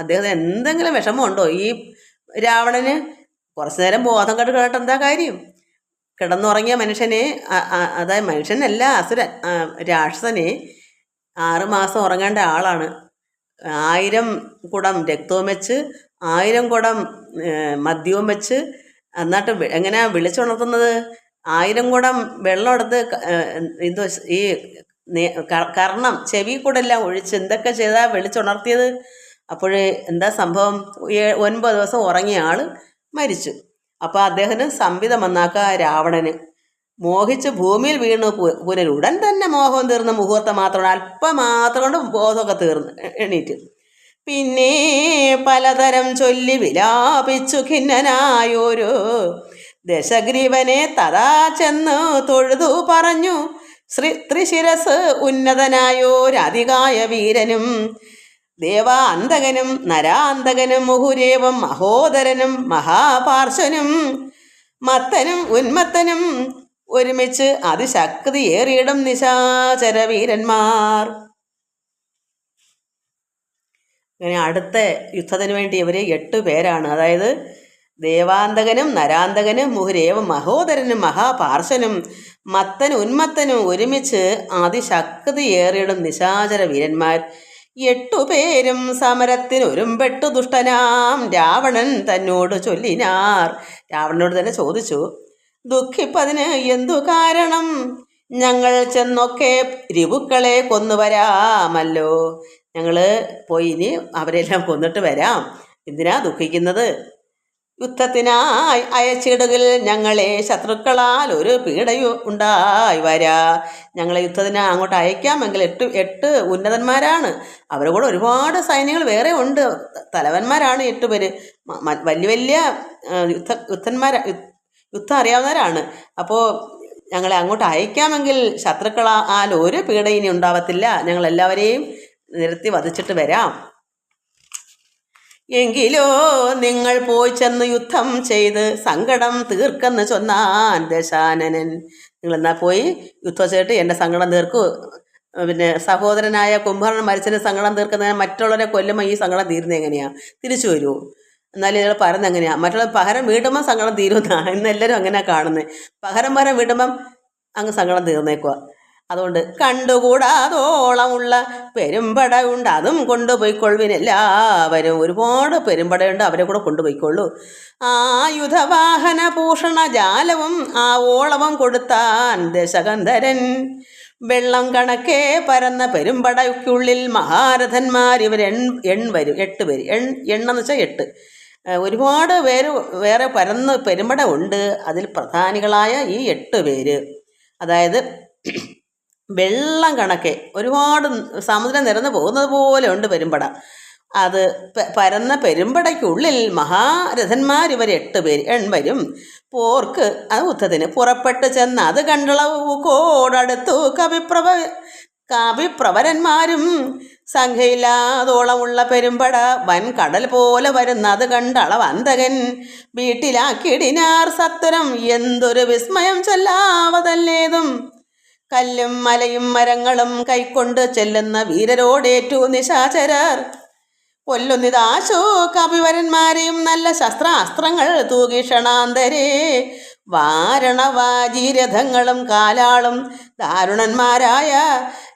അദ്ദേഹത്തിന് എന്തെങ്കിലും വിഷമമുണ്ടോ? ഈ രാവണന് കുറച്ചു നേരം ബോധം കെട്ട് കേട്ട് എന്താ കാര്യം? കിടന്നുറങ്ങിയ മനുഷ്യനെ, അതായത് മനുഷ്യനല്ല, രാക്ഷസനെ 6 മാസം ഉറങ്ങേണ്ട ആളാണ്. 1000 കുടം രക്തവും വെച്ച് 1000 കുടം മദ്യവും വെച്ച് എന്നിട്ട് എങ്ങനെയാ വിളിച്ചുണർത്തുന്നത്? 1000 കുടം വെള്ളം എടുത്ത് ഇത് ഈ കർണം ചെവി കൂടെ എല്ലാം ഒഴിച്ച് എന്തൊക്കെ ചെയ്താൽ വിളിച്ചുണർത്തിയത്? അപ്പോഴേ എന്താ സംഭവം? 9 ദിവസം ഉറങ്ങിയ ആൾ മരിച്ചു. അപ്പോൾ അദ്ദേഹത്തിന് സംവിധം വന്നാക്കുക രാവണന്. മോഹിച്ച് ഭൂമിയിൽ വീണു പുനരുടൻ തന്നെ മോഹം തീർന്ന മുഹൂർത്തം മാത്രമാണ്. അല്പം മാത്രം കൊണ്ട് ബോധമൊക്കെ തീർന്ന് എണീറ്റ്. പിന്നെ പലതരം ചൊല്ലി വിലാപിച്ചു ഖിന്നനായോരു ദശഗ്രീവനെ തഥാ ചെന്ന് തൊഴുതു പറഞ്ഞു. ത്രിശിരസ് ഉന്നതനായോരധികായ വീരനും ദേവാന്തകനും നരാന്തകനും മുഹുരേവം മഹോദരനും മഹാപാർശ്വനും മത്തനും ഉന്മത്തനും ഒരുമിച്ച് അതിശക്തിയേറിയിടും നിശാചര വീരന്മാർ. അങ്ങനെ അടുത്ത യുദ്ധത്തിന് വേണ്ടി ഇവർ 8 പേരാണ്. അതായത് ദേവാന്തകനും നരാന്തകനും മുഹുരേവം മഹോദരനും മഹാപാർശ്വനും മത്തനും ഉന്മത്തനും ഒരുമിച്ച് അതിശക്തിയേറിയിടും നിശാചര വീരന്മാർ. 8 പേരും സമരത്തിനൊരുമ്പെട്ടു ദുഷ്ടനാം രാവണൻ തന്നോട് ചൊല്ലിനാർ. രാവണനോട് തന്നെ ചോദിച്ചു, ദുഃഖിപ്പതിന് എന്തു കാരണം? ഞങ്ങൾ ചെന്നൊക്കെ രിപുക്കളെ കൊന്നുവരാമല്ലോ. ഞങ്ങൾ പോയി ഇനി അവരെല്ലാം കൊന്നിട്ട് വരാം. എന്തിനാ ദുഃഖിക്കുന്നത്? യുദ്ധത്തിനായി അയച്ചിടുകിൽ ഞങ്ങളെ ശത്രുക്കളാൽ ഒരു പീഡയും ഉണ്ടായി വരാ. ഞങ്ങളെ യുദ്ധത്തിന് അങ്ങോട്ട് അയക്കാമെങ്കിൽ 8 ഉന്നതന്മാരാണ്. അവരുടെ കൂടെ ഒരുപാട് സൈന്യങ്ങൾ വേറെ ഉണ്ട്. തലവന്മാരാണ് 8 പേര്. വലിയ വലിയ യുദ്ധം അറിയാവുന്നവരാണ്. അപ്പോൾ ഞങ്ങളെ അങ്ങോട്ട് അയക്കാമെങ്കിൽ ശത്രുക്കളാൽ ഒരു പീഡ ഇനി ഉണ്ടാവത്തില്ല. ഞങ്ങളെല്ലാവരെയും നിരത്തി വധിച്ചിട്ട് വരാം. എങ്കിലോ നിങ്ങൾ പോയി ചെന്ന് യുദ്ധം ചെയ്ത് സങ്കടം തീർക്കെന്ന് ചൊന്നാൻ ദശാനനൻ. നിങ്ങളെന്നാൽ പോയി യുദ്ധം ചെയ്തിട്ട് എൻ്റെ സങ്കടം തീർക്കൂ. പിന്നെ സഹോദരനായ കുംഭകർണൻ മരിച്ചതിന് സങ്കടം തീർക്കുന്നതിന് മറ്റുള്ളവരെ കൊല്ലുമ്പോൾ ഈ സങ്കടം തീരുന്നത് എങ്ങനെയാണ്? തിരിച്ചു വരുമോ? എന്നാലും നിങ്ങൾ പറയുന്നത് എങ്ങനെയാണ്? മറ്റുള്ള പകരം വീട്ടുമ്പം സങ്കടം തീരുന്ന ഇന്നെല്ലാവരും അങ്ങനെ കാണുന്നത്. പകരം വീട്ടുമ്പം അങ്ങ് സങ്കടം തീർന്നേക്കുക. അതുകൊണ്ട് കണ്ടുകൂടാതോളമുള്ള പെരുമ്പട ഉണ്ട്, അതും കൊണ്ടുപോയിക്കൊള്ളുവിൻ എല്ലാവരും. ഒരുപാട് പെരുമ്പടയുണ്ട്, അവരെ കൂടെ കൊണ്ടുപോയിക്കൊള്ളൂ. ആയുധവാഹന ഭൂഷണ ജാലവും ആ ഓളവും കൊടുത്താൻ ദശകന്ധരൻ. വെള്ളം കണക്കെ പരന്ന പെരുമ്പടയ്ക്കുള്ളിൽ മഹാരഥന്മാർ ഇവർ വരും. 8 പേര്. എണ്ണെന്ന് വെച്ചാൽ 8. ഒരുപാട് പേര് വേറെ പരന്ന് പെരുമ്പട ഉണ്ട്. അതിൽ പ്രധാനികളായ ഈ 8 പേര്, അതായത് വെള്ളം കണക്കെ ഒരുപാട് സമുദ്രം നിരന്ന് പോകുന്നത് പോലെ ഉണ്ട് പെരുമ്പട. അത് പരന്ന പെരുമ്പടയ്ക്കുള്ളിൽ മഹാരഥന്മാർ ഇവർ 8 പേര് വരും. പോർക്ക് അത് യുദ്ധത്തിന് പുറപ്പെട്ട് ചെന്ന് അത് കണ്ടളവു കോടടുത്തു കവിപ്രവരന്മാരും സംഖ്യയില്ലാതോളമുള്ള പെരുമ്പട വൻ കടൽ പോലെ വരുന്നത് കണ്ടളവ് അന്തകൻ വീട്ടിലാക്കിടിനാർ സത്വരം. എന്തൊരു വിസ്മയം ചൊല്ലാവതല്ലേതും. കല്ലും മലയും മരങ്ങളും കൈക്കൊണ്ട് ചെല്ലുന്ന വീരരോടേറ്റു നിശാചരർ കൊല്ലുന്നിതാശു കവിവരന്മാരെയും നല്ല ശസ്ത്രാസ്ത്രങ്ങൾ തൂകിഷണാന്തരേ. വാരണവാജീരഥങ്ങളും കാലാളും ദാരുണന്മാരായ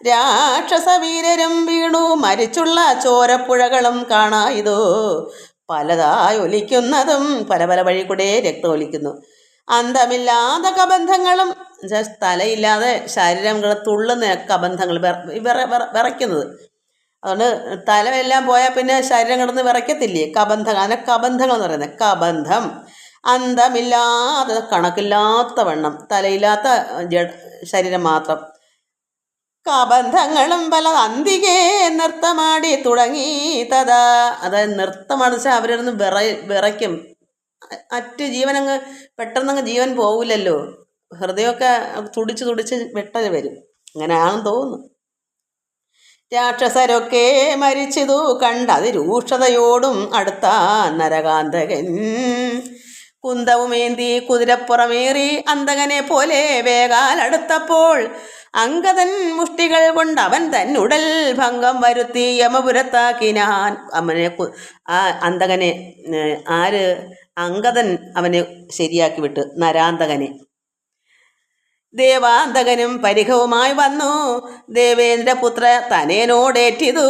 രാക്ഷസവീരരും വീണു മരിച്ചുള്ള ചോരപ്പുഴകളും കാണായിതോ. പലതായി ഒലിക്കുന്നതും പല പല വഴി കൂടെ രക്തം ഒലിക്കുന്നു. അന്തമില്ലാത്ത കബന്ധങ്ങളും, തലയില്ലാതെ ശരീരം തുള്ളുന്ന കബന്ധങ്ങൾ വിറയ്ക്കുന്നത്. അതുകൊണ്ട് തലമെല്ലാം പോയാൽ പിന്നെ ശരീരം കിടന്ന് വിറയ്ക്കത്തില്ലേ? കബന്ധം. അതിനെ കബന്ധങ്ങൾ എന്ന് പറയുന്നത്. കബന്ധം അന്തമില്ലാതെ കണക്കില്ലാത്ത വണ്ണം, തലയില്ലാത്ത ശരീരം മാത്രം. കബന്ധങ്ങളും പല അന്തികേ നൃത്തമാടി തുടങ്ങി തഥാ. അതായത് നൃത്തമടിച്ചാൽ അവരൊന്ന് വിറയ്ക്കും. ജീവനങ്ങ് പെട്ടെന്നങ്ങ് ജീവൻ പോകില്ലല്ലോ. ഹൃദയമൊക്കെ തുടിച്ച് തുടിച്ച് വെട്ടൽ വരും. അങ്ങനെയാണെന്ന് തോന്നുന്നു. രാക്ഷസരൊക്കെ മരിച്ചതു കണ്ടത് രൂക്ഷതയോടും അടുത്ത നരകാന്തകൻ. കുന്തവുമേന്തി കുതിരപ്പുറമേറി അന്തകനെ പോലെ വേഗാലടുത്തപ്പോൾ അങ്കദൻ മുഷ്ടികൾ കൊണ്ട് അവൻ തന്നുടൽ ഭംഗം വരുത്തി യമപുരത്താക്കിനാൻ. അവനെ ആ അന്തകനെ ആര് അങ്കദൻ അവനെ ശരിയാക്കി വിട്ടു, നരാന്തകനെ. ദേവാന്തകനും പരിഘവുമായി വന്നു ദേവേന്ദ്രപുത്ര തനയനോടേറ്റിതു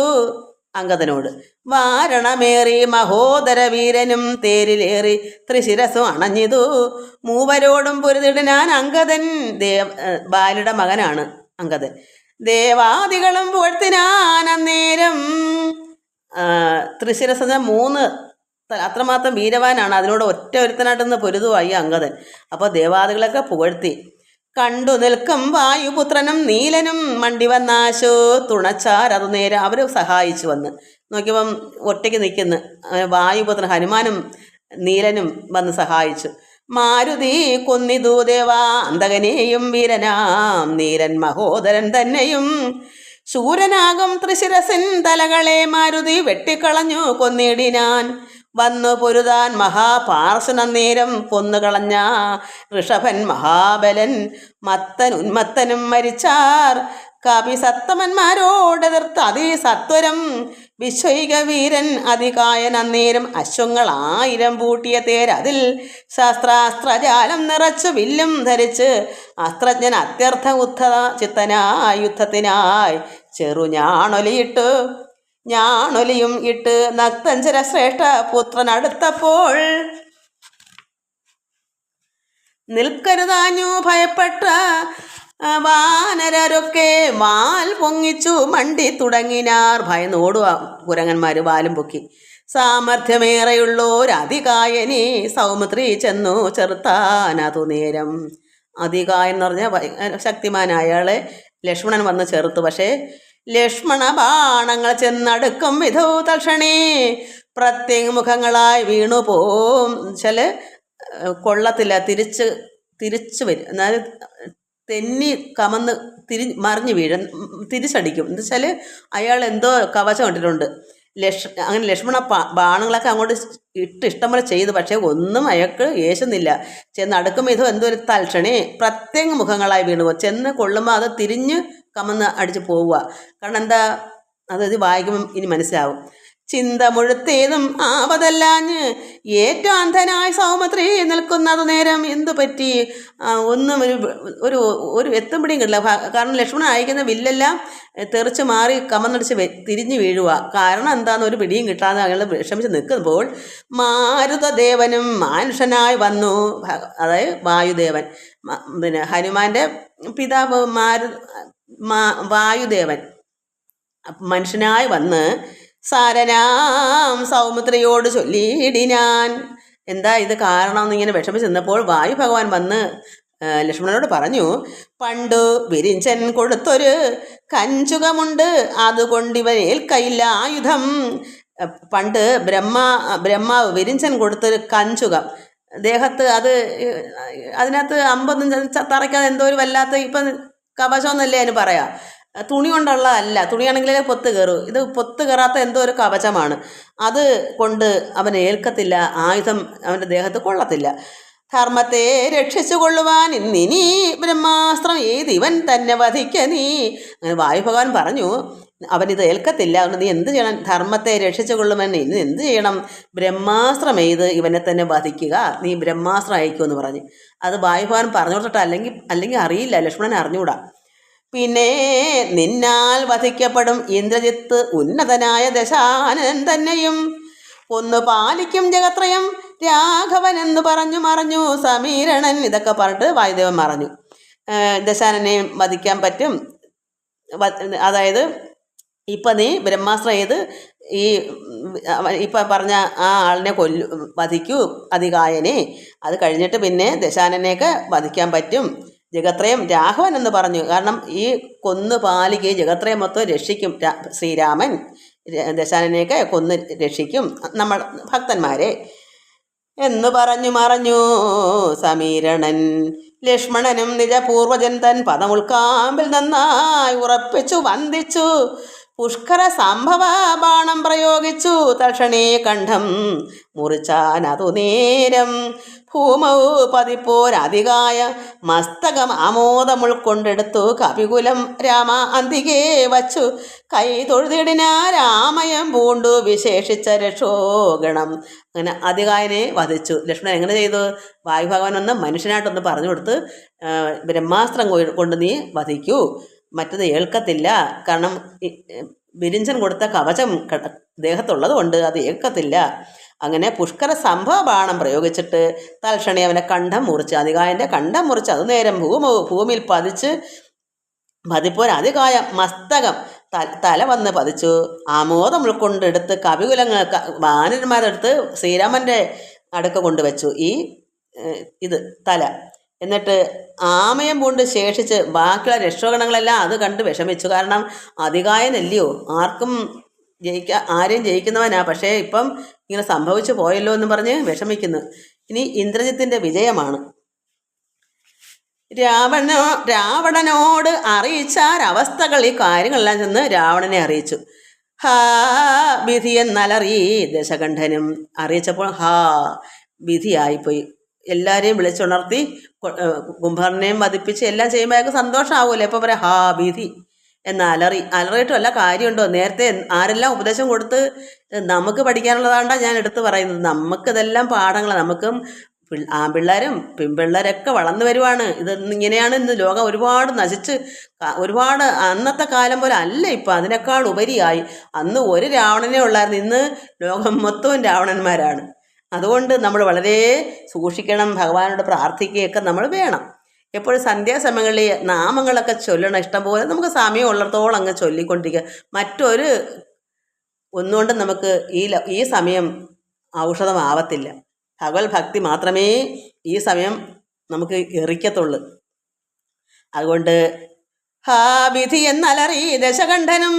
അങ്കദനോട്. വാരണമേറി മഹോദര വീരനും തേരിലേറി ത്രിശിരസും അണഞ്ഞിതു. മൂവരോടും പൊരുതിടാൻ അങ്കദൻ. ബാലിയുടെ മകനാണ് അങ്കദൻ. ദേവാദികളും പുകഴ്ത്തിനാൻ അന്നേരം. ത്രിശിരസ് 3 അത്രമാത്രം വീരവാനാണ്. അതിനോട് ഒറ്റ ഒരുത്തനായിട്ടൊന്ന് പൊരുതുവായി അങ്കദൻ. അപ്പോൾ ദേവാദികളൊക്കെ പുകഴ്ത്തി. കണ്ടു നിൽക്കും വായുപുത്രനും നീലനും മണ്ടി വന്നാശു തുണച്ചാർ. അത് നേരെ അവർ സഹായിച്ചു വന്ന് നോക്കിയപ്പം ഒറ്റയ്ക്ക് നിൽക്കുന്നു വായുപുത്രൻ ഹനുമാനും നീലനും വന്ന് സഹായിച്ചു. മാരുതി കൊന്നിതു ദേവാ അന്തകനെയും വീരനാം നീലൻ മഹോദരൻ തന്നെയും. ശൂരനാകും ത്രിശിരസിൻ തലകളെ മാരുതി വെട്ടിക്കളഞ്ഞു കൊന്നിടിനാൻ. വന്നു പൊരുതാൻ മഹാപാർശ്വനേരം കൊന്നുകളഞ്ഞ ഋഷഭൻ മഹാബലൻ ഉന്മത്തനും മരിച്ചാർ. കപിസത്തമന്മാരോടെതിർത്ത് അതിസത്വരം വിശ്വൈക വീരൻ അതികായൻ അന്നേരം അശ്വങ്ങൾ 1000 പൂട്ടിയ തേരതിൽ ശാസ്ത്രാസ്ത്രജാലം നിറച്ചു വില്ലും ധരിച്ച് അസ്ത്രജ്ഞൻ അത്യർത്ഥ ചിത്തനായി യുദ്ധത്തിനായി ഞാണൊലിയും ഇട്ട് നക്തഞ്ചര ശ്രേഷ്ഠ പുത്രൻ അടുത്തപ്പോൾ നിൽക്കരുതാഞ്ഞു ഭയപ്പെട്ട വാനരരൊക്കെ വാൽ പൊങ്ങിച്ചു മണ്ടി തുടങ്ങിനാർ. ഭയന്നോടുക കുരങ്ങന്മാർ വാലും പൊക്കി. സാമർഥ്യമേറെയുള്ളോരധികായനി സൗമിത്രി ചെന്നു ചെറുത്താനതു നേരം. അതികായൻ എന്ന് പറഞ്ഞാൽ ശക്തിമാനായ അയാളെ ലക്ഷ്മണൻ വന്ന് ചെറുത്തു. പക്ഷേ ലക്ഷ്മണ ബാണങ്ങൾ ചെന്നടുക്കും വിധൗ തൽക്ഷണേ പ്രത്യേക മുഖങ്ങളായി വീണു പോവും. ചില കൊള്ളത്തില്ല, തിരിച്ചു വരും. എന്നാൽ തെന്നി കമന്ന് മറിഞ്ഞു വീഴും, തിരിച്ചടിക്കും. എന്ന് വെച്ചാൽ അയാൾ എന്തോ കവചം ഇട്ടിട്ടുണ്ട്. അങ്ങനെ ലക്ഷ്മണ ബാണങ്ങളൊക്കെ അങ്ങോട്ട് ഇഷ്ടം പോലെ ചെയ്തു. പക്ഷേ ഒന്നും അയാൾക്ക് യേശുന്നില്ല. ചെന്നടുക്കും വിധം എന്തോ ഒരു തൽക്ഷണേ പ്രത്യേക മുഖങ്ങളായി വീണു പോകും. ചെന്ന് കൊള്ളുമ്പോൾ അത് തിരിഞ്ഞ് കമന്ന് അടിച്ച് പോവുക. കാരണം എന്താ, അത് വായിക്കുമ്പം ഇനി മനസ്സിലാവും. ചിന്ത മുഴുത്തേതും ആവതല്ലാഞ്ഞ് ഏറ്റവും അന്ധനായി സൗമിത്രി നിൽക്കുന്നത് നേരം. എന്തു പറ്റി? ഒന്നും ഒരു എത്തും പിടിയും കിട്ടില്ല. കാരണം ലക്ഷ്മണൻ അയക്കുന്ന വില്ലെല്ലാം തെറിച്ച് മാറി കമന്നടിച്ച് തിരിഞ്ഞു വീഴുക. കാരണം എന്താണെന്ന് ഒരു പിടിയും കിട്ടാതെ അയാൾ വിഷമിച്ച് നിൽക്കുമ്പോൾ മാരുതദേവനും മനുഷ്യനായി വന്നു. അതായത് വായുദേവൻ, പിന്നെ ഹനുമാന്റെ പിതാവ് വായുദേവൻ മനുഷ്യനായി വന്ന് സാരനാം സൗമിത്രിയോട് ചൊല്ലിയിടിനാൻ. എന്താ ഇത് കാരണം എന്നിങ്ങനെ വിഷമിച്ച് നിന്നപ്പോൾ വായു ഭഗവാൻ വന്ന് ലക്ഷ്മണനോട് പറഞ്ഞു. പണ്ടു വിരിഞ്ചൻ കൊടുത്തൊരു കഞ്ചുകമുണ്ട്, അതുകൊണ്ടിവൻ ഏൽക്കയില്ല ആയുധം. പണ്ട് ബ്രഹ്മാവ് വിരിഞ്ചൻ കൊടുത്തൊരു കഞ്ചുകം ദേഹത്ത്, അതിനകത്ത് അമ്പൊന്നും തറയ്ക്കാതെ എന്തോ ഒരു വല്ലാത്ത ഇപ്പം കവചം എന്നല്ലേ അതിന് പറയാം. തുണി കൊണ്ടുള്ളതല്ല, തുണിയാണെങ്കിലേ പൊത്ത് കയറൂ. ഇത് പൊത്ത് കയറാത്ത എന്തോ ഒരു കവചമാണ്. അത് കൊണ്ട് അവന് ഏൽക്കത്തില്ല, ആയുധം അവൻ്റെ ദേഹത്ത് കൊള്ളത്തില്ല. ധർമ്മത്തെ രക്ഷിച്ചു കൊള്ളുവാൻ ഇന്നിനി ബ്രഹ്മാസ്ത്രം ഏത് ഇവൻ തന്നെ വധിക്ക നീ. അങ്ങനെ വായുഭഗവാൻ പറഞ്ഞു, അവനിത് ഏൽക്കത്തില്ല. അതുകൊണ്ട് നീ എന്ത് ചെയ്യണം? ധർമ്മത്തെ രക്ഷിച്ചു കൊള്ളുവാൻ ഇന്ന് എന്ത് ചെയ്യണം? ബ്രഹ്മാസ്ത്രം എയ്ത് ഇവനെ തന്നെ വധിക്കുക. നീ ബ്രഹ്മാസ്ത്രം അയക്കുമെന്ന് പറഞ്ഞു. അത് വായുഭഗവാൻ പറഞ്ഞു കൊടുത്തിട്ട് അല്ലെങ്കിൽ അറിയില്ല, ലക്ഷ്മണനെ അറിഞ്ഞുകൂടാ. പിന്നെ നിന്നാൽ വധിക്കപ്പെടും ഇന്ദ്രജിത്ത് ഉന്നതനായ ദശാനൻ തന്നെയും ഒന്ന് പാലിക്കും ജഗത്രയം രാഘവൻ എന്ന് പറഞ്ഞു മറഞ്ഞു സമീരണൻ. ഇതൊക്കെ പറഞ്ഞിട്ട് വായുദേവൻ മറഞ്ഞു. ദശാനനെ വധിക്കാൻ പറ്റും. അതായത് ഇപ്പം നീ ബ്രഹ്മാസ്ത്രം ചെയ്ത് ഇപ്പം പറഞ്ഞ ആ ആളിനെ വധിക്കൂ അതികായനെ. അത് കഴിഞ്ഞിട്ട് പിന്നെ ദശാനനെയൊക്കെ വധിക്കാൻ പറ്റും. ജഗത്രയം രാഘവൻ എന്ന് പറഞ്ഞു. കാരണം ഈ കൊന്നു പാലിക്കുകയും ജഗത്രയം മൊത്തം രക്ഷിക്കും ശ്രീരാമൻ. ദശാനനെയൊക്കെ കൊന്ന് രക്ഷിക്കും നമ്മൾ ഭക്തന്മാരെ എന്ന് പറഞ്ഞു മറഞ്ഞു സമീരണൻ. ലക്ഷ്മണനും നിജപൂർവജൻ തൻ പദമുൾക്കാമ്പിൽ നന്നായി ഉറപ്പിച്ചു വന്ദിച്ചു. പുഷ്കര സംഭവ ബാണം പ്രയോഗിച്ചു തൽക്ഷണേ കണ്ഠം മുറിച്ചാൻ അതു നേരം. ഹൂമവു പതിപ്പോരധികായ മസ്തകം ആമോദമുൾക്കൊണ്ടെടുത്തു കപികുലം രാമ അന്തികേ വച്ചു കൈ തൊഴുതിടിനാ രാമയം പൂണ്ടു വിശേഷിച്ച രക്ഷോഗണം. അങ്ങനെ അധികായനെ വധിച്ചു. ലക്ഷ്മണൻ എങ്ങനെ ചെയ്തു? വായുഭഗവാൻ ഒന്ന് മനുഷ്യനായിട്ടൊന്ന് പറഞ്ഞു കൊടുത്ത് ബ്രഹ്മാസ്ത്രം കൊണ്ട് നീ വധിക്കൂ, മറ്റത് ഏൽക്കത്തില്ല, കാരണം വിരിഞ്ചൻ കൊടുത്ത കവചം ദേഹത്തുള്ളത് കൊണ്ട് അത് ഏൽക്കത്തില്ല. അങ്ങനെ പുഷ്കര സംഭവ ബാണം പ്രയോഗിച്ചിട്ട് തൽക്ഷണി അവനെ കണ്ഠം മുറിച്ച്, അധികായൻ്റെ കണ്ഠം മുറിച്ച് അത് നേരം ഭൂമിയിൽ പതിച്ച് പതിപ്പോരധികായ മസ്തകം തല വന്ന് പതിച്ചു. ആമോദം ഉൾക്കൊണ്ടെടുത്ത് കവികുലങ്ങൾ വാനന്മാരെടുത്ത് ശ്രീരാമൻ്റെ അടുക്ക കൊണ്ടുവച്ചു ഇത് തല. എന്നിട്ട് ആമയം പൂണ്ട് ശേഷിച്ച് ബാക്കിയുള്ള രക്ഷോഗണങ്ങളെല്ലാം അത് കണ്ട് വിഷമിച്ചു. കാരണം അധികായനല്ലയോ, ആരെയും ജയിക്കുന്നവനാ, പക്ഷേ ഇപ്പം ഇങ്ങനെ സംഭവിച്ചു പോയല്ലോ എന്ന് പറഞ്ഞ് വിഷമിക്കുന്നു. ഇനി ഇന്ദ്രജിത്തിൻ്റെ വിജയമാണ്. രാവണനോട് അറിയിച്ചാരവസ്ഥകൾ ഈ കാര്യങ്ങളെല്ലാം ചെന്ന് രാവണനെ അറിയിച്ചു. ഹാ വിധി എന്നലറി ദശകണ്ഠനും. അറിയിച്ചപ്പോൾ വിധിയായിപ്പോയി. എല്ലാവരെയും വിളിച്ചുണർത്തി കുംഭകർണനെയും വധിപ്പിച്ച് എല്ലാം ചെയ്യുമ്പോൾ അയാൾക്ക് സന്തോഷമാവുമല്ലോ. എപ്പോൾ പറയാം വിധി അലറിയിട്ട് വല്ല കാര്യമുണ്ടോ? നേരത്തെ ആരെല്ലാം ഉപദേശം കൊടുത്ത് നമുക്ക് പഠിക്കാനുള്ളതാണ്ടാ ഞാൻ എടുത്തു പറയുന്നത്. നമുക്കിതെല്ലാം പാഠങ്ങളാണ്. നമുക്കും ആൺപിള്ളേരും പെൺപിള്ളേരൊക്കെ വളർന്നു വരുവാണ്. ഇങ്ങനെയാണ് ഇന്ന് ലോകം ഒരുപാട് നശിച്ച്, ഒരുപാട് അന്നത്തെ കാലം പോലെ അല്ല ഇപ്പം, അതിനേക്കാൾ ഉപരിയായി. അന്ന് ഒരു രാവണനേ ഉള്ളായിരുന്നു, ഇന്ന് ലോകം മൊത്തവും രാവണന്മാരാണ്. അതുകൊണ്ട് നമ്മൾ വളരെ സൂക്ഷിക്കണം, ഭഗവാനോട് പ്രാർത്ഥിക്കുകയൊക്കെ നമ്മൾ വേണം. എപ്പോഴും സന്ധ്യാസമയങ്ങളിൽ നാമങ്ങളൊക്കെ ചൊല്ലണം. ഇഷ്ടംപോലെ നമുക്ക് സമയം ഉള്ളിടത്തോളം അങ്ങ് ചൊല്ലിക്കൊണ്ടിരിക്കുക. ഒന്നുകൊണ്ടും നമുക്ക് ഈ സമയം ഔഷധമാവത്തില്ല. ഭഗവത് ഭക്തി മാത്രമേ ഈ സമയം നമുക്ക് എറിക്കത്തുള്ളൂ. അതുകൊണ്ട് വിധി എന്നലറി ദശകണ്ഠനും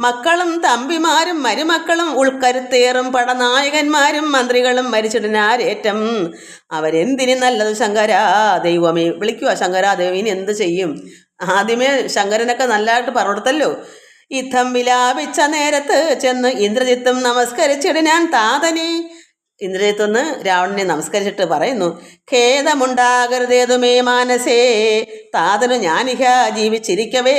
മക്കളും തമ്പിമാരും മരുമക്കളും ഉൾക്കരുത്തേറും പടനായകന്മാരും മന്ത്രികളും മരിച്ചിടിനാരേറ്റം. അവരെന്തിന് നല്ലത് ശങ്കരാ ദൈവമേ. വിളിക്കുക ശങ്കരാ ദൈവം എന്ത് ചെയ്യും? ആദ്യമേ ശങ്കരനൊക്കെ നല്ലതായിട്ട് പറഞ്ഞെടുത്തല്ലോ. യുദ്ധം വിലാപിച്ച നേരത്ത് ചെന്ന് ഇന്ദ്രജിത്തും നമസ്കരിച്ചിടിനാൻ താതനെ. ഇന്ദ്രജിത്തൊന്ന് രാവണനെ നമസ്കരിച്ചിട്ട് പറയുന്നു, ഖേദമുണ്ടാകരുതേതുമേ മാനസേ താതനു ഞാനിഹ ജീവിച്ചിരിക്കവേ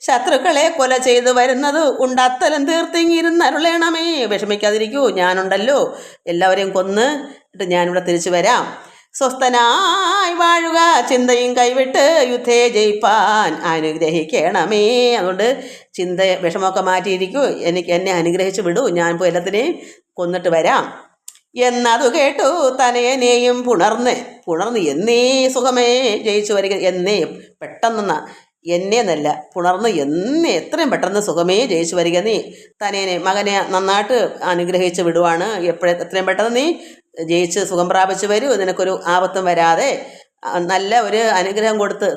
ശത്രുക്കളെ കൊല ചെയ്തു വരുന്നത് ഉണ്ടത്തലും തീർത്തിങ്ങിരുന്നരുളേണമേ. വിഷമിക്കാതിരിക്കൂ, ഞാനുണ്ടല്ലോ, എല്ലാവരെയും കൊന്നിട്ട് ഞാനിവിടെ തിരിച്ചു വരാം. സ്വസ്ഥനായി വാഴുക, ചിന്തയും കൈവിട്ട് യുദ്ധേ ജയിപ്പാൻ അനുഗ്രഹിക്കണമേ. അതുകൊണ്ട് വിഷമമൊക്കെ മാറ്റിയിരിക്കൂ, എന്നെ അനുഗ്രഹിച്ചു വിടൂ, ഞാൻ ഇപ്പോൾ എല്ലാത്തിനെയും കൊന്നിട്ട് വരാം എന്നതു കേട്ടു തനയനെയും പുണർന്ന് എന്നേ സുഖമേ ജയിച്ചു വരിക. എന്നേ പെട്ടെന്ന് എന്നേന്നല്ല, പുണർന്ന് എത്രയും പെട്ടെന്ന് സുഖമേ ജയിച്ചു വരിക. നീ തനയനെ മകനെ നന്നായിട്ട് അനുഗ്രഹിച്ച് വിടുവാണ്. എത്രയും പെട്ടെന്ന് നീ ജയിച്ച് സുഖം പ്രാപിച്ചു വരൂ, നിനക്കൊരു ആപത്തും വരാതെ നല്ല ഒരു അനുഗ്രഹം കൊടുത്ത്.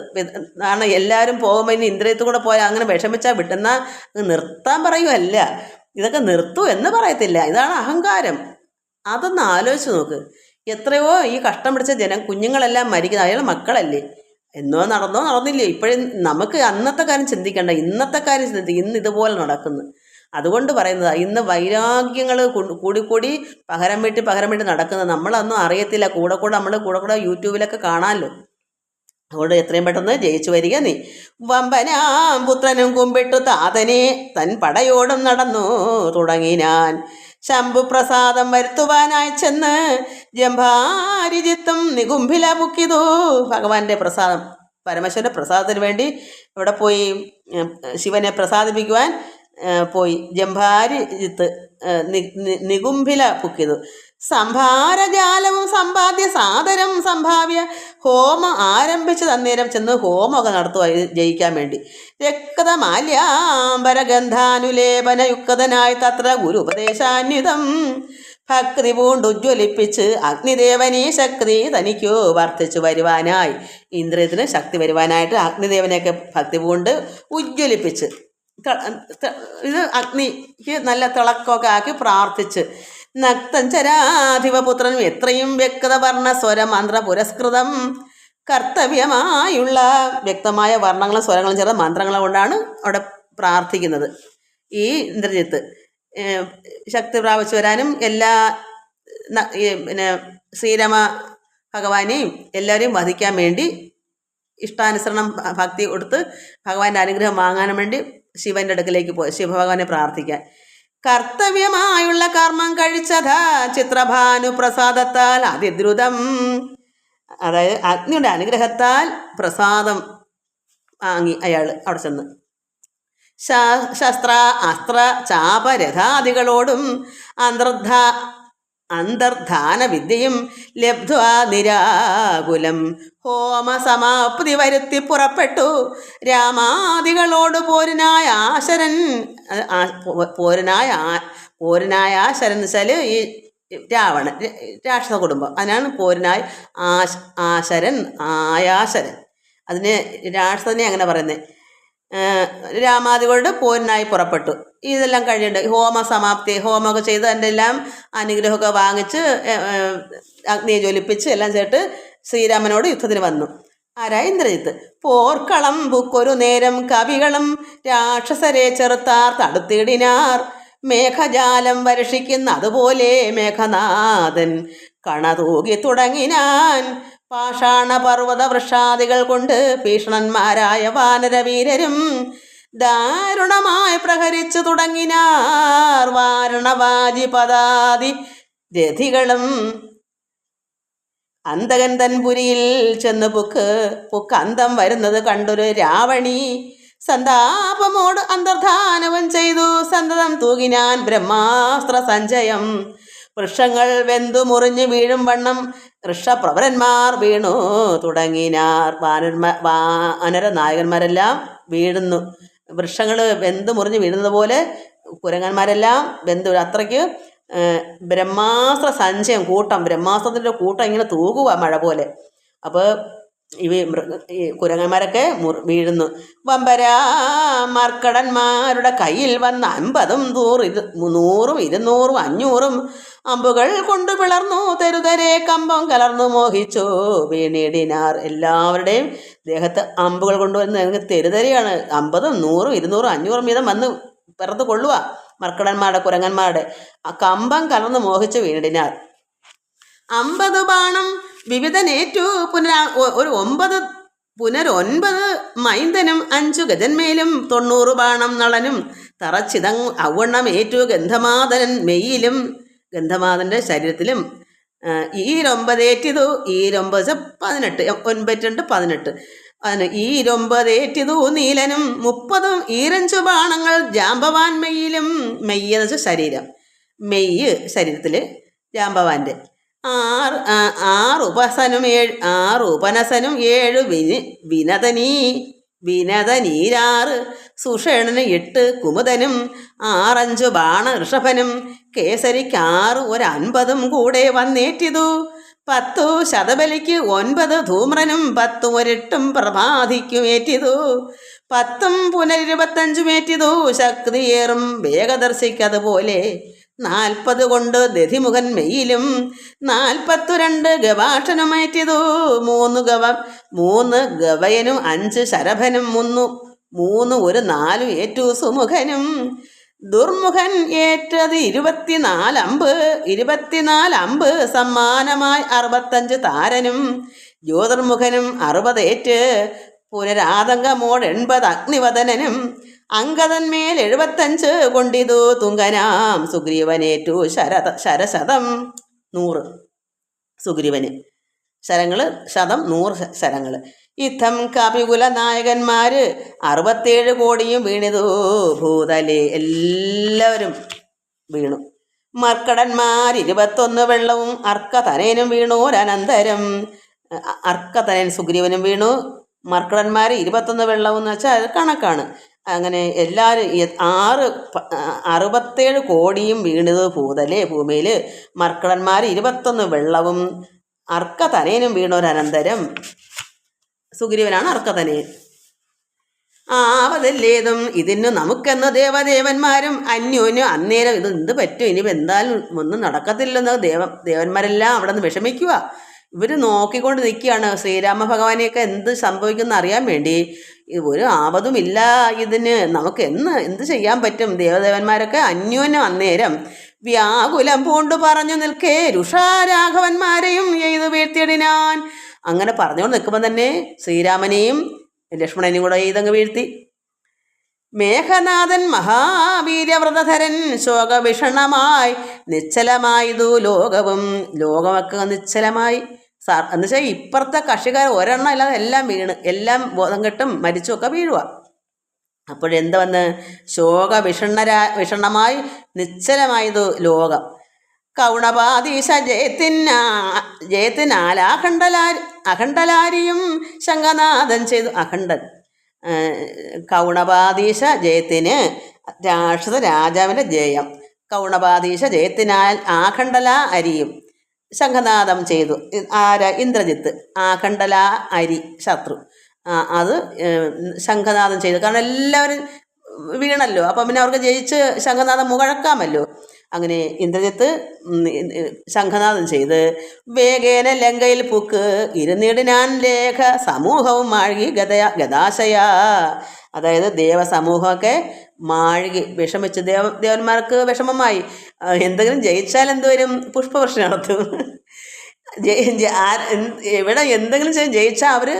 കാരണം എല്ലാവരും പോകുമ്പോൾ ഇനി ഇന്ദ്രിയത്തും കൂടെ പോയാൽ അങ്ങനെ വിഷമിച്ചാൽ വിട്ടുന്ന നിർത്താൻ പറയുമല്ല, ഇതൊക്കെ നിർത്തൂ എന്ന് പറയത്തില്ല. ഇതാണ് അഹങ്കാരം. അതൊന്ന് ആലോചിച്ച് നോക്ക്. എത്രയോ ഈ കഷ്ടം പിടിച്ച കുഞ്ഞുങ്ങളെല്ലാം മരിക്കുന്നത് അയാൾ മക്കളല്ലേ. നടന്നില്ലേ. ഇപ്പോഴും നമുക്ക് അന്നത്തെ കാര്യം ചിന്തിക്കേണ്ട, ഇന്നത്തെ കാര്യം ചിന്തിക്കുക. ഇന്ന് ഇതുപോലെ നടക്കുന്നു. അതുകൊണ്ട് പറയുന്നത്, ഇന്ന് വൈരാഗ്യങ്ങൾ കൂടിക്കൂടി പകരം വീട്ടി നടക്കുന്നത് നമ്മളൊന്നും അറിയത്തില്ല. കൂടെ യൂട്യൂബിലൊക്കെ കാണാമല്ലോ. അതുകൊണ്ട് എത്രയും പെട്ടെന്ന് ജയിച്ചു വരിക നീ. വമ്പനാം പുത്രനും കുമ്പിട്ടു താതനെ തൻ പടയോടും നടന്നു തുടങ്ങിനാൻ. ശംഭുപ്രസാദം വരുത്തുവാനായി ചെന്ന് ജംഭാരിജിത്തും നികുംഭില പുക്കിതു. ഭഗവാന്റെ പ്രസാദം, പരമേശ്വരൻ്റെ പ്രസാദത്തിന് വേണ്ടി ഇവിടെ പോയി ശിവനെ പ്രസാദിപ്പിക്കുവാൻ പോയി. ജംഭാരിജിത്ത് നികുംഭില പുക്കിതു. സംഭാരജാലവും സമ്പാദ്യ സാദരം സംഭാവ്യ ഹോമം ആരംഭിച്ച് തന്നേരം ചെന്ന് ഹോമമൊക്കെ നടത്തുക ജയിക്കാൻ വേണ്ടി. രക്തമാല്യാംബരഗന്ധാനുലേപനയുക്തനായി തത്ര ഗുരുപദേശാന്വിതം ഭക്തി പൂണ്ട് ഉജ്ജ്വലിപ്പിച്ച് അഗ്നിദേവനീ ശക്തി തനിക്കോ വർദ്ധിച്ചു വരുവാനായി. ഇന്ദ്രിയത്തിന് ശക്തി വരുവാനായിട്ട് അഗ്നിദേവനെയൊക്കെ ഭക്തി പൂണ്ട് ഉജ്ജ്വലിപ്പിച്ച് ഇത് അഗ്നിക്ക് നല്ല തിളക്കമൊക്കെ ആക്കി പ്രാർത്ഥിച്ച്. നക്തഞ്ചരാധിപപുത്രനും എത്രയും വ്യക്തത വർണ്ണ സ്വരമന്ത്ര പുരസ്കൃതം കർത്തവ്യമായുള്ള വ്യക്തമായ വർണ്ണങ്ങളും സ്വരങ്ങളും ചേർന്ന മന്ത്രങ്ങളും കൊണ്ടാണ് അവിടെ പ്രാർത്ഥിക്കുന്നത്. ഈ ഇന്ദ്രജിത്ത് ശക്തി പ്രാപിച്ചു വരാനും എല്ലാ പിന്നെ ശ്രീരാമ ഭഗവാനെയും എല്ലാവരെയും വധിക്കാൻ വേണ്ടി ഇഷ്ടാനുസരണം ഭക്തി കൊടുത്ത് ഭഗവാന്റെ അനുഗ്രഹം വാങ്ങാൻ വേണ്ടി ശിവന്റെ അടുക്കിലേക്ക് പോയി ശിവഭഗവാനെ പ്രാർത്ഥിക്കാൻ. കർത്തവ്യമായുള്ള കർമ്മം കഴിച്ചതാ ചിത്രഭാനു പ്രസാദത്താൽ അതിദ്രുതം. അതായത് അഗ്നിയുടെ അനുഗ്രഹത്താൽ പ്രസാദം വാങ്ങി അയാൾ അവിടെ ചെന്ന്. ശസ്ത്ര അസ്ത്ര ചാപരഥാദികളോടും അന്തർധാന വിദ്യയും ലബ്ധ്വാ നിരാകുലം ഹോമസമാപ്തി വരുത്തി പുറപ്പെട്ടു. രാമാദികളോട് പോരിനായ ആശരൻ എന്ന് വെച്ചാൽ ഈ രാവണൻ രാക്ഷസ കുടുംബം, അതിനാണ് പോരിനായ ആശരൻ ആയാശരൻ. അതിന് രാക്ഷസനെ അങ്ങനെ പറയുന്നത്. രാമാദികളുടെ പോരിനായി പുറപ്പെട്ടു. ഇതെല്ലാം കഴിഞ്ഞിട്ട് ഹോമസമാപ്തി ഹോമമൊക്കെ ചെയ്ത് അതിൻ്റെ എല്ലാം അനുഗ്രഹമൊക്കെ വാങ്ങിച്ച് അഗ്നിയെ ജ്വലിപ്പിച്ച് എല്ലാം ചേർത്ത് ശ്രീരാമനോട് യുദ്ധത്തിന് വന്നു. ആരാ? ഇന്ദ്രജിത്ത്. പോർക്കളം ബുക്കൊരു നേരം കവികളും രാക്ഷസരെ ചെറുത്താർ തടുത്തിടിനാർ. മേഘജാലം വർഷിക്കുന്ന അതുപോലെ മേഘനാഥൻ കണതൂകി തുടങ്ങിനാൻ. പാഷാണ പർവ്വത വൃക്ഷാദികൾ കൊണ്ട് ഭീഷണന്മാരായ വാനരവീരരും ദാരുണമായി പ്രഹരിച്ചു തുടങ്ങിനാർ. വാരണവാജി പദാതി രഥികളും അന്തകൻ തൻ പുരിയിൽ ചെന്ന് പുക്ക് അന്തം വരുന്നത് കണ്ടൊരു രാവണി സന്താപമോട് അന്തർധാനവും ചെയ്തു. സന്തതം തൂകിനാൻ ബ്രഹ്മാസ്ത്ര സഞ്ചയം. വൃക്ഷങ്ങൾ വെന്തു മുറിഞ്ഞ് വീഴും വണ്ണം ഋഷപ്രവരന്മാർ വീണു തുടങ്ങിനാർ. വാനര നായകന്മാരെല്ലാം വീഴുന്നു. വൃക്ഷങ്ങൾ വെന്തു മുറിഞ്ഞ് വീഴുന്നത് പോലെ കുരങ്ങന്മാരെല്ലാം വെന്തു. അത്രയ്ക്ക് ബ്രഹ്മാസ്ത്ര സഞ്ചയം കൂട്ടം, ബ്രഹ്മാസ്ത്രത്തിൻ്റെ കൂട്ടം ഇങ്ങനെ തൂകുക മഴ പോലെ. അപ്പോൾ ഈ കുരങ്ങന്മാരൊക്കെ വീഴുന്നു. വമ്പരാ മർക്കടന്മാരുടെ കയ്യിൽ വന്ന 50, 100, 200, 500 അമ്പുകൾ കൊണ്ടു പിളർന്നു. തെരുതരെ കമ്പം കലർന്നു മോഹിച്ചു വീണിടിനാർ. എല്ലാവരുടെയും ദേഹത്ത് അമ്പുകൾ കൊണ്ടുവന്ന് തെരുതരെയാണ്. 50, 100, 200, 500 വീതം വന്ന് പിറത്ത് കൊള്ളുക മർക്കടന്മാരുടെ കുരങ്ങന്മാരുടെ. ആ കമ്പം കലർന്ന് മോഹിച്ചു വീണിടിനാർ. 50 ബാണം വിവിധനേറ്റു. ഒരു 9 മൈന്ദനും 5 ഗജന്മേലും 90 ബാണം നളനും തറച്ചിതങ് ഔവണ്ണം ഏറ്റു ഗന്ധമാദനൻ മെയ്യിലും ഗന്ധമാദൻ്റെ ശരീരത്തിലും. ഈരൊമ്പതേറ്റിതു. ഈരൊമ്പത് 18, 9, 18. അതിന് ഈരൊമ്പതേറ്റിതു നീലനും 30 ഈരഞ്ചു ബാണങ്ങൾ ജാമ്പവാൻ മെയ്യിലും. മെയ്യ് എന്ന് വെച്ചാൽ ശരീരം, മെയ്യ് ശരീരത്തിൽ ജാമ്പവാൻ്റെ. 6 ഉപനസനും 7 വിനതനീരാറ് സുഷേണന് 8 കുമുദനും 6 ബാണ ഋഷഭനും കേസരിക്ക് 6 ഒരു 50 കൂടെ വന്നേറ്റിതു. 10 ശതബലിക്ക് 9 ധൂമ്രനും 10 ഒരെട്ടും പ്രഭാതിക്കുമേറ്റിതു. 10 പുനർ25 ശക്തിയേറും വേഗദർശിക്കതുപോലെ. 40 കൊണ്ട് ദധിമുഖൻ മെയ്യിലും 42 ഗവാക്ഷനുമേറ്റിതു. 3 ഗവയനും 5 ശരഭനും 3 ഒരു 4 ഏറ്റു സുമുഖനും. ദുർമുഖൻ ഏറ്റത് 24 അമ്പ്. 24 അമ്പ് സമ്മാനമായി 65 താരനും. ജ്യോതിർമുഖനും 60 ഏറ്റ്. പുനരാതങ്കമോട് 80 അഗ്നിവദനനും. അങ്കദന്മേൽ 75 കൊണ്ടിതു തുങ്കനാം സുഗ്രീവനേറ്റു ശരശതം 100. സുഗ്രീവന് ശരങ്ങൾ 100 ശരങ്ങൾ. യുദ്ധം കപികുല നായകന്മാർ 67 കോടിയും വീണിതു ഭൂതലേ. എല്ലാവരും വീണു. മർക്കടന്മാർ 21 വെള്ളവും അർക്കതനേനും വീണോരനന്തരം. അർക്കതനൻ സുഗ്രീവനും വീണു. മർക്കടന്മാർ 21 വെള്ളവും എന്ന് വെച്ചാൽ അത് കണക്കാണ്. അങ്ങനെ എല്ലാവരും 67 കോടിയും വീണത് ഭൂതലേ ഭൂമിയിൽ. മർക്കടന്മാർ 21 വെള്ളവും അർക്കതനേനും വീണോരനന്തരം. സുഗ്രീവനാണ് അർക്കതനയൻ. ആവതല്ലേതും ഇതിനു നമുക്കെന്ന് ദേവദേവന്മാരും അന്യോന്യം അന്നേരം ഇത് എന്ത് പറ്റും, ഇനിയിപ്പോൾ എന്തായാലും ഒന്നും നടക്കത്തില്ലെന്ന് ദേവന്മാരെല്ലാം അവിടെ നിന്ന് വിഷമിക്കുക. ഇവർ നോക്കിക്കൊണ്ട് നിൽക്കുകയാണ് ശ്രീരാമ ഭഗവാനെയൊക്കെ എന്ത് സംഭവിക്കുമെന്ന് അറിയാൻ വേണ്ടി. ഒരു ആപതുമില്ല ഇതിന്, നമുക്ക് എന്ത് ചെയ്യാൻ പറ്റും? ദേവദേവന്മാരൊക്കെ അന്യോന്യം അന്നേരം വ്യാകുലം പൂണ്ടു പറഞ്ഞു നിൽക്കേ രുഷാരാഘവന്മാരെയും എയ്തു വീഴ്ത്തിയിടിനാൻ. അങ്ങനെ പറഞ്ഞുകൊണ്ട് നിൽക്കുമ്പോൾ തന്നെ ശ്രീരാമനെയും ലക്ഷ്മണനെയും കൂടെ ഇതങ്ങ് വീഴ്ത്തി. മേഘനാഥൻ മഹാവീര്യവ്രതധരൻ ശോകവിഷണമായി നിശ്ചലമായതു ലോകമൊക്കെ നിശ്ചലമായി. എന്നുവെച്ചാൽ ഇപ്പുറത്തെ കക്ഷിക്കാർ ഒരെണ്ണം ഇല്ലാതെ എല്ലാം വീണ്, എല്ലാം ബോധം കെട്ടും മരിച്ചുമൊക്കെ വീഴുക. അപ്പോഴെന്ത് വന്ന് വിഷണമായി നിശ്ചലമായതു ലോകം. കൗണപാദീശ ജയത്തിനാൽ അഖണ്ഡലാരിയും ശങ്കനാഥൻ ചെയ്തു. അഖണ്ഡൻ കൗണപാദീശ ജയത്തിന് രാക്ഷസ രാജാവിൻ്റെ ജയം. കൗണപാദീശ ജയത്തിനാൽ ആഖണ്ഡല അരിയും ശംഖനാദം ചെയ്തു. ഇന്ദ്രജിത്ത് ആഖണ്ഡല അരി ശത്രു അത് ശംഖനാദം ചെയ്തു. കാരണം എല്ലാവരും വീണല്ലോ, അപ്പം പിന്നെ അവർക്ക് ജയിച്ച് ശംഖനാദം മുഴക്കാമല്ലോ. അങ്ങനെ ഇന്ദ്രജിത്ത് ശംഖനാദം ചെയ്ത് വേഗേന ലങ്കയിൽ പൂക്ക് ഇരുന്നിടിനാൻ ലേഖ സമൂഹവും മാഴുകി ഗതാശയ. അതായത് ദേവസമൂഹമൊക്കെ മാഴുകി വിഷമിച്ച് ദേവന്മാർക്ക് വിഷമമായി. എന്തെങ്കിലും ജയിച്ചാൽ എന്തുവരും? പുഷ്പവൃഷ്ടി നടത്തും. ഇവിടെ എന്തെങ്കിലും ജയിച്ചാൽ അവർ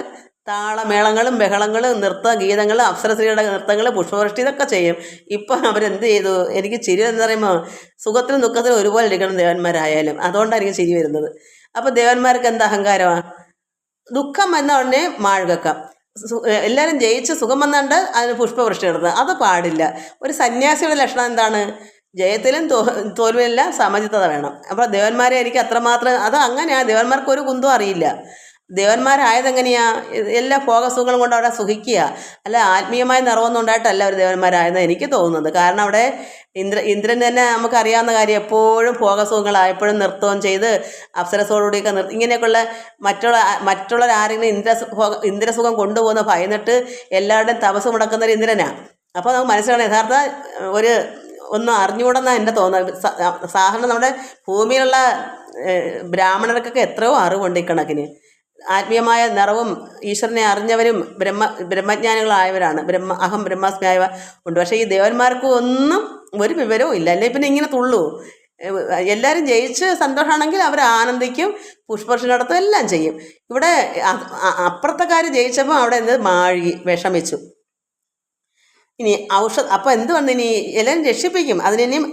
താളമേളങ്ങളും ബഹളങ്ങളും ഗീതങ്ങളും അപ്സരസ്ത്രീയുടെ നൃത്തങ്ങൾ പുഷ്പവൃഷ്ടി ഇതൊക്കെ ചെയ്യും. ഇപ്പം അവരെന്ത് ചെയ്തു? എനിക്ക് ചിരി എന്ന് പറയുമ്പോൾ സുഖത്തിനും ദുഃഖത്തിനും ഒരുപോലെ ഇരിക്കണം ദേവന്മാരായാലും. അതുകൊണ്ടാണ് എനിക്ക് ചിരി വരുന്നത്. അപ്പോൾ ദേവന്മാർക്ക് എന്താ അഹങ്കാരമാണ്? ദുഃഖം വന്ന ഉടനെ മാഴുകക്കാം. എല്ലാവരും ജയിച്ച് സുഖം വന്നുകൊണ്ട് അതിന് പുഷ്പവൃഷ്ടി നടത്തുക, അത് പാടില്ല. ഒരു സന്യാസിയുടെ ലക്ഷണം എന്താണ്? ജയത്തിലും തോൽവിയെല്ലാം സമചിത്തത വേണം. അപ്പോൾ ദേവന്മാരെ എനിക്ക് അത്രമാത്രം അത് അങ്ങനെയാണ്. ദേവന്മാർക്ക് ഒരു കുന്തവും അറിയില്ല. ദേവന്മാരായതെങ്ങനെയാ? എല്ലാ ഭോഗസുഖങ്ങളും കൊണ്ട് അവിടെ സുഖിക്കുക, അല്ല ആത്മീയമായ നിറവൊന്നും ഉണ്ടായിട്ടല്ല അവർ ദേവന്മാരായെന്ന് എനിക്ക് തോന്നുന്നത്. കാരണം അവിടെ ഇന്ദ്രൻ തന്നെ നമുക്കറിയാവുന്ന കാര്യം, എപ്പോഴും ഭോഗസുഖങ്ങളാണ്, എപ്പോഴും നൃത്തവും ചെയ്ത് അപ്സരസോടുകൂടിയൊക്കെ ഇങ്ങനെയൊക്കെയുള്ള മറ്റുള്ള ആരെങ്കിലും ഇന്ദ്രസുഖം കൊണ്ടുപോകുന്ന ഭയന്നിട്ട് എല്ലാവരുടെയും തപസ് മുടക്കുന്നൊരു ഇന്ദ്രനാണ്. അപ്പോൾ നമുക്ക് മനസ്സിലാണ് യഥാർത്ഥ ഒന്നും അറിഞ്ഞുകൂടെന്നാണ് എൻ്റെ തോന്നുന്നത്. സാധാരണ നമ്മുടെ ഭൂമിയിലുള്ള ബ്രാഹ്മണർക്കൊക്കെ എത്രയോ അറിവുണ്ട് ഇക്കണക്കിന്. ആത്മീയമായ നിറവും ഈശ്വരനെ അറിഞ്ഞവരും ബ്രഹ്മജ്ഞാനികളായവരാണ്. അഹം ബ്രഹ്മാസ്മിയായവ ഉണ്ട്. പക്ഷേ ഈ ദേവന്മാർക്ക് ഒന്നും ഒരു വിവരവും ഇല്ല. അല്ലെ പിന്നെ ഇങ്ങനെ തുള്ളൂ. എല്ലാവരും ജയിച്ച് സന്തോഷമാണെങ്കിൽ അവർ ആനന്ദിക്കും, പുഷ്പവൃഷ്ടി നടത്തും, എല്ലാം ചെയ്യും. ഇവിടെ അപ്പുറത്തെ കാര്യം ജയിച്ചപ്പോൾ അവിടെ മാഴുകി വിഷമിച്ചു. ഇനി അപ്പോൾ എന്ത് വന്നു? ഇനി എല്ലാവരും രക്ഷിപ്പിക്കും. അതിനിയും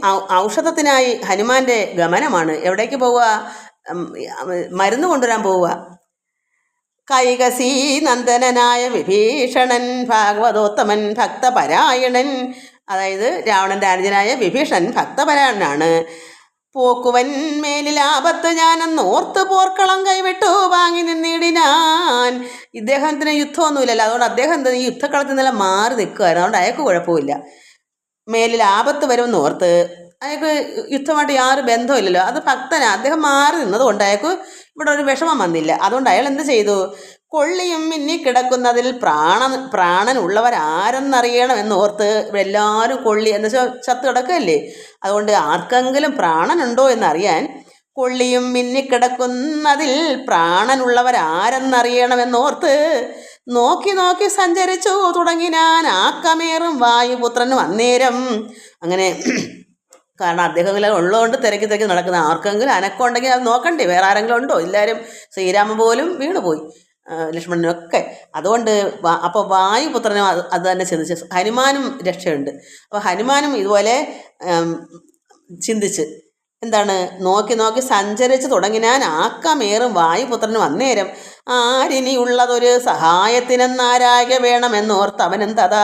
ഔഷധത്തിനായി ഹനുമാന്റെ ഗമനമാണ്. എവിടേക്ക് പോവുക? മരുന്ന് കൊണ്ടുവരാൻ പോവുക. കൈകസീ നന്ദനായ വിഭീഷണൻ ഭാഗവതോത്തമൻ ഭക്തപരായണൻ. അതായത് രാവണൻ്റെ അനുജനായ വിഭീഷണൻ ഭക്തപരായണനാണ്. പോക്കുവൻ മേലിലാപത്ത് ഞാനെന്ന് ഓർത്ത് പോർക്കളം കൈവിട്ടു വാങ്ങി നിന്നിടിനാൻ. ഇദ്ദേഹത്തിന് യുദ്ധമൊന്നുമില്ലല്ലോ, അതുകൊണ്ട് അദ്ദേഹം ഈ യുദ്ധക്കളത്തിൽ നിന്നെല്ലാം മാറി നിൽക്കുമായിരുന്നു. അതുകൊണ്ട് അയാൾക്ക് കുഴപ്പമില്ല. മേലിൽ ആപത്ത് വരുമെന്ന് ഓർത്ത് അയാൾക്ക് യുദ്ധമായിട്ട് യാതൊരു ബന്ധമില്ലല്ലോ, അത് ഭക്തനാണ്. അദ്ദേഹം മാറി നിന്നതുകൊണ്ട് അയാൾക്ക് ഇവിടെ ഒരു വിഷമം വന്നില്ല. അതുകൊണ്ട് അയാൾ എന്ത് ചെയ്തു? കൊള്ളിയും മിന്നിക്കിടക്കുന്നതിൽ പ്രാണൻ ഉള്ളവരാരെന്നറിയണമെന്ന് ഓർത്ത് എല്ലാവരും കൊള്ളി എന്ന് വെച്ചാൽ ചത്ത് കിടക്കുകയല്ലേ. അതുകൊണ്ട് ആർക്കെങ്കിലും പ്രാണനുണ്ടോ എന്നറിയാൻ കൊള്ളിയും മിന്നിക്കിടക്കുന്നതിൽ പ്രാണനുള്ളവരാരെന്നറിയണമെന്നോർത്ത് നോക്കി നോക്കി സഞ്ചരിച്ചു തുടങ്ങിനാൻ ആക്കമേറും വായുപുത്രനും അന്നേരം. അങ്ങനെ കാരണം അദ്ദേഹം ഉള്ളതുകൊണ്ട് തിരക്കി നടക്കുന്ന ആർക്കെങ്കിലും അനക്കം ഉണ്ടെങ്കിൽ അത് നോക്കണ്ടേ, വേറെ ആരെങ്കിലും ഉണ്ടോ? എല്ലാവരും ശ്രീരാമൻ പോലും വീണുപോയി, ലക്ഷ്മണനൊക്കെ. അതുകൊണ്ട് അപ്പോൾ വായുപുത്രനും അത് തന്നെ ചിന്തിച്ച് ഹനുമാനും രക്ഷയുണ്ട്. അപ്പോൾ ഹനുമാനും ഇതുപോലെ ചിന്തിച്ച് എന്താണ് നോക്കി നോക്കി സഞ്ചരിച്ച് തുടങ്ങിനാൻ ആക്കമേറും വായുപുത്രനും അന്നേരം ആരിനിയുള്ളതൊരു സഹായത്തിനെന്നാരാക വേണമെന്നോർത്ത് അവനെന്തതാ.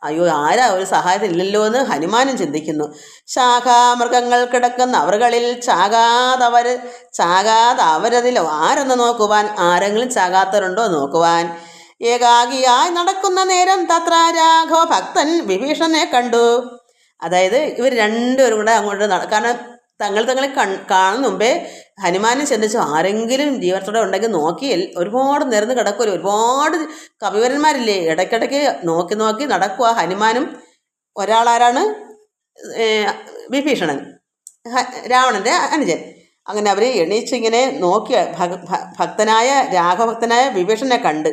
അയ്യോ, ആരാ ഒരു സഹായത്തിനില്ലല്ലോ എന്ന് ഹനുമാനും ചിന്തിക്കുന്നു. ശാഖാമൃഗങ്ങൾ കിടക്കുന്ന അവറുകളിൽ ചാകാതവരതിലോ ആരെന്ന് നോക്കുവാൻ, ആരെങ്കിലും ചാകാത്തവരുണ്ടോ നോക്കുവാൻ. ഏകാഗിയായി നടക്കുന്ന നേരം തത്ര രാഘവ ഭക്തൻ വിഭീഷണനെ കണ്ടു. അതായത് ഇവർ രണ്ടുപേരും കൂടെ അങ്ങോട്ട് കാരണം തങ്ങളെ കാണുന്ന മുമ്പേ ഹനുമാനും ചിന്തിച്ചു ആരെങ്കിലും ജീവനത്തോടെ ഉണ്ടെങ്കിൽ നോക്കി. ഒരുപാട് നിരന്ന് കിടക്കുമല്ലോ, ഒരുപാട് കവിവരന്മാരില്ലേ, ഇടയ്ക്കിടയ്ക്ക് നോക്കി നടക്കുക. ഹനുമാനും ഒരാളാരാണ്? വിഭീഷണൻ, രാവണൻ്റെ അനുജൻ. അങ്ങനെ അവർ എണീച്ചിങ്ങനെ നോക്കിയ ഭക്തനായ രാഘഭക്തനായ വിഭീഷണനെ കണ്ട്.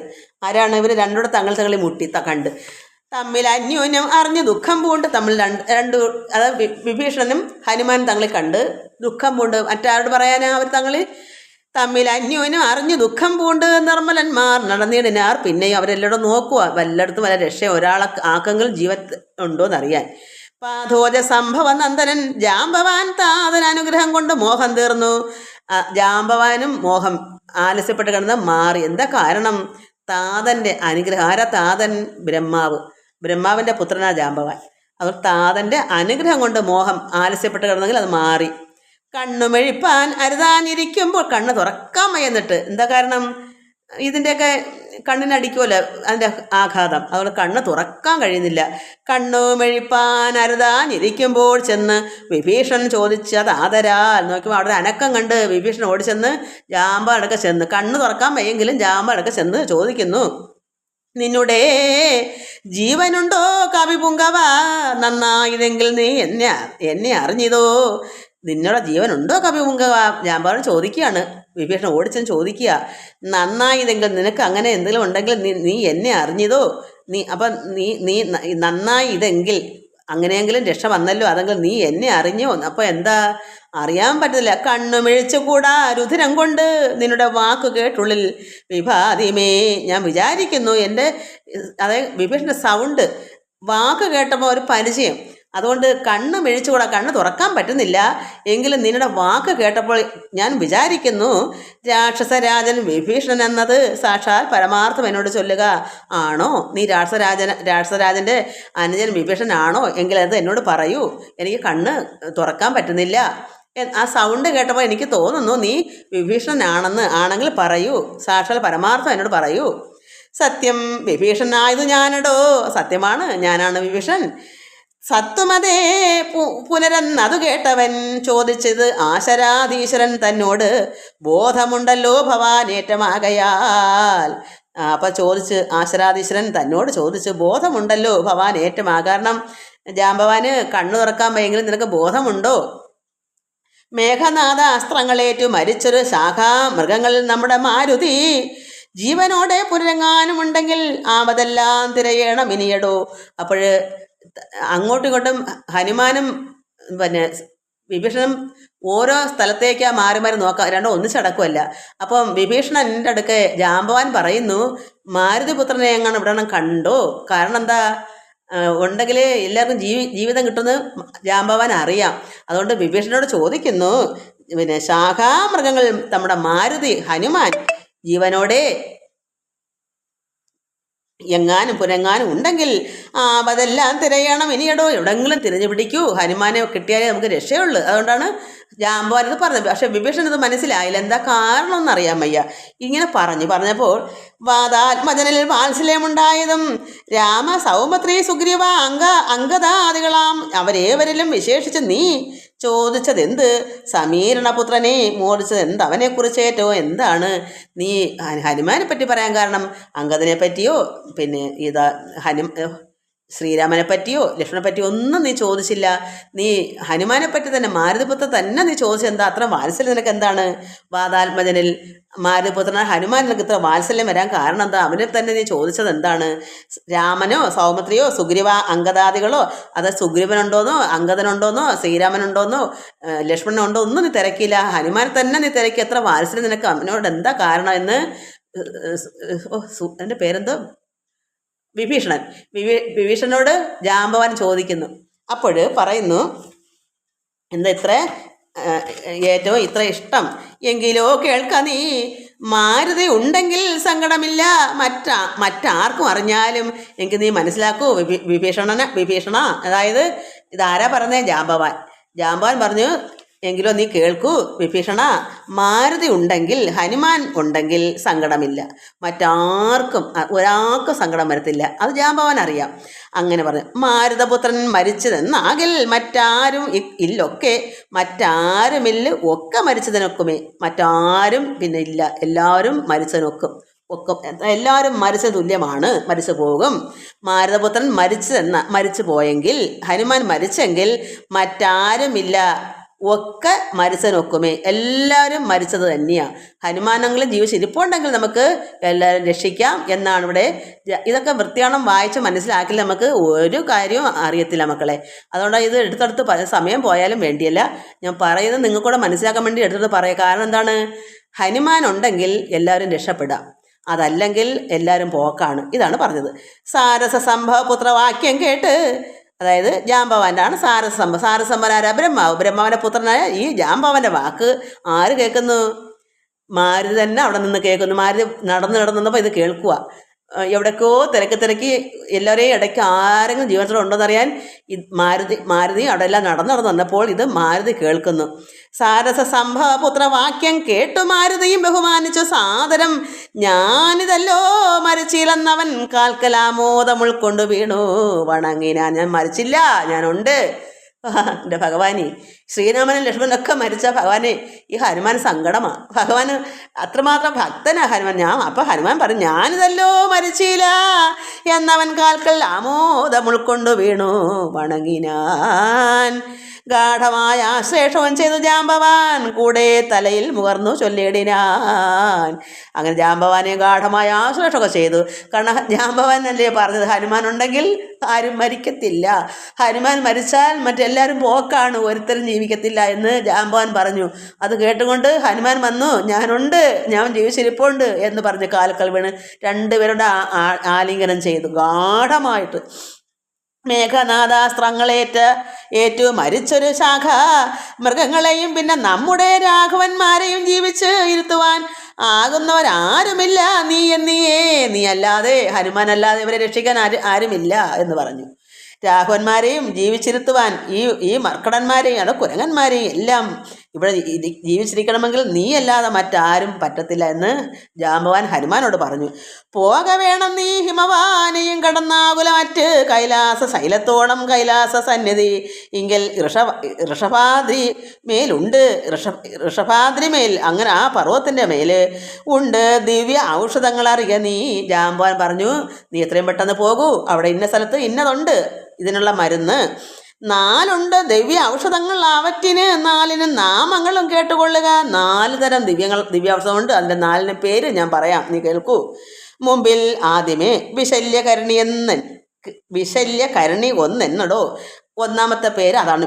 ആരാണ് ഇവർ രണ്ടുകൂടെ തങ്ങളിൽ മുട്ടി കണ്ട് തമ്മിൽ അന്യോന്യം അറിഞ്ഞ് ദുഃഖം പൂണ്ട് തമ്മിൽ രണ്ട് അതായത് വിഭീഷണനും ഹനുമാനും തങ്ങളിൽ കണ്ട് ദുഃഖം പൂണ്ട്. മറ്റാരോട് പറയാനാ അവർ തങ്ങളിൽ തമ്മിൽ അന്യോന്യം അറിഞ്ഞ് ദുഃഖം പൂണ്ട് നിർമ്മലന്മാർ നടന്നിടിനാർ. പിന്നെയും അവരെല്ലായിടും നോക്കുക, വല്ലയിടത്തും വല്ല രക്ഷ ഒരാളെ ആക്കെങ്കിലും ജീവൻ ഉണ്ടോയെന്നറിയാൻ. പാതോജ സംഭവ നന്ദനൻ ജാമ്പവാൻ താതൻ അനുഗ്രഹം കൊണ്ട് മോഹം തീർന്നു. ജാമ്പവാനും മോഹം ആലസ്യപ്പെട്ട് കിടന്ന് മാറി. എന്താ കാരണം? താതൻ്റെ അനുഗ്രഹം. ആരാ താതൻ? ബ്രഹ്മാവിൻ്റെ പുത്രനാ ജാമ്പവാൻ. അവർ താതൻ്റെ അനുഗ്രഹം കൊണ്ട് മോഹം ആലസ്യപ്പെട്ട് കിടന്നെങ്കിൽ അത് മാറി. കണ്ണുമെഴിപ്പാൻ അരുതാനിരിക്കുമ്പോൾ കണ്ണ് തുറക്കാൻ വയ്യെന്നിട്ട്. എന്താ കാരണം? ഇതിൻ്റെയൊക്കെ കണ്ണിനടിക്കുമല്ലോ അതിൻ്റെ ആഘാതം, അതുകൊണ്ട് കണ്ണ് തുറക്കാൻ കഴിയുന്നില്ല. കണ്ണുമെഴിപ്പാൻ അരുതാനിരിക്കുമ്പോൾ ചെന്ന് വിഭീഷണൻ ചോദിച്ചത് ആദരാൽ. നോക്കുമ്പോൾ അവിടെ അനക്കം കണ്ട് വിഭീഷണൻ ഓടിച്ചെന്ന് ജാമ്പവാനൊക്കെ ചെന്ന് കണ്ണ് തുറക്കാൻ വയ്യെങ്കിലും ജാമ്പവാനൊക്കെ ചെന്ന് ചോദിക്കുന്നു, നിന്നുടെ ജീവനുണ്ടോ കവിപുങ്കവ? നന്നായതെങ്കിൽ നീ എന്നെ അറിഞ്ഞിതോ? നിന്നോടെ ജീവനുണ്ടോ കവിപുങ്കവ? ജാമ്പവാൻ ചോദിക്കുകയാണ്. വിഭീഷണൻ ഓടിച്ചെന്ന് ചോദിക്കുക, നന്നായതെങ്കിൽ നിനക്ക് അങ്ങനെ എന്തെങ്കിലും ഉണ്ടെങ്കിൽ നീ എന്നെ അറിഞ്ഞതോ? നീ നന്നായി ഇതെങ്കിൽ അങ്ങനെയെങ്കിലും രക്ഷ വന്നല്ലോ, അതെങ്കിൽ നീ എന്നെ അറിഞ്ഞോ? അപ്പോൾ എന്താ അറിയാൻ പറ്റത്തില്ല. കണ്ണു മിഴിച്ചുകൂടാ രുധിരം കൊണ്ട് നിന്നുടെ വാക്ക് കേട്ടുള്ളിൽ വിഭാതിമേ. ഞാൻ വിചാരിക്കുന്നു എൻ്റെ അതായത് വിഭീഷണൻ്റെ സൗണ്ട് വാക്ക് കേട്ടപ്പോൾ ഒരു പരിചയം, അതുകൊണ്ട് കണ്ണ് മിഴിച്ചുകൂടാ, കണ്ണ് തുറക്കാൻ പറ്റുന്നില്ല. എങ്കിലും നിങ്ങളുടെ വാക്ക് കേട്ടപ്പോൾ ഞാൻ വിചാരിക്കുന്നു രാക്ഷസരാജൻ വിഭീഷണൻ എന്നത് സാക്ഷാൽ പരമാർത്ഥം എന്നോട് ചൊല്ലുക. ആണോ നീ രാക്ഷസരാജൻ്റെ അനുജൻ വിഭീഷണനാണോ? എങ്കിൽ അത് എന്നോട് പറയൂ, എനിക്ക് കണ്ണ് തുറക്കാൻ പറ്റുന്നില്ല. ആ സൗണ്ട് കേട്ടപ്പോൾ എനിക്ക് തോന്നുന്നു നീ വിഭീഷണനാണെന്ന്. ആണെങ്കിൽ പറയൂ, സാക്ഷാൽ പരമാർത്ഥം എന്നോട് പറയൂ. സത്യം വിഭീഷണനായത് ഞാനടോ. സത്യമാണ്, ഞാനാണ് വിഭീഷണൻ. സത്വമതേ പുനരെന്നതു കേട്ടവൻ ചോദിച്ചത് ആശരാധീശ്വരൻ തന്നോട് ബോധമുണ്ടല്ലോ ഭവാനേറ്റമാകയാൽ. അപ്പം ചോദിച്ച് ആശരാധീശ്വരൻ തന്നോട് ചോദിച്ച് ബോധമുണ്ടല്ലോ ഭവാനേറ്റമാ. കാരണം ജാമ്പവാന് കണ്ണു തുറക്കാൻ വയ്യെങ്കിലും നിനക്ക് ബോധമുണ്ടോ? മേഘനാഥ അസ്ത്രങ്ങളേറ്റു മരിച്ചൊരു ശാഖാ മൃഗങ്ങളിൽ നമ്മുടെ മാരുതി ജീവനോടെ പുനരങ്ങാനുമുണ്ടെങ്കിൽ ആവതെല്ലാം തിരയണം ഇനിയടോ. അപ്പോൾ അങ്ങോട്ടും ഇങ്ങോട്ടും ഹനുമാനും പിന്നെ വിഭീഷണനും ഓരോ സ്ഥലത്തേക്കാ മാറി മാറി നോക്കാം, രണ്ടും ഒന്നിച്ചടക്കുമല്ല. അപ്പം വിഭീഷണൻ്റെ അടുക്ക് ജാമ്പവാൻ പറയുന്നു, മാരുതിപുത്രനെ എങ്ങനെ ഇവിടെ കണ്ടോ? കാരണം എന്താ ഉണ്ടെങ്കിൽ എല്ലാവർക്കും ജീവിതം കിട്ടുമെന്ന് ജാമ്പവാൻ അറിയാം. അതുകൊണ്ട് വിഭീഷണനോട് ചോദിക്കുന്നു, പിന്നെ ശാഖാമൃഗങ്ങൾ നമ്മുടെ മാരുതി ഹനുമാൻ ജീവനോടെ എങ്ങാനും പുരങ്ങാനും ഉണ്ടെങ്കിൽ അതെല്ലാം തിരയണം ഇനിയടോ. എവിടെങ്കിലും തിരഞ്ഞു പിടിക്കൂ, ഹനുമാനെ കിട്ടിയാലേ നമുക്ക് രക്ഷയുള്ളൂ. അതുകൊണ്ടാണ് ജാമ്പവാൻ ഇത് പറഞ്ഞത്. പക്ഷെ വിഭീഷണൻ ഇത് മനസ്സിലായില്ല, എന്താ കാരണമെന്ന് അറിയാൻ വയ്യ. ഇങ്ങനെ പറഞ്ഞപ്പോൾ വാദാത്മജനിൽ വാത്സല്യമുണ്ടായതും രാമ സൗമത്രി സുഗ്രീവ അങ്കദാദികളാം അവരേവരിലും വിശേഷിച്ച് നീ ചോദിച്ചതെന്ത്? സമീരണപുത്രനെ മോദിച്ചത് എന്ത്? അവനെക്കുറിച്ചേറ്റോ എന്താണ് നീ ഹനുമാനെ പറ്റി പറയാൻ കാരണം? അങ്കദനെ പറ്റിയോ പിന്നെ ശ്രീരാമനെ പറ്റിയോ ലക്ഷ്മണനെ പറ്റിയോ ഒന്നും നീ ചോദിച്ചില്ല. നീ ഹനുമാനെ പറ്റി തന്നെ മാരുതിപുത്ര തന്നെ നീ ചോദിച്ചെന്താ? അത്ര വാത്സല്യം നിനക്ക് എന്താണ്? വാദാത്മജനിൽ മാരുതിപുത്രനാൽ ഹനുമാൻ നിനക്ക് ഇത്ര വാത്സല്യം വരാൻ കാരണം എന്താ? അവനെ തന്നെ നീ ചോദിച്ചത് എന്താണ്? രാമനോ സൗമിത്രിയോ സുഗ്രീവ അങ്കദാദികളോ, അത് സുഗ്രീവനുണ്ടോന്നോ അങ്കദനുണ്ടോന്നോ ശ്രീരാമനുണ്ടോന്നോ ലക്ഷ്മണനുണ്ടോ ഒന്നും നീ തിരക്കിയില്ല. ഹനുമാനെ തന്നെ നീ തിരക്കി. എത്ര വാത്സല്യം നിനക്ക് അവനോട് എന്താ കാരണം എന്ന് എൻ്റെ പേരെന്തോ വിഭീഷണനോട് ജാമ്പവാൻ ചോദിക്കുന്നു. അപ്പോൾ പറയുന്നു, എന്താ ഏറ്റവും ഇത്ര ഇഷ്ടം എങ്കിലോ കേൾക്ക നീ. മാരുതി ഉണ്ടെങ്കിൽ സങ്കടമില്ല, മറ്റാർക്കും അറിഞ്ഞാലും എനിക്ക് നീ മനസ്സിലാക്കൂ. വിഭീഷണ അതായത് ഇതാരാ പറഞ്ഞേ? ജാമ്പവാൻ പറഞ്ഞു, എങ്കിലോ നീ കേൾക്കൂ വിഭീഷണ, മാരുതി ഉണ്ടെങ്കിൽ ഹനുമാൻ ഉണ്ടെങ്കിൽ സങ്കടമില്ല, ഒരാൾക്കും സങ്കടം വരത്തില്ല. അത് ജാമ്പവാൻ അറിയാം. അങ്ങനെ പറഞ്ഞു. മാരുതപുത്രൻ മരിച്ചതെന്നാകിൽ മറ്റാരും ഇല്ലൊക്കെ, മറ്റാരുമില്ല ഒക്കെ മരിച്ചതിനൊക്കുമേ. മറ്റാരും പിന്നെ ഇല്ല, എല്ലാവരും മരിച്ചതിനൊക്കും. എല്ലാവരും മരിച്ച തുല്യമാണ്, മരിച്ചു പോകും. മാരുതപുത്രൻ മരിച്ചു പോയെങ്കിൽ ഹനുമാൻ മരിച്ചെങ്കിൽ മറ്റാരുമില്ല ഒക്കെ മരിച്ചനൊക്കുമേ. എല്ലാവരും മരിച്ചത് തന്നെയാണ്. ഹനുമാനെങ്കിലും ജീവിച്ചിരിപ്പുണ്ടെങ്കിൽ നമുക്ക് എല്ലാവരും രക്ഷിക്കാം എന്നാണ് ഇവിടെ. ഇതൊക്കെ വൃത്തിയാണം വായിച്ച് മനസ്സിലാക്കില്ല നമുക്ക് ഒരു കാര്യവും അറിയത്തില്ല മക്കളെ. അതുകൊണ്ട് ഇത് എടുത്തെടുത്ത് സമയം പോയാലും വേണ്ടിയല്ല, ഞാൻ പറയുന്നത് നിങ്ങൾക്കൂടെ മനസ്സിലാക്കാൻ വേണ്ടി എടുത്തെടുത്ത് പറയാം. കാരണം എന്താണ്, ഹനുമാൻ ഉണ്ടെങ്കിൽ എല്ലാവരും രക്ഷപ്പെടാം, അതല്ലെങ്കിൽ എല്ലാവരും പോക്കാണ്. ഇതാണ് പറഞ്ഞത്. സാരസ സംഭവ പുത്രവാക്യം കേട്ട്, അതായത് ജാമ്പവാൻ്റെ ആണ് സാരസംഭവം. സാരസംഭവൻ ആരാ? ബ്രഹ്മാവ്. ബ്രഹ്മാവിൻ്റെ പുത്രനായ ഈ ജാമ്പവാൻ്റെ വാക്ക് ആര് കേൾക്കുന്നു? മാരുതി തന്നെ അവിടെ നിന്ന് കേൾക്കുന്നു. മാരുതി നടന്നപ്പോൾ ഇത് കേൾക്കുക. എവിടേക്കോ തിരക്കി എല്ലാവരെയും ഇടയ്ക്ക് ആരെങ്കിലും ജീവനത്തോടെ ഉണ്ടോയെന്നറിയാൻ ഈ മാരുതി അവിടെ എല്ലാം നടന്നു വന്നപ്പോൾ ഇത് മാരുതി കേൾക്കുന്നു. സാരസ സംഭവ പുത്രവാക്യം കേട്ടു മാരുതിയും ബഹുമാനിച്ചു സാദരം, ഞാനിതല്ലോ മരിച്ചില്ലെന്നവൻ കാൽക്കലാമോദം ഉൾക്കൊണ്ടു വീണു വണങ്ങിനാൻ. ഞാൻ മരിച്ചില്ല, ഞാനുണ്ട്. എൻ്റെ ഭഗവാനെ, ശ്രീരാമനും ലക്ഷ്മണനൊക്കെ മരിച്ച ഭഗവാനെ, ഈ ഹനുമാൻ സങ്കടമാണ്. ഭഗവാന് അത്രമാത്രം ഭക്തനാ ഹനുമാൻ. അപ്പം ഹനുമാൻ പറഞ്ഞു, ഞാനിതല്ലോ മരിച്ചില്ല എന്നവൻ കാൽക്കൽ ആമോദം ഉൾക്കൊണ്ടു വീണു വണങ്ങിനാൻ. ഗാഠമായ ആശ്ലേഷവും ചെയ്തു ജാമ്പവാൻ, കൂടെ തലയിൽ മുകർന്നു ചൊല്ലിയിടിനാൻ. അങ്ങനെ ജാമ്പവാനെ ഗാഠമായ ആശ്ലേഷമൊക്കെ ചെയ്തു. കാരണം ജാമ്പവാൻ അല്ലേ പറഞ്ഞത്, ഹനുമാൻ ഉണ്ടെങ്കിൽ ആരും മരിക്കത്തില്ല, ഹനുമാൻ മരിച്ചാൽ മറ്റെല്ലാവരും പോക്കാണ്, ഒരുത്തരും ജീവിക്കത്തില്ല എന്ന് ജാമ്പവാൻ പറഞ്ഞു. അത് കേട്ടുകൊണ്ട് ഹനുമാൻ വന്നു, ഞാനുണ്ട്, ഞാൻ ജീവിച്ചിരിപ്പുണ്ട് എന്ന് പറഞ്ഞ് കാൽക്കൽ വീണ് രണ്ടുപേരുടെ ആലിംഗനം ചെയ്തു ഗാഠമായിട്ട്. മേഘനാഥാസ്ത്രങ്ങളേറ്റു മരിച്ചൊരു ശാഖ മൃഗങ്ങളെയും പിന്നെ നമ്മുടെ രാഘവന്മാരെയും ജീവിച്ച് ഇരുത്തുവാൻ ആകുന്നവരാരുമില്ല, നീ അല്ലാതെ, ഹനുമാനല്ലാതെ ഇവരെ രക്ഷിക്കാൻ ആരുമില്ല എന്ന് പറഞ്ഞു. രാഘവന്മാരെയും ജീവിച്ചിരുത്തുവാൻ ഈ മർക്കടന്മാരെയും അത് കുരങ്ങന്മാരെയും എല്ലാം ഇവിടെ ജീവിച്ചിരിക്കണമെങ്കിൽ നീ അല്ലാതെ മറ്റാരും പറ്റത്തില്ല എന്ന് ജാമ്പവാൻ ഹനുമാനോട് പറഞ്ഞു. പോക വേണം നീ ഹിമവാനെയും കടന്നാകുല മറ്റ് കൈലാസ ശൈലത്തോളം കൈലാസ സന്നിധി ഇങ്കിൽ ഋഷഭാദ്രി മേലുണ്ട്, ഋഷഭാദ്രി മേൽ, അങ്ങനെ ആ പർവ്വതത്തിൻ്റെ മേല് ഉണ്ട് ദിവ്യ ഔഷധങ്ങൾ അറിയ നീ. ജാമ്പവാൻ പറഞ്ഞു, നീ എത്രയും പെട്ടെന്ന് പോകൂ, അവിടെ ഇന്ന സ്ഥലത്ത് ഇന്നതുണ്ട് ഇതിനുള്ള മരുന്ന്, 4 ദിവ്യ ഔഷധങ്ങൾ, അവറ്റിന് 4 നാമങ്ങളും കേട്ടുകൊള്ളുക. 4 തരം ദിവ്യാഔഷധമുണ്ട്, അതിൻ്റെ 4 പേര് ഞാൻ പറയാം, നീ കേൾക്കൂ. മുമ്പിൽ ആദ്യമേ വിശല്യകരണി ഒന്നെന്നടോ, ഒന്നാമത്തെ പേര് അതാണ്.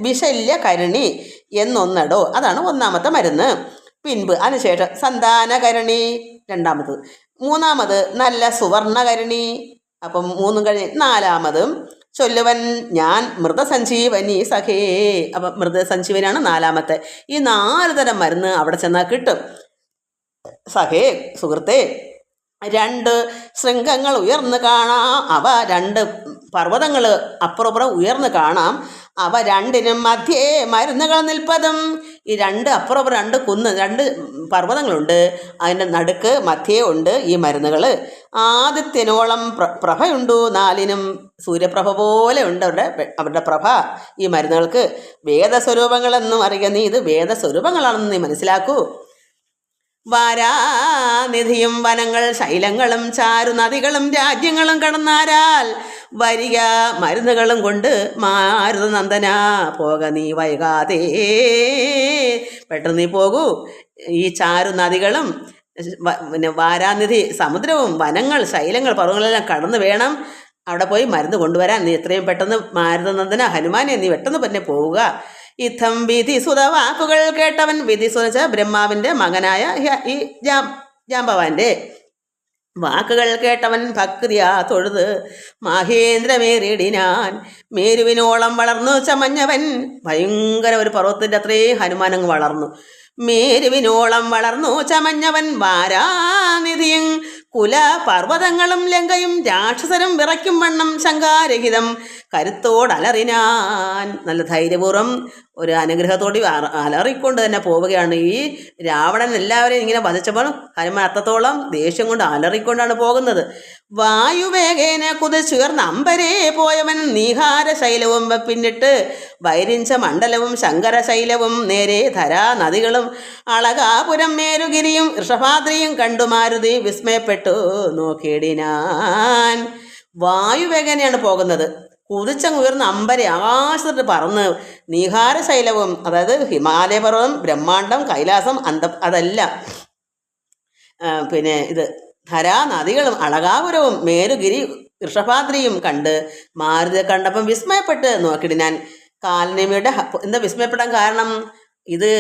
വിശല്യകരണി എന്നൊന്നടോ, അതാണ് ഒന്നാമത്തെ മരുന്ന്. പിൻപ് അതിനുശേഷം സന്താനകരണി രണ്ടാമത്, മൂന്നാമത് നല്ല സുവർണകരണി, അപ്പം 3 കഴിഞ്ഞ് 4-മതും ചൊല്ലുവൻ ഞാൻ മൃതസഞ്ജീവനി സഖേ. അപ്പം മൃതസഞ്ജീവനാണ് 4-മത്തെ. ഈ 4 തരം മരുന്ന് അവിടെ ചെന്നാൽ കിട്ടും. സഖേ, സുഹൃത്തേ, 2 ശൃംഗങ്ങൾ ഉയർന്നു കാണാം, അവ 2 പർവ്വതങ്ങൾ അപ്പുറപ്പുറം ഉയർന്നു കാണാം, അവ 2നും മധ്യേ മരുന്നുകൾ നിൽപ്പതും. ഈ 2 അപ്പുറപ്പുറം 2 കുന്ന്, 2 പർവ്വതങ്ങളുണ്ട്, അതിൻ്റെ നടുക്ക് മധ്യേ ഉണ്ട് ഈ മരുന്നുകൾ. ആദിത്യനോളം പ്രഭയുണ്ടു 4നും, സൂര്യപ്രഭ പോലെ ഉണ്ട് അവരുടെ പ്രഭ ഈ മരുന്നുകൾക്ക്. വേദസ്വരൂപങ്ങളെന്നും അറിയുക നീ, ഇത് വേദസ്വരൂപങ്ങളാണെന്ന് നീ മനസ്സിലാക്കൂ. വാരാനിധിയും വനങ്ങൾ ശൈലങ്ങളും ചാരു നദികളും രാജ്യങ്ങളും കടന്നാരാൽ വരിക മരുന്നുകളും കൊണ്ട് മാരുതനന്ദന. പോക നീ വൈകാതെ, പെട്ടെന്ന് നീ പോകൂ. ഈ ചാരു നദികളും പിന്നെ വാരാനിധി സമുദ്രവും വനങ്ങൾ ശൈലങ്ങൾ പർവ്വതങ്ങളെല്ലാം കടന്നു വേണം അവിടെ പോയി മരുന്ന് കൊണ്ടുവരാൻ. നീ എത്രയും പെട്ടെന്ന് മാരുതനന്ദന ഹനുമാനെ, നീ പെട്ടെന്ന് തന്നെ പോവുക. ഇത്തം വിധിസുത വാക്കുകൾ കേട്ടവൻ, വിധിസുത ബ്രഹ്മാവിൻ്റെ മകനായ ഈ ജാമ്പവാൻ്റെ വാക്കുകൾ കേട്ടവൻ ഭക്തിയാ തൊഴുത് മഹേന്ദ്രമേറിയിടിനാൻ. മേരുവിനോളം വളർന്നു ചമഞ്ഞവൻ, ഭയങ്കര ഒരു പർവ്വതത്തിൻ്റെ അത്രയും ഹനുമാനങ്ങ് വളർന്നു. മേരുവിനോളം വളർന്നു ചമഞ്ഞവൻ വാരാനിധിയും കുല പർവ്വതങ്ങളും ലങ്കയും രാക്ഷസരും വിറയ്ക്കും വണ്ണം ശങ്കാരഹിതം കരുത്തോടലറിനാൻ. നല്ല ധൈര്യപൂർവ്വം ഒരു അനുഗ്രഹത്തോടെ അലറിക്കൊണ്ട് തന്നെ പോവുകയാണ്. ഈ രാവണൻ എല്ലാവരെയും ഇങ്ങനെ വധിച്ചപ്പോൾ ഹനുമാൻ അത്രത്തോളം ദേഷ്യം കൊണ്ട് അലറിക്കൊണ്ടാണ് പോകുന്നത്. വായുവേഗേന കുതിച്ചുയർന്ന അമ്പരേ പോയവൻ നീഹാരശൈലവും പിന്നിട്ട് വൈരിഞ്ച മണ്ഡലവും ശങ്കരശൈലവും നേരെ ധരാ നദികളും അളകാപുരം മേരുഗിരിയും ഋഷഭാദ്രിയും കണ്ടു മാരുതി വിസ്മയപ്പെട്ടു നോക്കിയിടിനാൻ. വായുവേഗനയാണ് പോകുന്നത്. കുതിച്ചങ്ങുയർന്ന അമ്പരെ ആകാശത്തിട്ട് പറന്ന് നീഹാരശൈലവും, അതായത് ഹിമാലയപർവ്വതം, ബ്രഹ്മാണ്ടം, കൈലാസം, അതല്ല പിന്നെ ഇത് ധരാ നദികളും അളകാപുരവും മേരുഗിരി വൃഷഭാദ്രിയും കണ്ട് മാരുതിയെ കണ്ടപ്പം വിസ്മയപ്പെട്ട് നോക്കിയിട്ട് ഞാൻ കാലനേമിയുടെ എന്താ വിസ്മയപ്പെടാൻ കാരണം, ഇത്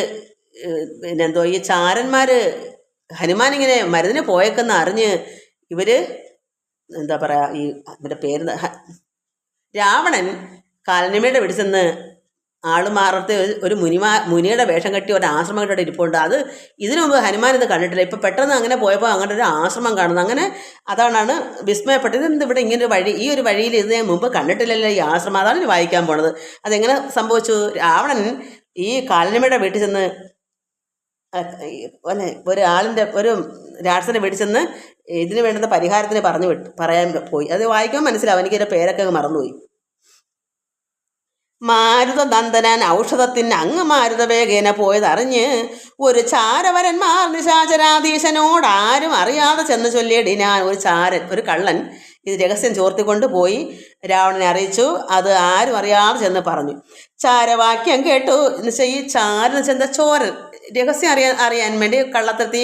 പിന്നെന്തോ ഈ ചാരന്മാർ ഹനുമാൻ ഇങ്ങനെ മരുന്നിന് പോയേക്കെന്ന് അറിഞ്ഞ് ഇവർ എന്താ പറയുക, ഈ അതിൻ്റെ പേര് രാവണൻ കാലനേമിയുടെ പിടിച്ചെന്ന് ആളുമാറത്ത് ഒരു മുനിയുടെ വേഷം കെട്ടി ഒരു ആശ്രമം കെട്ടിട്ട് ഇരിപ്പുണ്ട്. അത് ഇതിനു മുമ്പ് ഹനുമാൻ ഇത് കണ്ടിട്ടില്ല. ഇപ്പം പെട്ടെന്ന് അങ്ങനെ പോയപ്പോൾ അങ്ങനെ ഒരു ആശ്രമം കാണുന്നത്. അങ്ങനെ അതാണ് വിസ്മയപ്പെട്ടത്. എന്ത് ഇവിടെ ഇങ്ങനെ ഒരു വഴി, ഈ ഒരു വഴിയിൽ ഇത് ഞാൻ മുമ്പ് കണ്ടിട്ടില്ലല്ലോ ഈ ആശ്രമം. അതാണ് ഇനി വായിക്കാൻ പോണത്. അതെങ്ങനെ സംഭവിച്ചു? രാവണൻ ഈ കാലനേമിയുടെ വീട്ടിൽ ചെന്ന് ഒരു രാക്ഷസനെ വീട്ടിൽ ചെന്ന് ഇതിന് വേണ്ടുന്ന പരിഹാരത്തിന് പറയാൻ പോയി. അത് വായിക്കാൻ മനസ്സിലാവും. എനിക്കിതിൻ്റെ പേരൊക്കെ മറന്നുപോയി. മാരുതനന്ദനൻ ഔഷധത്തിന് അങ്ങ് മാരുതവേഗേന പോയതറിഞ്ഞ് ഒരു ചാരവരന്മാർ നിശാചരാധീശനോട് ആരും അറിയാതെ ചെന്ന് ചൊല്ലിയിടിനാൻ. ഒരു കള്ളൻ ഇത് രഹസ്യം ചോർത്തിക്കൊണ്ട് പോയി രാവണനെ അറിയിച്ചു. അത് ആരും അറിയാതെ ചെന്ന് പറഞ്ഞു. ചാരവാക്യം കേട്ടു. എന്നുവെച്ചാൽ ഈ ചാരെന്ന് വെച്ചാൽ എന്താ, ചോരൻ. രഹസ്യം അറിയാൻ വേണ്ടി കള്ളത്തെത്തി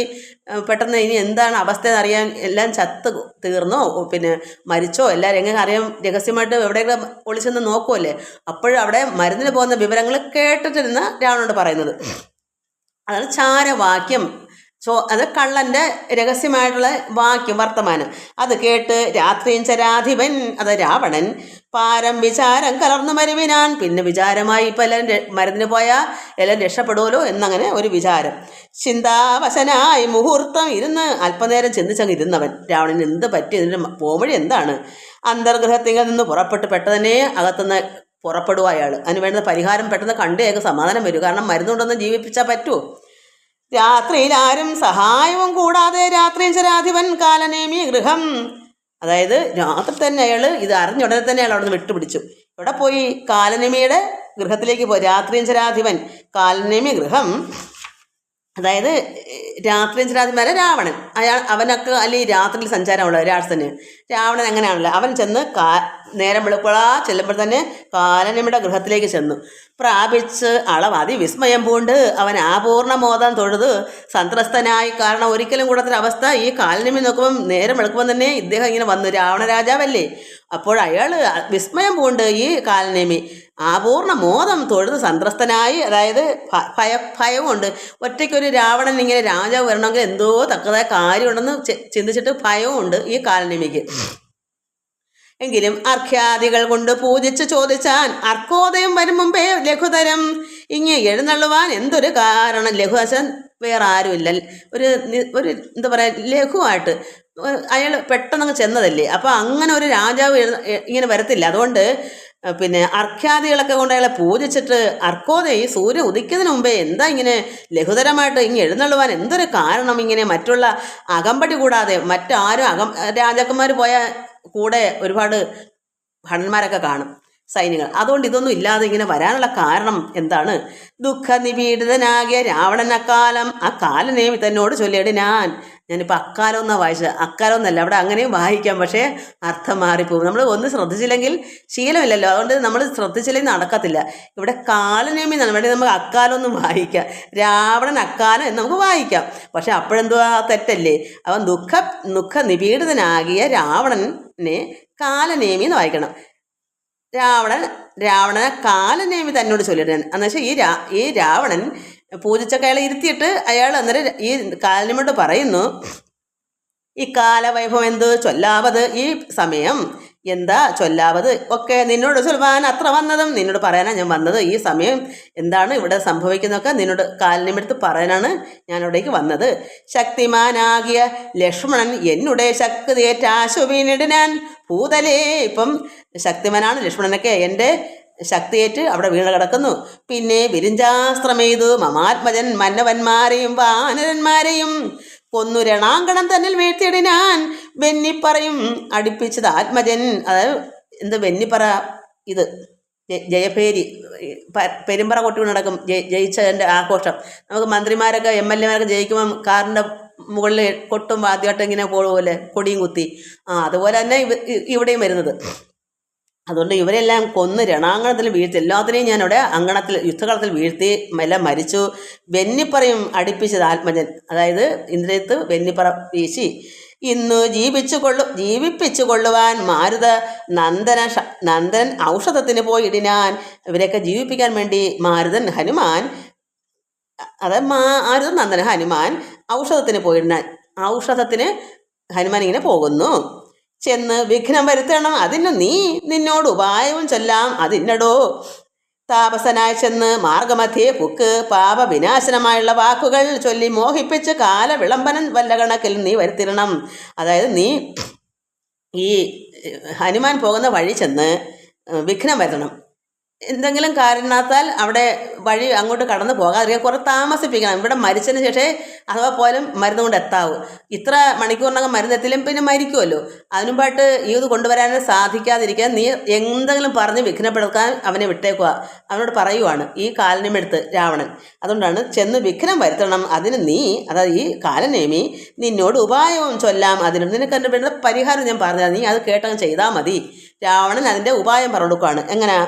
പെട്ടെന്ന് ഇനി എന്താണ് അവസ്ഥ അറിയാൻ, എല്ലാം ചത്ത് തീർന്നോ പിന്നെ മരിച്ചോ എല്ലാവരും എങ്ങനെ അറിയാൻ രഹസ്യമായിട്ട് എവിടെയെങ്കിലും ഒളിച്ചെന്ന് നോക്കുമല്ലേ. അപ്പോഴും അവിടെ മരുന്നിന് പോകുന്ന വിവരങ്ങൾ കേട്ടിട്ടിരുന്ന രാവണനോട് പറയുന്നത് അതാണ് ചാരവാക്യം. അത് കള്ളൻ്റെ രഹസ്യമായിട്ടുള്ള വാക്യം, വർത്തമാനം. അത് കേട്ട് രാത്രിയും ചരാധിപൻ, അത് രാവണൻ, പാരം വിചാരം കലർന്നു മരുവിനാൻ. പിന്നെ വിചാരമായി ഇപ്പം എല്ലാവരും മരുന്നിന് പോയാൽ എല്ലാവരും രക്ഷപ്പെടുമല്ലോ എന്നങ്ങനെ ഒരു വിചാരം. ചിന്താവശനായി മുഹൂർത്തം ഇരുന്ന് അല്പനേരം ചിന്തിച്ചങ്ങ് ഇരുന്നവൻ. രാവണന് എന്ത് പറ്റി, ഇതിൻ്റെ പോമഴി എന്താണ്? അന്തർഗ്രഹത്തിൽ നിന്ന് പുറപ്പെട്ട് പെട്ടെന്ന് അകത്തുനിന്ന് പുറപ്പെടുക അയാൾ. അതിന് വേണ്ടുന്ന പരിഹാരം പെട്ടെന്ന് കണ്ടു അയാൾക്ക് സമാധാനം വരും. കാരണം മരുന്നുകൊണ്ടൊന്നും ജീവിപ്പിച്ചാൽ പറ്റുമോ? രാത്രിയിൽ ആരും സഹായവും കൂടാതെ രാത്രിയും ചരാധിപൻ കാലനേമി ഗൃഹം, അതായത് രാത്രി തന്നെ അയാൾ ഇത് അറിഞ്ഞ ഉടനെ തന്നെ അയാൾ അവിടെ നിന്ന് വിട്ടുപിടിച്ചു. ഇവിടെ പോയി കാലനേമിയുടെ ഗൃഹത്തിലേക്ക് പോയി. രാത്രിയും ചരാധിപൻ കാലനേമി ഗൃഹം, അതായത് രാത്രിയും ചരാധിപൻ രാവണൻ. അവനൊക്കെ അല്ലെങ്കിൽ രാത്രിയിൽ സഞ്ചാരമുള്ള രാക്ഷസന്. രാവണൻ അങ്ങനെയാണല്ലോ. അവൻ ചെന്ന് നേരം വെളുപ്പളാ ചെല്ലുമ്പോൾ തന്നെ കാലനേമിയുടെ ഗൃഹത്തിലേക്ക് ചെന്നു. പ്രാപിച്ച് അളവാതി വിസ്മയം പൂണ്ട് അവൻ ആപൂർണ മോദം തൊഴുത് സന്ത്രസ്തനായി. കാരണം ഒരിക്കലും കൂടാത്തൊരു അവസ്ഥ. ഈ കാലനേമി നോക്കുമ്പം നേരം വെളുക്കുമ്പം തന്നെ ഇദ്ദേഹം ഇങ്ങനെ വന്നു. രാവണ രാജാവല്ലേ. അപ്പോൾ അയാൾ വിസ്മയം പൂണ്ട് ഈ കാലനേമി ആപൂർണ മോദം തൊഴുത് സന്ത്രസ്തനായി, അതായത് ഭയവുമുണ്ട്. ഒറ്റയ്ക്കൊരു രാവണൻ ഇങ്ങനെ രാജാവ് വരണമെങ്കിൽ എന്തോ തക്കതായ കാര്യമുണ്ടെന്ന് ചിന്തിച്ചിട്ട് ഭയവുമുണ്ട് ഈ കാലനേമിക്ക്. എങ്കിലും അർഘ്യാദികൾ കൊണ്ട് പൂജിച്ച് ചോദിച്ചാൻ അർക്കോദയം വരും മുമ്പേ ലഘുതരം ഇങ്ങ് എഴുന്നള്ളുവാൻ എന്തൊരു കാരണം. ലഘുവശൻ വേറെ ആരുമില്ല. ഒരു എന്താ പറയുക, ലഘുവായിട്ട് അയാൾ പെട്ടെന്നങ്ങ് ചെന്നതല്ലേ. അപ്പോൾ അങ്ങനെ ഒരു രാജാവ് ഇങ്ങനെ വരത്തില്ല. അതുകൊണ്ട് പിന്നെ അർഘ്യാദികളൊക്കെ കൊണ്ട് അയാളെ പൂജിച്ചിട്ട് അർക്കോദയം, ഈ സൂര്യൻ ഉദിക്കുന്നതിന് മുമ്പേ എന്താ ഇങ്ങനെ ലഘുതരമായിട്ട് ഇങ്ങനെ എഴുന്നള്ളുവാൻ എന്തൊരു കാരണം? ഇങ്ങനെ മറ്റുള്ള അകമ്പടി കൂടാതെ മറ്റാരും രാജാക്കന്മാർ പോയ കൂടെ ഒരുപാട് ഭടന്മാരൊക്കെ കാണും, സൈനികർ. അതുകൊണ്ട് ഇതൊന്നും ഇല്ലാതെ ഇങ്ങനെ വരാനുള്ള കാരണം എന്താണ്? ദുഃഖനിപീഡിതനാകിയ രാവണൻ അക്കാലം ആ കാലനേമി തന്നോട് ചൊല്ലിയടി. ഞാനിപ്പോൾ അക്കാലം എന്നാണ് വായിച്ചത്. അക്കാലം എന്നല്ല, അവിടെ അങ്ങനെയും വായിക്കാം, പക്ഷേ അർത്ഥം മാറിപ്പോകും. നമ്മൾ ഒന്ന് ശ്രദ്ധിച്ചില്ലെങ്കിൽ ശീലമില്ലല്ലോ, അതുകൊണ്ട് നമ്മൾ ശ്രദ്ധിച്ചില്ലെങ്കിൽ നടക്കത്തില്ല. ഇവിടെ കാലനേമി എന്നാണ്, വേണ്ടി നമുക്ക് അക്കാലം ഒന്നും വായിക്കാം. രാവണൻ അക്കാലം എന്ന് നമുക്ക് വായിക്കാം, പക്ഷെ അപ്പോഴെന്തുവാ തെറ്റല്ലേ? അവൻ ദുഃഖനിപീഡിതനാകിയ രാവണനെ കാലനേമി എന്ന് വായിക്കണം. രാവണനെ കാലനേമി തന്നോട് ചൊല്ലിയിട്ട് എന്നുവെച്ചാൽ ഈ രാവണൻ പൂജിച്ചൊക്കെ അയാളെ ഇരുത്തിയിട്ട് അയാൾ അന്നേരം ഈ കാലനേമിയോട് പറയുന്നു, ഈ കാലവൈഭവം എന്ത് ചൊല്ലാവത്, ഈ സമയം എന്താ ചൊല്ലാവത് ഒക്കെ നിന്നോട് ചൊല്ലുവാൻ അത്ര വന്നതും, നിന്നോട് പറയാനാണ് ഞാൻ വന്നത്. ഈ സമയം എന്താണ് ഇവിടെ സംഭവിക്കുന്നതൊക്കെ നിന്നോട് കാലനേമിയെടുത്ത് പറയാനാണ് ഞാൻ അവിടേക്ക് വന്നത്. ശക്തിമാനാകിയ ലക്ഷ്മണൻ എന്നുടെ ശക്തിയേറ്റാശുവീനിടാൻ ഭൂതലേ. ഇപ്പം ശക്തിമാനാണ് ലക്ഷ്മണനൊക്കെ, എൻ്റെ ശക്തിയേറ്റ് അവിടെ വീണ് കിടക്കുന്നു. പിന്നെ വിരിഞ്ചാസ്ത്രമെയ്തു മമാത്മജൻ മന്നവന്മാരെയും വാനരന്മാരെയും കൊന്നു രണാങ്കണം തന്നിൽ വീഴ്ത്തിയിടിനാൻ. വെന്നിപ്പറയും അടുപ്പിച്ചത് ആത്മജൻ, അതായത് എന്ത് വെന്നിപ്പറ, ഇത് ജയഭേരി, പെരുമ്പറ കൊട്ടി നടക്കും ജയിച്ചതിൻ്റെ ആഘോഷം. നമുക്ക് മന്ത്രിമാരൊക്കെ MLA ജയിക്കുമ്പം കാറിൻ്റെ മുകളിൽ കൊട്ടും വാദ്യമായിട്ട് ഇങ്ങനെ പോകുമല്ലേ, കൊടിയും കുത്തി. അതുപോലെ തന്നെ ഇവിടെയും വരുന്നത്. അതുകൊണ്ട് ഇവരെല്ലാം കൊന്ന് രണാങ്കണത്തിൽ വീഴ്ത്തി, എല്ലാത്തിനെയും ഞാൻ അവിടെ അങ്കണത്തിൽ യുദ്ധകളത്തിൽ വീഴ്ത്തി എല്ലാം മരിച്ചു. വെന്നിപ്പറയും അടുപ്പിച്ചത് ആത്മജൻ, അതായത് ഇന്ദ്രജിത്ത് വെന്നിപ്പറ വീശി. ഇന്നു ജീവിപ്പിച്ചു കൊള്ളുവാൻ മാരുത നന്ദൻ ഔഷധത്തിന് പോയിടിനാൻ. ഇവരെയൊക്കെ ജീവിപ്പിക്കാൻ വേണ്ടി മാരുതൻ ഹനുമാൻ, അതായത് മാരുതൻ നന്ദൻ ഹനുമാൻ ഔഷധത്തിന് പോയിടിനാൻ. ഔഷധത്തിന് ഹനുമാൻ ഇങ്ങനെ പോകുന്നു. ചെന്ന് വിഘ്നം വരുത്തണം അതിന് നിന്നോട് ഉപായവും ചൊല്ലാം അതിന്നടോ. താപസനായി ചെന്ന് മാർഗമധ്യേ പുക്ക് പാപവിനാശനമായുള്ള വാക്കുകൾ ചൊല്ലി മോഹിപ്പിച്ച് കാല വിളംബനം വല്ല കണക്കിൽ നീ വരുത്തിരണം. അതായത് നീ ഈ ഹനുമാൻ പോകുന്ന വഴി ചെന്ന് വിഘ്നം വരുത്തണം. എന്തെങ്കിലും കാരണത്താൽ അവിടെ വഴി അങ്ങോട്ട് കടന്നു പോകാതിരിക്കുക, കുറേ താമസിപ്പിക്കണം. ഇവിടെ മരിച്ചതിന് ശേഷമേ അഥവാ പോലും മരുന്ന് കൊണ്ട് എത്താവൂ. ഇത്ര മണിക്കൂറിനകം മരുന്നെത്തിലും പിന്നെ മരിക്കുമല്ലോ. അതിനുമ്പായിട്ട് ഇത് കൊണ്ടുവരാൻ സാധിക്കാതിരിക്കാൻ നീ എന്തെങ്കിലും പറഞ്ഞ് വിഘ്നപ്പെടുത്താൻ അവനെ വിട്ടേക്കുക. അവനോട് പറയുവാണ് ഈ കാലനെടുത്ത് രാവണൻ. അതുകൊണ്ടാണ് ചെന്ന് വിഘ്നം വരുത്തണം അതിന് നീ, അതായത് ഈ കാലനേമി നിന്നോട് ഉപായവും ചൊല്ലാം അതിന്. നിനക്ക് എൻ്റെ വേണ്ട പരിഹാരം ഞാൻ പറഞ്ഞാൽ നീ അത് കേട്ടങ്ങ് ചെയ്താൽ മതി. രാവണൻ അതിൻ്റെ ഉപായം പറഞ്ഞു കൊടുക്കുകയാണ്. എങ്ങനെ?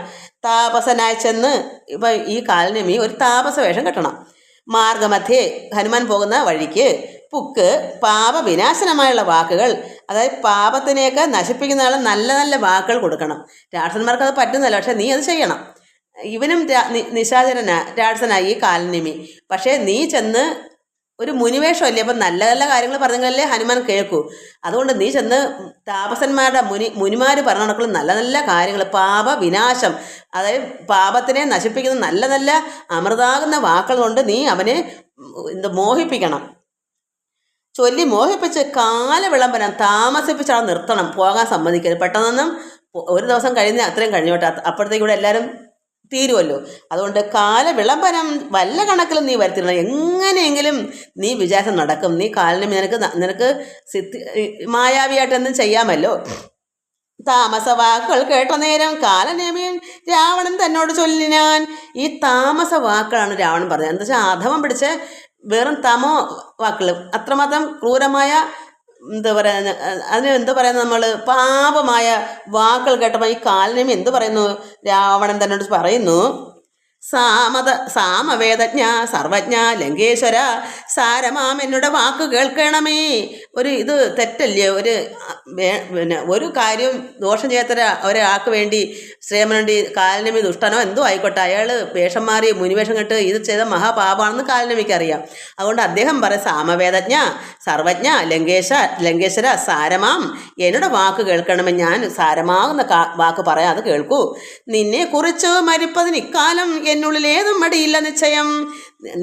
താപസനായി ചെന്ന് ഇപ്പം ഈ കാലനേമി ഒരു താപസ വേഷം കെട്ടണം. മാർഗമധ്യേ ഹനുമാൻ പോകുന്ന വഴിക്ക് പുക്ക് പാപവിനാശനമായുള്ള വാക്കുകൾ, അതായത് പാപത്തിനെയൊക്കെ നശിപ്പിക്കുന്ന ആൾ നല്ല നല്ല വാക്കുകൾ കൊടുക്കണം. രാക്ഷസന്മാർക്ക് അത് പറ്റുന്നില്ല, പക്ഷെ നീ അത് ചെയ്യണം. ഇവനും രാക്ഷസനായി ഈ കാലനേമി. പക്ഷേ നീ ചെന്ന് ഒരു മുനിവേഷമല്ലേ, അപ്പം നല്ല നല്ല കാര്യങ്ങൾ പറഞ്ഞെങ്കിലല്ലേ ഹനുമാൻ കേൾക്കൂ. അതുകൊണ്ട് നീ ചെന്ന് താപസന്മാരുടെ മുനിമാർ പറഞ്ഞ കണക്കുള്ള നല്ല നല്ല കാര്യങ്ങൾ, പാപവിനാശം, അതായത് പാപത്തിനെ നശിപ്പിക്കുന്ന നല്ല നല്ല അമൃതാകുന്ന വാക്കുകൾ കൊണ്ട് നീ അവനെ മോഹിപ്പിക്കണം. ചൊല്ലി മോഹിപ്പിച്ച് കാലവിളംബനം താമസിപ്പിച്ചാൽ നിർത്തണം, പോകാൻ സമ്മതിക്കരുത്. പെട്ടെന്നൊന്നും ഒരു ദിവസം കഴിഞ്ഞ് അത്രയും കഴിഞ്ഞോട്ടെ, അപ്പോഴത്തേക്കും ഇവിടെ എല്ലാവരും തീരുമല്ലോ. അതുകൊണ്ട് കാലവിളംബനം വല്ല കണക്കിലും നീ വരുത്തിരണം. എങ്ങനെയെങ്കിലും നീ വിചാരിച്ച നടക്കും. നീ കാലനും നിനക്ക് മായാവിയായിട്ട് എന്തും ചെയ്യാമല്ലോ. താമസ വാക്കുകൾ കേട്ട നേരം കാലനേമിയൻ രാവണൻ തന്നോട് ചൊല്ലിനാൻ. ഈ താമസ വാക്കുകളാണ് രാവണൻ പറഞ്ഞത്. എന്താ വെച്ചാൽ അധമം പിടിച്ച വെറും തമോ വാക്കുകൾ, അത്രമാത്രം ക്രൂരമായ എന്താ പറയുക, അതിന് എന്ത് പറയുന്നത്, നമ്മൾ പാപമായ വാക്കുകൾ കേട്ടപ്പോൾ ഈ കാലനേമി എന്ത് പറയുന്നു? രാവണൻ തന്നോട് പറയുന്നു, സാമവേദജ്ഞ സർവജ്ഞ ലങ്കേശ്വര സാരമാം എന്നോട് വാക്ക് കേൾക്കണമേ. ഇത് തെറ്റല്ലേ? പിന്നെ ഒരു കാര്യം ദോഷം ചെയ്യാത്ത ഒരാൾക്ക് വേണ്ടി ശ്രേമനുണ്ടി കാലനേമി ദുഷ്ടനോ എന്തോ ആയിക്കോട്ടെ, അയാൾ വേഷം മാറി മുനിവേഷം കെട്ട് ഇത് ചെയ്ത മഹാപാപമാണെന്ന് കാലനേമിക്ക് അറിയാം. അതുകൊണ്ട് അദ്ദേഹം പറയും, സാമവേദജ്ഞ സർവജ്ഞ ലങ്കേശ്വര സാരമാം എന്നോട് വാക്ക് കേൾക്കണമേ. ഞാൻ സാരമാകുന്ന വാക്ക് പറയാം, അത് കേൾക്കൂ. നിന്നെക്കുറിച്ച് മരിപ്പതിന് ഇക്കാലം എന്നുള്ളിൽ ഏതും മടിയില്ല നിശ്ചയം.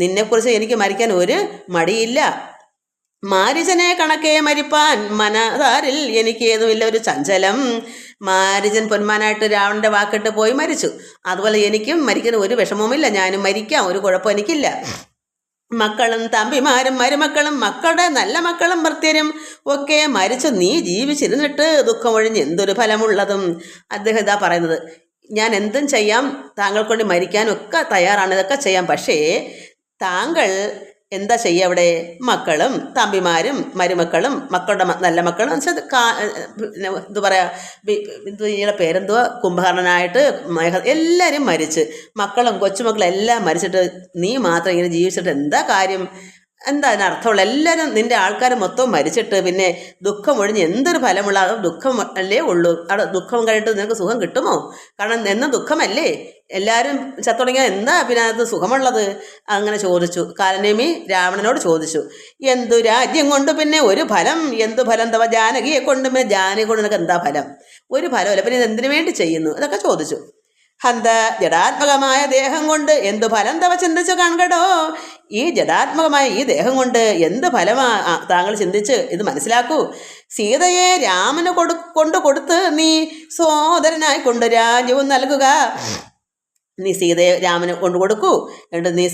നിന്നെക്കുറിച്ച് എനിക്ക് മരിക്കാൻ ഒരു മടിയില്ല. മാരിജനെ കണക്കെ മരിപ്പാൻ മനതാരിൽ എനിക്ക് ഏതുമില്ല ഒരു ചഞ്ചലം. മാരിജൻ പൊന്മാനായിട്ട് രാവണന്റെ വാക്കിട്ട് പോയി മരിച്ചു. അതുപോലെ എനിക്കും മരിക്കുന്ന ഒരു വിഷമവുമില്ല. ഞാനും മരിക്കാം, ഒരു കുഴപ്പം എനിക്കില്ല. മക്കളും തമ്പിമാരും മരുമക്കളും മക്കളുടെ നല്ല മക്കളും ഭർത്യരും ഒക്കെ മരിച്ചു. നീ ജീവിച്ചിരുന്നിട്ട് ദുഃഖമൊഴിഞ്ഞ് എന്തൊരു ഫലമുള്ളതും. അദ്ദേഹം ഇതാ പറയുന്നത്, ഞാൻ എന്തും ചെയ്യാം, താങ്കൾക്കൊണ്ട് മരിക്കാനൊക്കെ തയ്യാറാണ്, ഇതൊക്കെ ചെയ്യാം. പക്ഷേ താങ്കൾ എന്താ ചെയ്യുക? അവിടെ മക്കളും തമ്പിമാരും മരുമക്കളും മക്കളുടെ നല്ല മക്കളും എന്ത് പറയാ, ഇയാളുടെ പേരെന്തുവാ, കുംഭകർണനായിട്ട് എല്ലാവരും മരിച്ച്, മക്കളും കൊച്ചുമക്കളും എല്ലാം മരിച്ചിട്ട് നീ മാത്രം ഇങ്ങനെ ജീവിച്ചിട്ട് എന്താ കാര്യം? എന്താ അതിനർത്ഥമുള്ള? എല്ലാവരും നിൻ്റെ ആൾക്കാർ മൊത്തം മരിച്ചിട്ട് പിന്നെ ദുഃഖം ഒഴിഞ്ഞ് എന്തൊരു ഫലമുള്ള? അത് ദുഃഖം അല്ലേ ഉള്ളൂ. അവിടെ ദുഃഖം കഴിഞ്ഞിട്ട് നിനക്ക് സുഖം കിട്ടുമോ? കാരണം എന്നും ദുഃഖമല്ലേ, എല്ലാവരും ചത്തുടങ്ങിയാൽ എന്താ പിന്നെ അത് സുഖമുള്ളത്? അങ്ങനെ ചോദിച്ചു. കാലനേമി രാവണനോട് ചോദിച്ചു, എന്തു രാജ്യം കൊണ്ട് പിന്നെ ഒരു ഫലം? എന്തു ഫലം തവ ജാനകിയെ കൊണ്ട്? ജാനകി കൊണ്ട് നിനക്ക് എന്താ ഫലം? ഒരു ഫലമല്ല, പിന്നെ ഇത് എന്തിനു വേണ്ടി ചെയ്യുന്നു? ഇതൊക്കെ ചോദിച്ചു. ഹന്ത ജഡാത്മകമായ ദേഹം കൊണ്ട് എന്തു ഫലം തവ ചിന്തിച്ചു കാണടോ. ഈ ജഡാത്മകമായ ഈ ദേഹം കൊണ്ട് എന്ത് ഫലമാ താങ്കൾ ചിന്തിച്ച് ഇത് മനസ്സിലാക്കൂ. സീതയെ രാമന് കൊടുത്ത് നീ സോദരനായി കൊണ്ട് രാജ്യവും നൽകുക. നീ സീതയെ രാമന് കൊണ്ടു കൊടുക്കൂ, എന്നിട്ട് നീ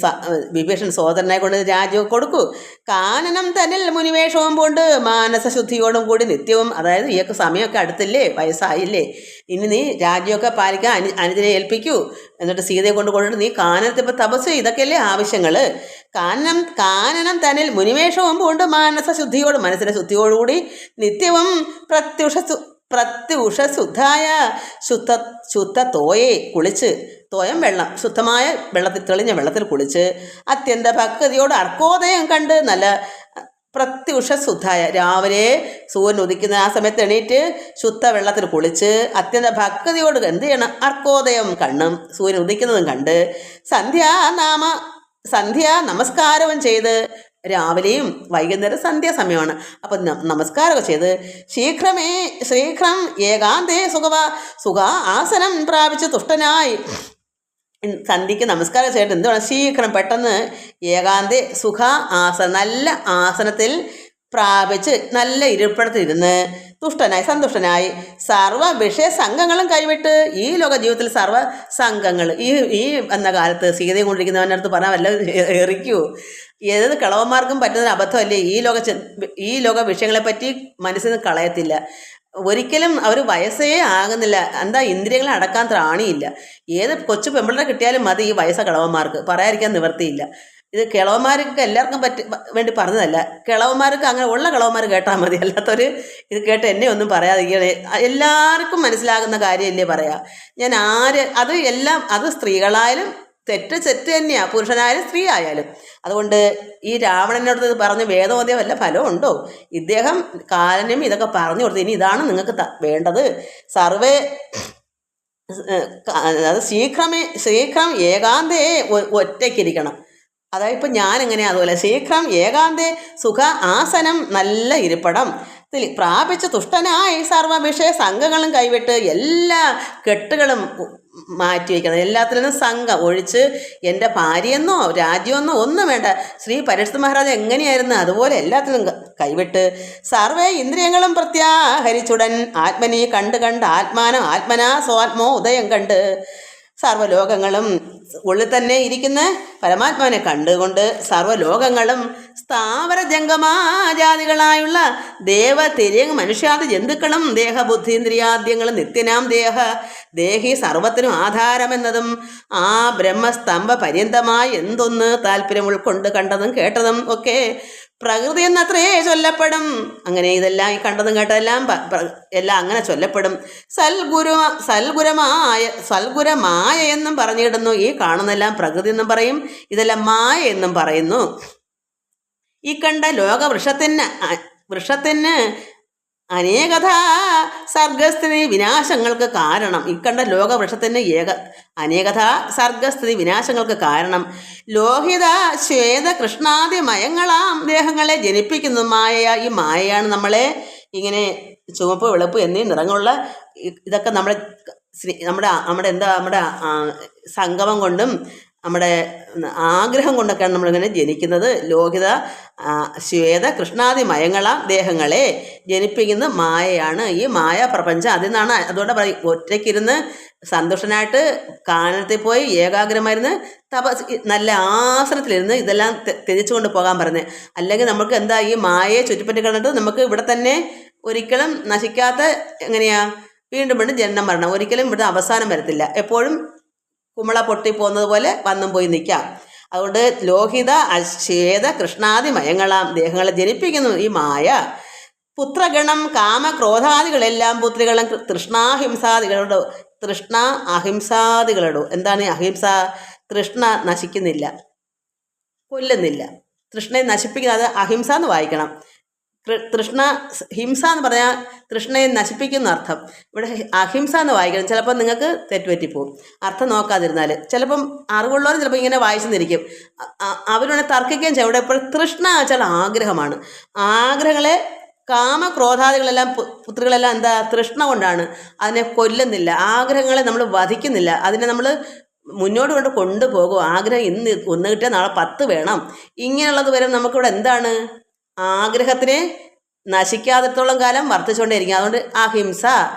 വിഭീഷൺ സോദരനെ കൊണ്ട് രാജ്യവും കൊടുക്കൂ. കാനനം തന്നിൽ മുനിവേഷവും കൊണ്ട് മാനസശുദ്ധിയോടും കൂടി നിത്യവും, അതായത് ഈയൊക്കെ സമയമൊക്കെ അടുത്തില്ലേ, വയസ്സായില്ലേ, ഇനി നീ രാജ്യമൊക്കെ പാലിക്കാൻ അനുജനെ ഏൽപ്പിക്കൂ. എന്നിട്ട് സീതയെ കൊണ്ടിട്ട് നീ കാനനത്തിൽ ഇപ്പോൾ തപസ്, ഇതൊക്കെയല്ലേ ആവശ്യങ്ങൾ. കാനനം തന്നിൽ മുനിവേഷവും കൊണ്ട് മാനസശുദ്ധിയോട്, മനസ്സിൻ്റെ ശുദ്ധിയോടുകൂടി നിത്യവും പ്രത്യുഷ ശുദ്ധായ ശുദ്ധ തോയെ കുളിച്ച്, തോയം വെള്ളം, ശുദ്ധമായ വെള്ളത്തിൽ, തെളിഞ്ഞ വെള്ളത്തിൽ കുളിച്ച് അത്യന്ത ഭക്തിയോട് അർക്കോദയം കണ്ട്, നല്ല പ്രത്യുഷ ശുദ്ധായ, രാവിലെ സൂര്യൻ ഉദിക്കുന്ന ആ സമയത്ത് എണീറ്റ് ശുദ്ധ വെള്ളത്തിൽ കുളിച്ച് അത്യന്ത ഭക്തിയോട് എന്ത് ചെയ്യണം? അർക്കോദയം കണ്ണും സൂര്യൻ ഉദിക്കുന്നതും കണ്ട് സന്ധ്യ നമസ്കാരവും ചെയ്ത്, രാവിലെയും വൈകുന്നേരം സന്ധ്യാസമയമാണ്, അപ്പം നമസ്കാരമൊക്കെ ചെയ്ത് ശീഘ്രം ഏകാന്തേ സുഖ ആസനം പ്രാപിച്ച് തുഷ്ടനായി, സന്ധ്യയ്ക്ക് നമസ്കാരം ചെയ്തിട്ട് എന്ത് വേണം? ശീഘ്രം പെട്ടെന്ന് ഏകാന്തേ സുഖ ആസനം, നല്ല ആസനത്തിൽ പ്രാപിച്ച് നല്ല ഇരിപ്പിടത്തിരുന്ന് തുഷ്ടനായി, സന്തുഷ്ടനായി, സർവ്വ വിഷയ സംഘങ്ങളും കൈവിട്ട്, ഈ ലോക ജീവിതത്തിൽ സർവ്വ സംഘങ്ങൾ, ഈ എന്ന കാലത്ത് സീതയും കൊണ്ടിരിക്കുന്നവൻ്റെ അടുത്ത് പറഞ്ഞാൽ വല്ല എറിക്കുമോ? ഏത് കളവന്മാർക്കും പറ്റുന്ന അബദ്ധമല്ലേ? ഈ ലോക വിഷയങ്ങളെപ്പറ്റി മനസ്സിൽ നിന്ന് കളയത്തില്ല ഒരിക്കലും. അവർ വയസ്സേ ആകുന്നില്ല, എന്താ ഇന്ദ്രിയങ്ങളെ അടക്കാൻ ത്രാണിയില്ല. ഏത് കൊച്ചു പെമ്പിള്ളേരെ കിട്ടിയാലും മതി ഈ വയസ്സ കളവന്മാർക്ക്, പറയാതിരിക്കാൻ നിവർത്തിയില്ല. ഇത് കിളവന്മാർക്ക് എല്ലാവർക്കും വേണ്ടി പറഞ്ഞതല്ല, കിളവന്മാർക്ക് അങ്ങനെ ഉള്ള കിളവന്മാർ കേട്ടാൽ മതി, അല്ലാത്തവർ ഇത് കേട്ട് എന്നെ ഒന്നും പറയാതിരിക്കണേ. എല്ലാവർക്കും മനസ്സിലാകുന്ന കാര്യമല്ലേ പറയാ ഞാൻ. അത് സ്ത്രീകളായാലും തെറ്റ് തന്നെയാണ്, പുരുഷനായാലും സ്ത്രീ ആയാലും. അതുകൊണ്ട് ഈ രാവണനോട് പറഞ്ഞ് വേദോദയം വല്ല ഫലമുണ്ടോ? ഇദ്ദേഹം കാലനും ഇതൊക്കെ പറഞ്ഞു കൊടുത്തു, ഇനി ഇതാണ് നിങ്ങൾക്ക് വേണ്ടത്. സർവേ അത് ശീഘ്രം ഏകാന്തേ ഒറ്റയ്ക്കിരിക്കണം. അതായത് ഇപ്പം ഞാനെങ്ങനെയാണ് അതുപോലെ ശീഘ്രം ഏകാന്തേ സുഖ ആസനം, നല്ല ഇരിപ്പിടം പ്രാപിച്ച് തുഷ്ടനായി സർവ്വ വിഷയ സംഘങ്ങളും കൈവിട്ട്, എല്ലാ കെട്ടുകളും മാറ്റി വയ്ക്കണം, എല്ലാത്തിൽ നിന്നും സംഘം ഒഴിച്ച്, എൻ്റെ ഭാര്യയെന്നോ രാജ്യമെന്നോ ഒന്നും വേണ്ട. ശ്രീ പരീക്ഷിത് മഹാരാജ് എങ്ങനെയായിരുന്നു അതുപോലെ എല്ലാത്തിനും കൈവിട്ട്, സർവേ ഇന്ദ്രിയങ്ങളും പ്രത്യാഹരിച്ചുടൻ ആത്മനി കണ്ട് ആത്മനാ സ്വാത്മോ ഉദയം കണ്ട്, സർവ്വലോകങ്ങളും ഉള്ളിൽ തന്നെ ഇരിക്കുന്ന പരമാത്മാവിനെ കണ്ടുകൊണ്ട് സർവ്വലോകങ്ങളും സ്ഥാവര ജംഗമാജാതികളായുള്ള തിര്യങ് മനുഷ്യാദി ജന്തുക്കളും ദേഹബുദ്ധീന്ദ്രിയാദ്യങ്ങളും നിത്യനാം ദേഹി സർവത്തിനും ആധാരമെന്നതും ആ ബ്രഹ്മസ്തംഭ പര്യന്തമായി എന്തൊന്ന് താല്പര്യം ഉൾക്കൊണ്ട് കണ്ടതും കേട്ടതും ഒക്കെ പ്രകൃതി എന്നത്രേ ചൊല്ലപ്പെടും. അങ്ങനെ ഇതെല്ലാം ഈ കണ്ടതും കേട്ടതെല്ലാം എല്ലാം അങ്ങനെ ചൊല്ലപ്പെടും. സൽഗുരമായ എന്നും പറഞ്ഞിടുന്നു. ഈ കാണുന്നെല്ലാം പ്രകൃതി എന്നും പറയും, ഇതെല്ലാം മായ എന്നും പറയുന്നു. ഈ കണ്ട വൃക്ഷത്തിന് അനേകഥ സർഗസ്ഥിതി വിനാശങ്ങൾക്ക് കാരണം. ഇക്കണ്ട ലോകവൃക്ഷത്തിന് അനേകഥ സർഗസ്ഥിതി വിനാശങ്ങൾക്ക് കാരണം ലോഹിത ശ്വേത കൃഷ്ണാദി മയങ്ങളാം ദേഹങ്ങളെ ജനിപ്പിക്കുന്നു മായ. ഈ മായയാണ് നമ്മളെ ഇങ്ങനെ ചുവപ്പ് വെളുപ്പ് എന്നീ നിറങ്ങളുള്ള ഇതൊക്കെ നമ്മുടെ സംഗമം കൊണ്ടും നമ്മുടെ ആഗ്രഹം കൊണ്ടൊക്കെയാണ് നമ്മളിങ്ങനെ ജനിക്കുന്നത്. ലോഹിത ശ്വേത കൃഷ്ണാദി മയങ്ങളാം ദേഹങ്ങളെ ജനിപ്പിക്കുന്ന മായയാണ്. ഈ മായ പ്രപഞ്ചം അതിൽ നിന്നാണ്. അതുകൊണ്ട് പറയും ഒറ്റയ്ക്കിരുന്ന് സന്തോഷനായിട്ട് കാനനത്തിൽ പോയി ഏകാഗ്രമായിരുന്ന് നല്ല ആസനത്തിലിരുന്ന് ഇതെല്ലാം തിരിച്ചുകൊണ്ട് പോകാൻ പറഞ്ഞത്. അല്ലെങ്കിൽ നമുക്ക് എന്താ ഈ മായയെ ചുറ്റിപ്പറ്റി കണ്ടിട്ട് നമുക്ക് ഇവിടെ തന്നെ ഒരിക്കലും നശിക്കാത്ത വീണ്ടും ജനനം മരണം ഒരിക്കലും ഇവിടെ അവസാനം വരത്തില്ല. എപ്പോഴും കുമ്പള പൊട്ടി പോകുന്നത് പോലെ വന്നും പോയി നിൽക്കാം. അതുകൊണ്ട് ലോഹിത ശ്വേത കൃഷ്ണാദി മയങ്ങളാം ദേഹങ്ങളെ ജനിപ്പിക്കുന്നു ഈ മായ. പുത്രഗണം കാമക്രോധാദികളെല്ലാം പുത്രികളും തൃഷ്ണ അഹിംസാദികളോട്. എന്താണ് അഹിംസ? തൃഷ്ണ നശിക്കുന്നില്ല, കൊല്ലുന്നില്ല. തൃഷ്ണയെ നശിപ്പിക്കുന്നത്, അത് അഹിംസ എന്ന് വായിക്കണം. ഹിംസ എന്ന് പറഞ്ഞാൽ തൃഷ്ണയെ നശിപ്പിക്കുന്ന അർത്ഥം. ഇവിടെ അഹിംസ എന്ന് വായിക്കണം. ചിലപ്പോൾ നിങ്ങൾക്ക് തെറ്റുപറ്റിപ്പോവും അർത്ഥം നോക്കാതിരുന്നാൽ. ചിലപ്പം അറിവുള്ളവർ ചിലപ്പോൾ ഇങ്ങനെ വായിച്ചെന്നിരിക്കും. അവരോട് തർക്കിക്കുകയും ചെയ്യും. ഇവിടെ എപ്പോഴും തൃഷ്ണ വെച്ചാൽ ആഗ്രഹമാണ്. ആഗ്രഹങ്ങളെ കാമക്രോധാദികളെല്ലാം പുത്രികളെല്ലാം എന്താ തൃഷ്ണ കൊണ്ടാണ്. അതിനെ കൊല്ലുന്നില്ല, ആഗ്രഹങ്ങളെ നമ്മൾ വധിക്കുന്നില്ല, അതിനെ നമ്മൾ മുന്നോട്ട് കൊണ്ടുപോകും. ആഗ്രഹം ഇന്ന് 1 കിട്ടിയാൽ നാളെ 10 വേണം. ഇങ്ങനെയുള്ളത് വരെ നമുക്കിവിടെ എന്താണ് ആഗ്രഹത്തിനെ നശിക്കാത്തിടത്തോളം കാലം വർദ്ധിച്ചുകൊണ്ടേയിരിക്കും. അതുകൊണ്ട് അഹിംസ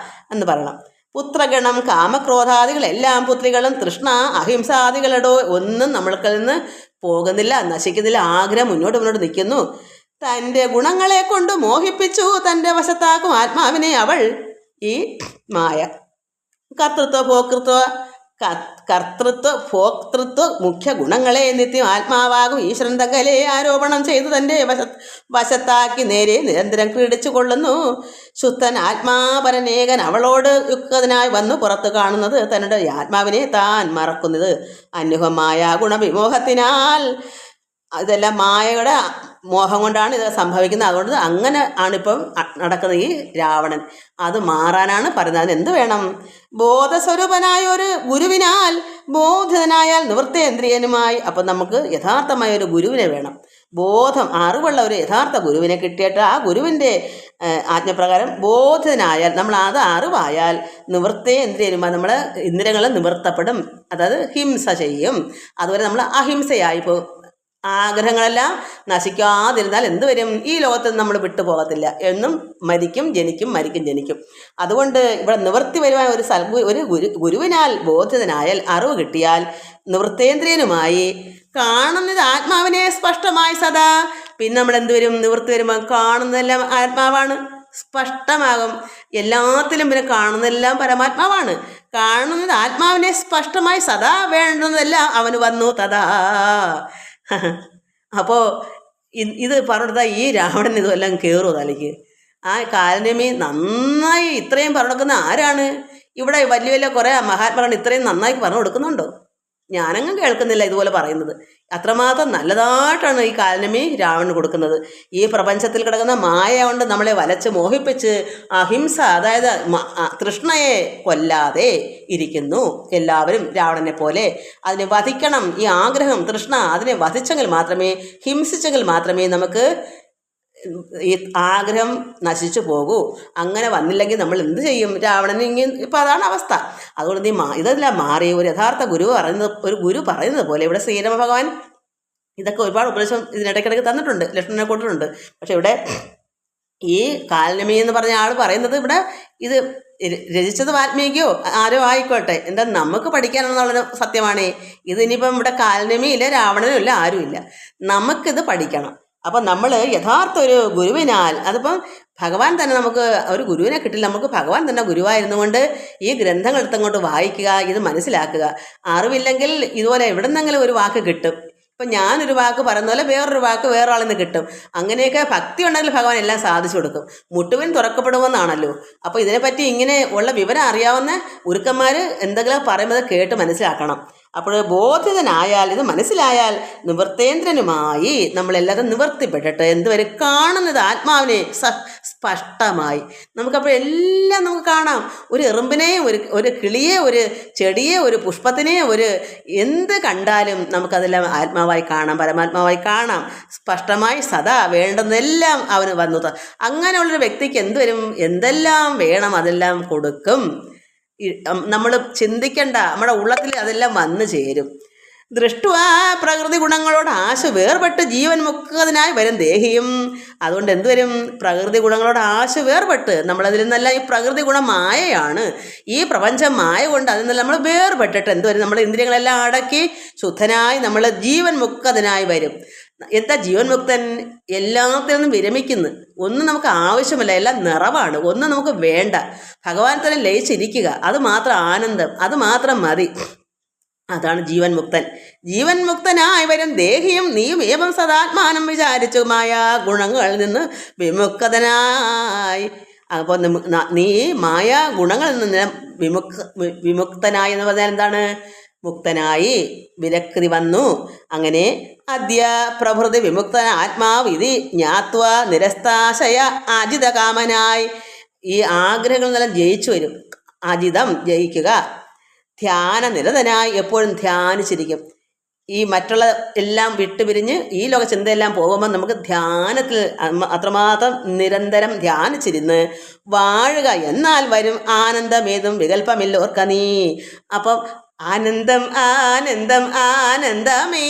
എന്ന് പറയണം. പുത്രഗണം കാമക്രോധാദികളെല്ലാം പുത്രികളും തൃഷ്ണ അഹിംസാദികളോടോ ഒന്നും നമ്മൾക്ക് നിന്ന് പോകുന്നില്ല, നശിക്കുന്നില്ല. ആഗ്രഹം മുന്നോട്ട് നിൽക്കുന്നു. തൻ്റെ ഗുണങ്ങളെ കൊണ്ട് മോഹിപ്പിച്ചു തൻ്റെ വശത്താക്കും ആത്മാവിനെ അവൾ ഈ മായ. കർത്തൃത്വ ഭോക്തൃത്വ കർത്തൃത്വ ഭോക്തൃത്വ മുഖ്യ ഗുണങ്ങളെ നിത്യം ആത്മാവാകും ഈശ്വരൻ തകലെ ആരോപണം ചെയ്ത് തൻ്റെ വശത്താക്കി നേരെ നിരന്തരം ക്രീഡിച്ചു കൊള്ളുന്നു. ശുദ്ധൻ ആത്മാപരനേകൻ അവളോട് യുക്തനായി വന്നു പുറത്ത് കാണുന്നത് തങ്ങളുടെ ആത്മാവിനെ താൻ മറക്കുന്നത് അന്യുഹമായ ഗുണവിമോഹത്തിനാൽ. ഇതെല്ലാം മായയുടെ മോഹം കൊണ്ടാണ് ഇത് സംഭവിക്കുന്നത്. അതുകൊണ്ട് അങ്ങനെ ആണിപ്പം നടക്കുന്നത് ഈ രാവണൻ. അത് മാറാനാണ് പറയുന്നത്. അതിനെന്ത് വേണം? ബോധസ്വരൂപനായ ഒരു ഗുരുവിനാൽ ബോധിതനായാൽ നിവൃത്തേന്ദ്രിയനുമായി. അപ്പം നമുക്ക് യഥാർത്ഥമായ ഒരു ഗുരുവിനെ വേണം. ബോധം അറിവുള്ള ഒരു യഥാർത്ഥ ഗുരുവിനെ കിട്ടിയിട്ട് ആ ഗുരുവിൻ്റെ ആജ്ഞപ്രകാരം ബോധിതനായാൽ, നമ്മൾ അത് അറിവായാൽ നിവൃത്തേന്ദ്രിയനുമായി നമ്മൾ ഇന്ദ്രിയങ്ങൾ നിവർത്തപ്പെടും. അതായത് ഹിംസ ചെയ്യും. അതുവരെ നമ്മൾ അഹിംസയായി പോകും. ആഗ്രഹങ്ങളെല്ലാം നശിക്കാതിരുന്നാൽ എന്ത് വരും? ഈ ലോകത്ത് നമ്മൾ വിട്ടുപോകത്തില്ല. എന്നും മരിക്കും ജനിക്കും, മരിക്കും ജനിക്കും. അതുകൊണ്ട് ഇവിടെ നിവൃത്തി വരുവാൻ ഒരു ഗുരുവിനാൽ ബോധിതനായാൽ, അറിവ് കിട്ടിയാൽ നിവൃത്തേന്ദ്രിയനുമായി കാണുന്നത് ആത്മാവിനെ സ്പഷ്ടമായി സദാ. പിന്നെ നമ്മൾ എന്ത് വരും? നിവൃത്തി വരുമ്പോൾ കാണുന്നതെല്ലാം ആത്മാവാണ്, സ്പഷ്ടമാകും. എല്ലാത്തിലും പിന്നെ കാണുന്നതെല്ലാം പരമാത്മാവാണ്. കാണുന്നത് ആത്മാവിനെ സ്പഷ്ടമായി സദാ വേണ്ടുന്നതെല്ലാം അവന് വന്നു തഥാ. അപ്പോൾ ഇത് പറഞ്ഞെടുത്താൽ ഈ രാവണൻ ഇതെല്ലാം കയറുമോ തലയ്ക്ക്? ആ കാലനേമി നന്നായി ഇത്രയും പറഞ്ഞു കൊടുക്കുന്ന ആരാണ്? ഇവിടെ വലിയ വലിയ കുറേ മഹാത്മാക്കൾ ഇത്രയും നന്നായി പറഞ്ഞു കൊടുക്കുന്നുണ്ടോ? ഞാനങ്ങും കേൾക്കുന്നില്ല ഇതുപോലെ പറയുന്നത്. അത്രമാത്രം നല്ലതായിട്ടാണ് ഈ കാലനമി രാവണന് കൊടുക്കുന്നത്. ഈ പ്രപഞ്ചത്തിൽ കിടക്കുന്ന മായ കൊണ്ട് നമ്മളെ വലച്ച് മോഹിപ്പിച്ച് അഹിംസ, അതായത് തൃഷ്ണയെ കൊല്ലാതെ ഇരിക്കുന്നു എല്ലാവരും രാവണനെ പോലെ. അതിനെ വധിക്കണം, ഈ ആഗ്രഹം തൃഷ്ണ അതിനെ വധിച്ചെങ്കിൽ മാത്രമേ, ഹിംസിച്ചെങ്കിൽ മാത്രമേ നമുക്ക് ഈ ആഗ്രഹം നശിച്ചു പോകൂ. അങ്ങനെ വന്നില്ലെങ്കിൽ നമ്മൾ എന്ത് ചെയ്യും? രാവണന് ഇപ്പം അതാണ് അവസ്ഥ. അതുകൊണ്ട് ഇതെല്ലാം മാറി ഒരു യഥാർത്ഥ ഗുരു പറയുന്നത് പോലെ ഇവിടെ ശ്രീരാമ ഭഗവാൻ ഇതൊക്കെ ഒരുപാട് ഉപദേശം ഇതിനിടയ്ക്കിടയ്ക്ക് തന്നിട്ടുണ്ട്, ലക്ഷ്മണനെ കൊടുത്തിട്ടുണ്ട്. പക്ഷെ ഇവിടെ ഈ കാലനമി എന്ന് പറഞ്ഞ ആൾ പറയുന്നത്, ഇവിടെ ഇത് രചിച്ചത് വാൽമീകിയോ ആരോ ആയിക്കോട്ടെ, എന്താ നമുക്ക് പഠിക്കാനെന്നുള്ളൊരു സത്യമാണ്. ഇത് ഇനിയിപ്പം ഇവിടെ കാലനമി ഇല്ല, രാവണനും ഇല്ല, ആരുമില്ല. നമുക്കിത് പഠിക്കണം. അപ്പം നമ്മൾ യഥാർത്ഥ ഒരു ഗുരുവിനാൽ, അതിപ്പം ഭഗവാൻ തന്നെ നമുക്ക് ഒരു ഗുരുവിനെ കിട്ടില്ല, നമുക്ക് ഭഗവാൻ തന്നെ ഗുരുവായിരുന്നു കൊണ്ട് ഈ ഗ്രന്ഥങ്ങൾ എടുത്തങ്ങോട്ട് വായിക്കുക, ഇത് മനസ്സിലാക്കുക. അറിവില്ലെങ്കിൽ ഇതുപോലെ എവിടെ നിന്നെങ്കിലും ഒരു വാക്ക് കിട്ടും. ഇപ്പം ഞാനൊരു വാക്ക് പറയുന്ന പോലെ വേറൊരു വാക്ക് വേറൊരാളിൽ നിന്ന് കിട്ടും. അങ്ങനെയൊക്കെ ഭക്തി ഉണ്ടെങ്കിൽ ഭഗവാൻ എല്ലാം സാധിച്ചു കൊടുക്കും. മുട്ടുവിൻ തുറക്കപ്പെടുമെന്നാണല്ലോ. അപ്പോൾ ഇതിനെപ്പറ്റി ഇങ്ങനെ ഉള്ള വിവരം അറിയാവുന്ന ഗുരുക്കന്മാർ എന്തെങ്കിലും പറയുന്നത് കേട്ട് മനസ്സിലാക്കണം. അപ്പോൾ ബോധിതനായാൽ, ഇത് മനസ്സിലായാൽ നിവൃത്തേന്ദ്രനുമായി നമ്മളെല്ലാവരും നിവർത്തിപ്പെട്ടിട്ട് എന്തുവരെ കാണുന്നത് ആത്മാവിനെ സ്പഷ്ടമായി. നമുക്കപ്പോൾ എല്ലാം നമുക്ക് കാണാം. ഒരു എറുമ്പിനെയും ഒരു കിളിയെ, ഒരു ചെടിയെ, ഒരു പുഷ്പത്തിനെ, ഒരു എന്ത് കണ്ടാലും നമുക്കതെല്ലാം ആത്മാവായി കാണാം, പരമാത്മാവായി കാണാം. സ്പഷ്ടമായി സദാ വേണ്ടുന്നതെല്ലാം അവന് വന്നു. അങ്ങനെയുള്ളൊരു വ്യക്തിക്ക് എന്തുവരും? എന്തെല്ലാം വേണം അതെല്ലാം കൊടുക്കും. നമ്മൾ ചിന്തിക്കേണ്ട, നമ്മുടെ ഉള്ളത്തിൽ അതെല്ലാം വന്നു ചേരും. ദൃഷ്ടുവാ പ്രകൃതി ഗുണങ്ങളോട് ആശ വേർപെട്ട് ജീവൻ മുക്തനായി വരും ദേഹിയും. അതുകൊണ്ട് എന്തുവരും? പ്രകൃതി ഗുണങ്ങളോട് ആശ വേർപെട്ട് നമ്മളതിൽ നിന്നെല്ലാം, ഈ പ്രകൃതി ഗുണം മായയാണ്, ഈ പ്രപഞ്ചം മായ കൊണ്ട് അതിൽ നിന്നെല്ലാം നമ്മൾ വേർപെട്ടിട്ട് എന്തുവരും? നമ്മുടെ ഇന്ദ്രിയങ്ങളെല്ലാം അടക്കി ശുദ്ധനായി നമ്മൾ ജീവൻ മുക്തനായി വരും. എന്താ ജീവൻ മുക്തൻ? എല്ലാത്തിൽ നിന്നും വിരമിക്കുന്നു. ഒന്നും നമുക്ക് ആവശ്യമില്ല, എല്ലാം നിറവാണ്. ഒന്നും നമുക്ക് വേണ്ട. ഭഗവാൻ തന്നെ ലയിച്ചിരിക്കുക, അത് മാത്രം ആനന്ദം, അത് മാത്രം മതി. അതാണ് ജീവൻ മുക്തൻ. ജീവൻ മുക്തനായി വരും ദേഹിയും നീയും ഏവം സദാത്മാനം വിചാരിച്ചു മായ ഗുണങ്ങളിൽ നിന്ന് വിമുക്തനായി. അപ്പോൾ നീ മായ ഗുണങ്ങളിൽ നിന്ന് വിമുക്തനായി എന്ന് പറഞ്ഞാൽ എന്താണ്? മുക്തനായി, വിരക്തി വന്നു. അങ്ങനെ അദ്യ പ്രഭൃതി വിമുക്ത ആത്മാവിധി ജ്ഞാത്വ നിരസ്താശയ അജിതകാമനായി. ഈ ആഗ്രഹങ്ങളെല്ലാം ജയിച്ചു വരും. അജിതം ജയിക്കുക. ധ്യാനനിരതനായി എപ്പോഴും ധ്യാനിച്ചിരിക്കും. ഈ മറ്റുള്ള എല്ലാം വിട്ടുപിരിഞ്ഞ് ഈ ലോക ചിന്തയെല്ലാം പോകുമ്പോൾ നമുക്ക് ധ്യാനത്തിൽ അത്രമാത്രം നിരന്തരം ധ്യാനിച്ചിരുന്ന് വാഴുക. എന്നാൽ വരും ആനന്ദമേതും വികല്പമില്ലോർക്ക നീ. അപ്പം ആനന്ദം ആനന്ദം ആനന്ദമേ,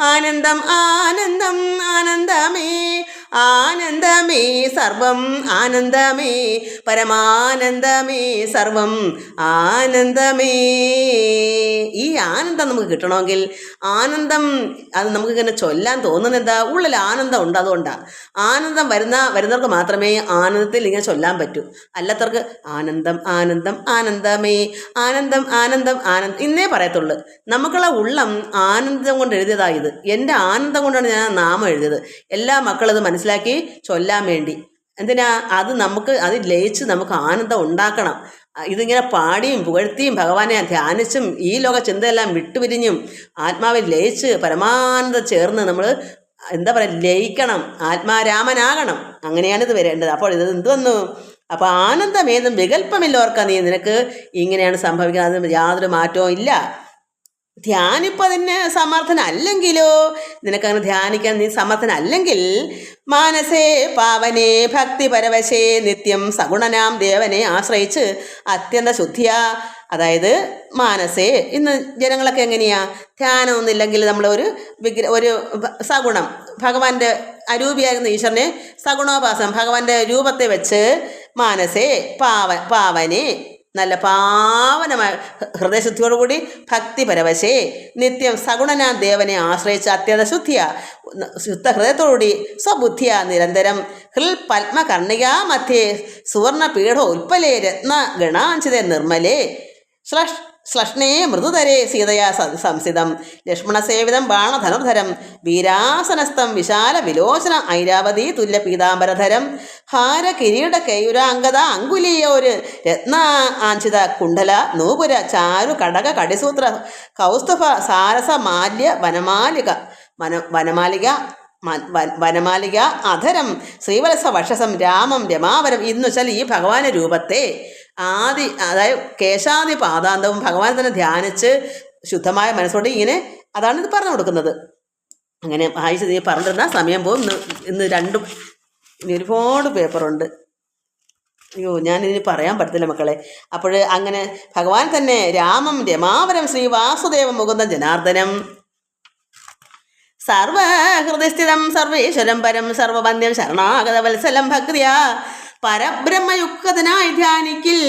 ആനന്ദം ആനന്ദം ആനന്ദമേ, ആനന്ദമേ സർവം ആനന്ദമേ പരമാനന്ദമേ സർവം ആനന്ദമേ. ഈ ആനന്ദം നമുക്ക് കിട്ടണമെങ്കിൽ ആനന്ദം അത് നമുക്കിങ്ങനെ ചൊല്ലാൻ തോന്നുന്നത് എന്താ? ഉള്ളിൽ ആനന്ദം ഉണ്ട്, അതുകൊണ്ടാണ്. ആനന്ദം വരുന്നവർക്ക് മാത്രമേ ആനന്ദത്തിൽ ഇങ്ങനെ ചൊല്ലാൻ പറ്റൂ. അല്ലാത്തവർക്ക് ആനന്ദം ആനന്ദം ആനന്ദമേ ആനന്ദം ആനന്ദം ആനന്ദം ഇന്നേ പറയത്തുള്ളൂ. നമുക്കുള്ള ഉള്ളം ആനന്ദം കൊണ്ട് എഴുതിയതായത്. എൻ്റെ ആനന്ദം കൊണ്ടാണ് ഞാൻ നാമം എഴുതിയത്. എല്ലാ മക്കളും അത് മനസ്സിലാക്കി ചൊല്ലാൻ വേണ്ടി. എന്തിനാ? അത് നമുക്ക് അത് ലയിച്ച് നമുക്ക് ആനന്ദം ഉണ്ടാക്കണം. ഇതിങ്ങനെ പാടിയും പുകഴ്ത്തിയും ഭഗവാനെ ധ്യാനിച്ചും ഈ ലോക ചിന്തയെല്ലാം വിട്ടുപിരിഞ്ഞും ആത്മാവിൽ ലയിച്ച് പരമാനന്ദം ചേർന്ന് നമ്മൾ എന്താ പറയുക, ലയിക്കണം, ആത്മാരാമനാകണം. അങ്ങനെയാണിത് വരേണ്ടത്. അപ്പോൾ ഇത് എന്ത് വന്നു? അപ്പോൾ ആനന്ദമേതും വികല്പമില്ലോർക്ക നീ, നിനക്ക് ഇങ്ങനെയാണ് സംഭവിക്കുന്നത്, അതിന് യാതൊരു മാറ്റവും ഇല്ല. ധ്യാനിപ്പതിന് സമർത്ഥനല്ലെങ്കിലോ, നിനക്കങ്ങനെ ധ്യാനിക്കാൻ നീ സമർത്ഥനല്ലെങ്കിൽ മാനസേ പാവനെ ഭക്തി പരവശേ നിത്യം സഗുണനാം ദേവനെ ആശ്രയിച്ച് അത്യന്ത ശുദ്ധിയ. അതായത് മാനസേ, ഇന്ന് ജനങ്ങളൊക്കെ എങ്ങനെയാ, ധ്യാനമൊന്നുമില്ലെങ്കിൽ നമ്മൾ ഒരു സഗുണം ഭഗവാന്റെ അരൂപിയായിരുന്ന ഈശ്വരനെ സഗുണോപാസനം ഭഗവാന്റെ രൂപത്തെ വെച്ച് മാനസേ പാവനെ നല്ല പാവനമായ ഹൃദയശുദ്ധിയോടുകൂടി ഭക്തി പരവശേ നിത്യം സഗുണനാ ദേവനെ ആശ്രയിച്ച് അത്യന്ത ശുദ്ധിയ ശുദ്ധ ഹൃദയത്തോടുകൂടി സ്വബുദ്ധിയ നിരന്തരം ഹൃൽ പത്മകർണികാ മധ്യേ സുവർണ പീഠോ ഉൽപ്പലേ രത്ന ഗണാഞ്ചിതേ നിർമ്മലേ ശ്ലഷ്ണേ മൃദുതരേ സീതയാ സംസിതം ലക്ഷ്മണസേവിതം ബാണധനുർധരം വീരാസനസ്ഥം വിശാല വിലോചന ഐരാവതീ തുല്യ പീതാംബരധരം ഹാര കിരീട കൈയുരാംഗത അങ്കുലീയോര് രത്ന ആഞ്ചിത കുണ്ഡല നൂപുര ചാരു കടക കടിസൂത്ര കൗസ്തുഭ സാരസ മാല്യ വനമാലിക അധരം ശ്രീവത്സ വക്ഷസം രാമം രമാവരം എന്ന് വെച്ചാൽ ഈ ഭഗവാന്റെ രൂപത്തെ അതായത് കേശാദി പാദാന്തവും ഭഗവാൻ തന്നെ ധ്യാനിച്ച് ശുദ്ധമായ മനസ്സോടെ ഇങ്ങനെ അതാണ് ഇത് പറഞ്ഞു കൊടുക്കുന്നത്. അങ്ങനെ വായിച്ച് നീ പറഞ്ഞിരുന്ന സമയം പോകും. ഇന്ന് ഇനി ഒരുപാട് പേപ്പറുണ്ട്. അയ്യോ, ഞാനിനി പറയാൻ പറ്റത്തില്ല മക്കളെ. അപ്പോൾ അങ്ങനെ ഭഗവാൻ തന്നെ രാമം രമാവരം ശ്രീ വാസുദേവ മുകുന്ദ ജനാർദ്ദനം സർവഹൃദയസ്ഥിതം സർവേശ്വരം പരം സർവവന്ധ്യം ശരണാഗത വത്സലം ഭക്തിയാ പരബ്രഹ്മയുക്തനായി ധ്യാനിക്കിൽ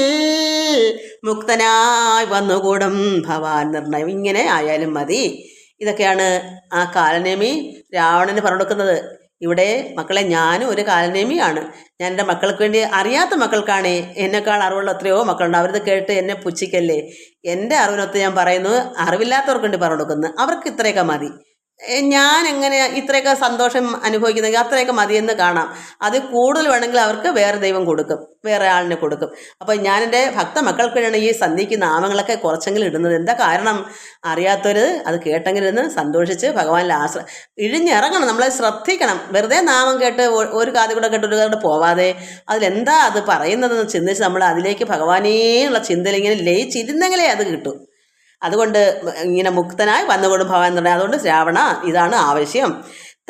മുക്തനായി വന്നുകൂടും ഭവാൻ നിർണയം. ഇങ്ങനെ ആയാലും മതി. ഇതൊക്കെയാണ് ആ കാലനേമി രാവണന് പറഞ്ഞു കൊടുക്കുന്നത്. ഇവിടെ മക്കളെ, ഞാനും ഒരു കാലനേമിയാണ്. ഞാൻ എൻ്റെ മക്കൾക്ക് വേണ്ടി, അറിയാത്ത മക്കൾക്കാണ്, എന്നെക്കാൾ അറിവുള്ള എത്രയോ മക്കളുണ്ട്. അവരത് കേട്ട് എന്നെ പുച്ഛിക്കല്ലേ. എൻ്റെ അറിവിനൊത്ത് ഞാൻ പറയുന്നു, അറിവില്ലാത്തവർക്ക് വേണ്ടി പറഞ്ഞു കൊടുക്കുന്നു. അവർക്ക് ഇത്രയൊക്കെ മതി. ഞാൻ എങ്ങനെ ഇത്രയൊക്കെ സന്തോഷം അനുഭവിക്കുന്നെങ്കിൽ അത്രയൊക്കെ മതിയെന്ന് കാണാം. അത് കൂടുതൽ വേണമെങ്കിൽ അവർക്ക് വേറെ ദൈവം കൊടുക്കും, വേറെ ആളിനെ കൊടുക്കും. അപ്പോൾ ഞാൻ എൻ്റെ ഭക്ത മക്കൾക്ക് വേണ്ടിയാണ് ഈ സന്ധ്യയ്ക്ക് നാമങ്ങളൊക്കെ കുറച്ചെങ്കിലും ഇടുന്നത്. എന്താ കാരണം? അറിയാത്തവർ അത് കേട്ടെങ്കിലിരുന്ന് സന്തോഷിച്ച് ഭഗവാനിൽ ഇഴിഞ്ഞിറങ്ങണം. നമ്മളത് ശ്രദ്ധിക്കണം. വെറുതെ നാമം കേട്ട് ഒരു കാതി കൂടെ കേട്ട് ഒരു കാതി പോവാതെ അതിലെന്താ അത് പറയുന്നതെന്ന് ചിന്തിച്ച് നമ്മൾ അതിലേക്ക് ഭഗവാനേന്നുള്ള ചിന്തയിൽ ഇങ്ങനെ ലയിച്ചിരുന്നെങ്കിലേ അത് കിട്ടും. അതുകൊണ്ട് ഇങ്ങനെ മുക്തനായി വന്നുകൊണ്ടും ഭഗവാൻ എന്ന് പറഞ്ഞാൽ, അതുകൊണ്ട് ശ്രാവണ ഇതാണ് ആവശ്യം.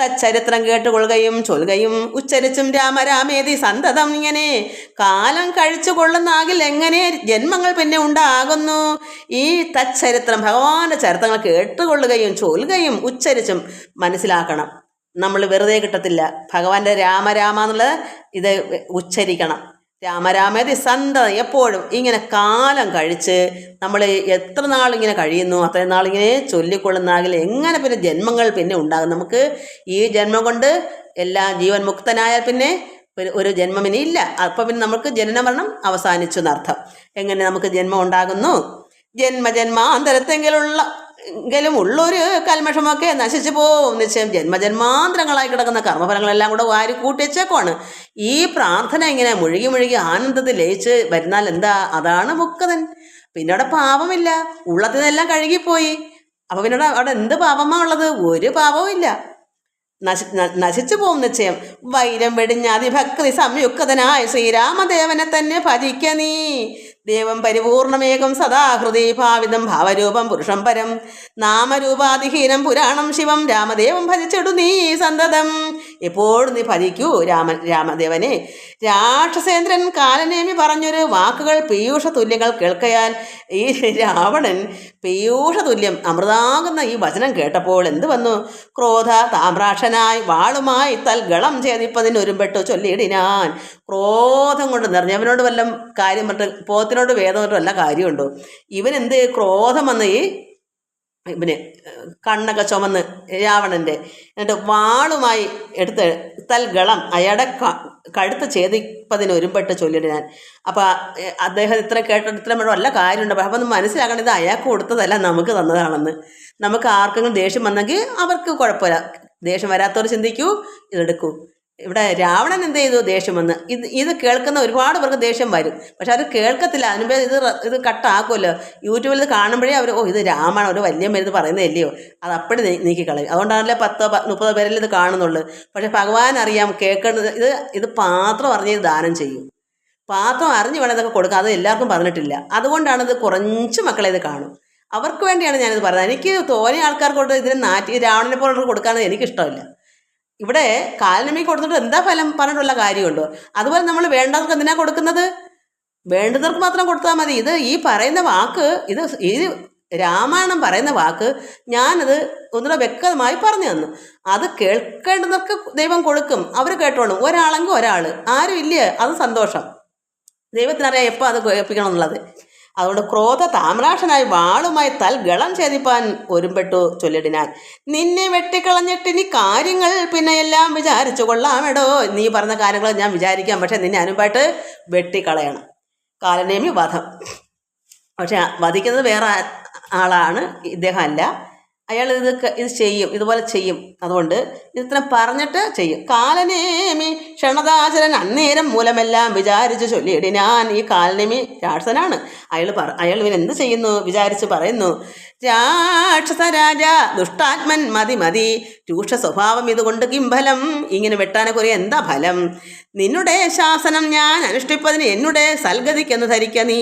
തച്ചരിത്രം കേട്ടുകൊള്ളുകയും ചൊല്ലുകയും ഉച്ചരിച്ചും രാമരാമേതി സന്തതം ഇങ്ങനെ കാലം കഴിച്ചു കൊള്ളുന്നാകിൽ എങ്ങനെ ജന്മങ്ങൾ പിന്നെ ഉണ്ടാകുന്നു. ഈ തച്ചരിത്രം ഭഗവാന്റെ ചരിത്രങ്ങൾ കേട്ടുകൊള്ളുകയും ചൊല്ലുകയും ഉച്ചരിച്ചും മനസ്സിലാക്കണം. നമ്മൾ വെറുതെ കിട്ടത്തില്ല. ഭഗവാന്റെ രാമരാമ എന്നുള്ളത് ഇത് ഉച്ചരിക്കണം. രാമരാമേതി സന്തതം എപ്പോഴും ഇങ്ങനെ കാലം കഴിച്ച് നമ്മൾ എത്ര നാളിങ്ങനെ കഴിയുന്നു അത്രയും നാളിങ്ങനെ ചൊല്ലിക്കൊള്ളുന്നാകിൽ എങ്ങനെ പിന്നെ ജന്മങ്ങൾ പിന്നെ ഉണ്ടാകും. നമുക്ക് ഈ ജന്മം കൊണ്ട് എല്ലാം ജീവൻ മുക്തനായാൽ പിന്നെ ഒരു ജന്മം ഇനി ഇല്ല. അപ്പം പിന്നെ നമുക്ക് ജനന മരണം അവസാനിച്ചു എന്നർത്ഥം. എങ്ങനെ നമുക്ക് ജന്മം ഉണ്ടാകുന്നു? ജന്മജന്മാന്തരത്തെങ്കിലും ഉള്ളൊരു കൽമഷമൊക്കെ നശിച്ചു പോവും നിശ്ചയം. ജന്മജന്മാന്തരങ്ങളായി കിടക്കുന്ന കർമ്മഫലങ്ങളെല്ലാം കൂടെ വാരി കൂട്ടിച്ചേക്കുവാണ്. ഈ പ്രാർത്ഥന ഇങ്ങനെ മുഴുകി ആനന്ദത്തിൽ ലയിച്ച് വരുന്നാൽ എന്താ? അതാണ് മുക്തൻ. പിന്നെ അവിടെ പാപമില്ല, ഉള്ളത്തിൽ നിന്നെല്ലാം കഴുകിപ്പോയി. അപ്പം പിന്നെ അവിടെ എന്ത് പാപമാണ് ഉള്ളത്? ഒരു പാപവും ഇല്ല. നശിച്ചു പോകും നിശ്ചയം. വൈരം വെടിഞ്ഞാതിഭക്തി സംയുക്തനായ ശ്രീരാമദേവനെ തന്നെ ഭജിക്ക നീ. ദേവം പരിപൂർണമേകം സദാഹൃദി ഭാവിതം ഭാവരൂപം പുരുഷം പരം നാമരൂപാതിഹീനം പുരാണം ശിവം രാമദേവം ഭജിച്ചിടു നീ സന്തതം. എപ്പോഴും നീ ഭജിക്കൂ രാമദേവനെ. രാക്ഷസേന്ദ്രൻ കാലനേമി പറഞ്ഞൊരു വാക്കുകൾ പീയൂഷ തുല്യങ്ങൾ കേൾക്കയാൽ ഈ രാവണൻ പീയൂഷ തുല്യം അമൃതാകുന്ന ഈ വചനം കേട്ടപ്പോൾ എന്ത് വന്നു? ക്രോധ താമ്രാക്ഷനായി വാളുമായി തൽഗളം ഛേദിപ്പതിന് ഒരുമ്പെട്ടു ചൊല്ലിയിടിനാൻ. ക്രോധം കൊണ്ട് നിറഞ്ഞവനോട് വല്ലതും കാര്യം പറഞ്ഞിട്ട് പോത്തിനോട് വേദം കൊണ്ട് വല്ല കാര്യമുണ്ടോ? ഇവനെന്ത് ക്രോധം വന്ന് ഈ ഇവന് കണ്ണൊക്കെ ചുമന്ന് രാവണൻ്റെ, എന്നിട്ട് വാളുമായി എടുത്ത് തൽഗളം അയാളുടെ കഴുത്ത് ഛേദിപ്പതിന് ഒരുമ്പെട്ട് ചൊല്ലിയിടാൻ. അപ്പം അദ്ദേഹം ഇത്ര കേട്ടിട്ട് ഇത്ര വല്ല കാര്യമുണ്ട്. അപ്പം ഒന്ന് മനസ്സിലാക്കണം, ഇത് അയാൾക്ക് കൊടുത്തതല്ല, നമുക്ക് തന്നതാണെന്ന്. നമുക്ക് ആർക്കെങ്കിലും ദേഷ്യം വന്നെങ്കിൽ അവർക്ക് കുഴപ്പമില്ല, ദേഷ്യം വരാത്തവർ ചിന്തിക്കൂ, ഇതെടുക്കൂ. ഇവിടെ രാവണൻ എന്ത് ചെയ്തു? ദേഷ്യം വന്ന് ഇത് കേൾക്കുന്ന ഒരുപാട് പേർക്ക് ദേഷ്യം വരും, പക്ഷെ അത് കേൾക്കത്തില്ല. അതിനുമ്പേ ഇത് കട്ടാക്കുമല്ലോ. യൂട്യൂബിൽ ഇത് കാണുമ്പോഴേ അവർ ഇത് രാമായണം ഒരു വലിയ മരുന്ന് പറയുന്നതല്ലയോ, അത് അപ്പടി നീക്കിക്കളയും. അതുകൊണ്ടാണല്ലേ 10-30 പേരിൽ ഇത് കാണുന്നുള്ളൂ. പക്ഷെ ഭഗവാൻ അറിയാം കേൾക്കേണ്ടത്. ഇത് പാത്രം അറിഞ്ഞ് ദാനം ചെയ്യും, പാത്രം അറിഞ്ഞ് വേണം ഇതൊക്കെ കൊടുക്കുക. അത് എല്ലാവർക്കും പറഞ്ഞിട്ടില്ല. അതുകൊണ്ടാണ് ഇത് കുറച്ച് മക്കളെ ഇത് കാണും. അവർക്ക് വേണ്ടിയാണ് ഞാനിത് പറയുന്നത്. എനിക്ക് തോന്നിയ ആൾക്കാർക്ക് ഇതിന് രാവണനെ പോലെ കൊടുക്കാനത് എനിക്കിഷ്ടമില്ല. ഇവിടെ കാലനേമി കൊടുത്തിട്ട് എന്താ ഫലം പറഞ്ഞിട്ടുള്ള കാര്യമുണ്ടോ? അതുപോലെ നമ്മൾ വേണ്ടവർക്ക് എന്തിനാ കൊടുക്കുന്നത്? വേണ്ടുന്നവർക്ക് മാത്രം കൊടുത്താൽ മതി. ഈ പറയുന്ന വാക്ക് ഈ രാമായണം പറയുന്ന വാക്ക് ഞാനത് ഒന്നുകൂടെ വ്യക്തമായി പറഞ്ഞു തന്നു. അത് കേൾക്കേണ്ടവർക്ക് ദൈവം കൊടുക്കും, അവർ കേട്ടോളും. ഒരാളെങ്കിൽ ഒരാൾ, ആരും ഇല്ലേ, അത് സന്തോഷം. ദൈവത്തിനറിയാം എപ്പോൾ അത് കേൾപ്പിക്കണം എന്നുള്ളത്. അതുകൊണ്ട് ക്രോധ താമ്രാക്ഷനായി വാളുമായി തൽഗളം ഛേദിപ്പാൻ ഒരുമ്പെട്ടു ചൊല്ലിടിനാൻ. നിന്നെ വെട്ടിക്കളഞ്ഞിട്ടിനി കാര്യങ്ങൾ പിന്നെ എല്ലാം വിചാരിച്ചു കൊള്ളാമെടോ. നീ പറഞ്ഞ കാര്യങ്ങൾ ഞാൻ വിചാരിക്കാം, പക്ഷെ നിന്നെ അനുപായിട്ട് വെട്ടിക്കളയണം. കാലനേമി വധം. പക്ഷെ വധിക്കുന്നത് വേറെ ആളാണ്, ഇദ്ദേഹം അല്ല. അയാൾ ഇത് ചെയ്യും, ഇതുപോലെ ചെയ്യും. അതുകൊണ്ട് ഇത്ര പറഞ്ഞിട്ട് ചെയ്യും. കാലനേമി ക്ഷണദാചരൻ അന്നേരം മൂലമെല്ലാം വിചാരിച്ച് ചൊല്ലിയിടിനാൻ. ഈ കാലനേമി രാക്ഷസനാണ്. അയാൾ ഇവനെന്ത് ചെയ്യുന്നു വിചാരിച്ച് പറയുന്നു. രാക്ഷസ രാജ ദുഷ്ടാത്മൻ മതി രൂക്ഷ സ്വഭാവം ഇതുകൊണ്ട് കിംഫലം. ഇങ്ങനെ വെട്ടാനെ കുറെ എന്താ ഫലം? നിന്നുടെ ശാസനം ഞാൻ അനുഷ്ഠിപ്പതിന് എന്നുടെ സൽഗതിക്കെന്ന് ധരിക്കുക നീ.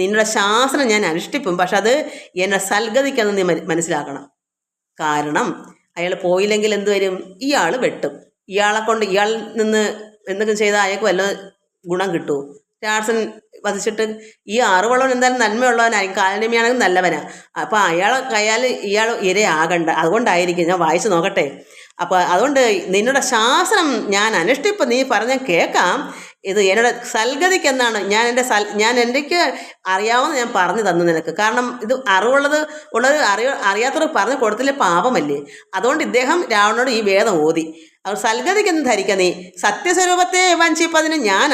നിന്നുടെ ശാസനം ഞാൻ അനുഷ്ഠിപ്പും, പക്ഷെ അത് എന്നെ സൽഗതിക്കെന്ന് നീ മനസ്സിലാക്കണം. കാരണം അയാൾ പോയില്ലെങ്കിൽ എന്ത് വരും? ഇയാൾ വെട്ടും. ഇയാളെ കൊണ്ട് ഇയാളിൽ നിന്ന് എന്തെങ്കിലും ചെയ്താൽ അയാൾക്ക് വല്ല ഗുണം കിട്ടുമോ? രാക്ഷസൻ വധിച്ചിട്ട് ഈ അറിവുള്ളവൻ എന്തായാലും നന്മയുള്ളവനായിരിക്കും, കാലനേമിയാണെങ്കിൽ നല്ലവനാണ്. അപ്പോൾ അയാളെ കയ്യാൽ ഇയാൾ ഇരയാകണ്ട. അതുകൊണ്ടായിരിക്കും. ഞാൻ വായിച്ച് നോക്കട്ടെ. അപ്പോൾ അതുകൊണ്ട് നിന്നോട് ശാസനം ഞാൻ അനുഷ്ഠിപ്പം, നീ പറഞ്ഞ കേൾക്കാം. ഇത് എന്നോട് സൽഗതിക്ക് എന്നാണ് ഞാൻ എനിക്ക് അറിയാവുന്ന ഞാൻ പറഞ്ഞു തന്നു നിനക്ക്. കാരണം ഇത് ഉള്ളത് അറിയാത്തവർക്ക് പറഞ്ഞു കൊടുത്തില്ലേ പാപമല്ലേ. അതുകൊണ്ട് ഇദ്ദേഹം രാവണനോട് ഈ വേദം ഓതി. അവർ സൽഗതിക്കെന്ന് ധരിക്കുക നീ. സത്യസ്വരൂപത്തെ വഞ്ചിപ്പതിന് ഞാൻ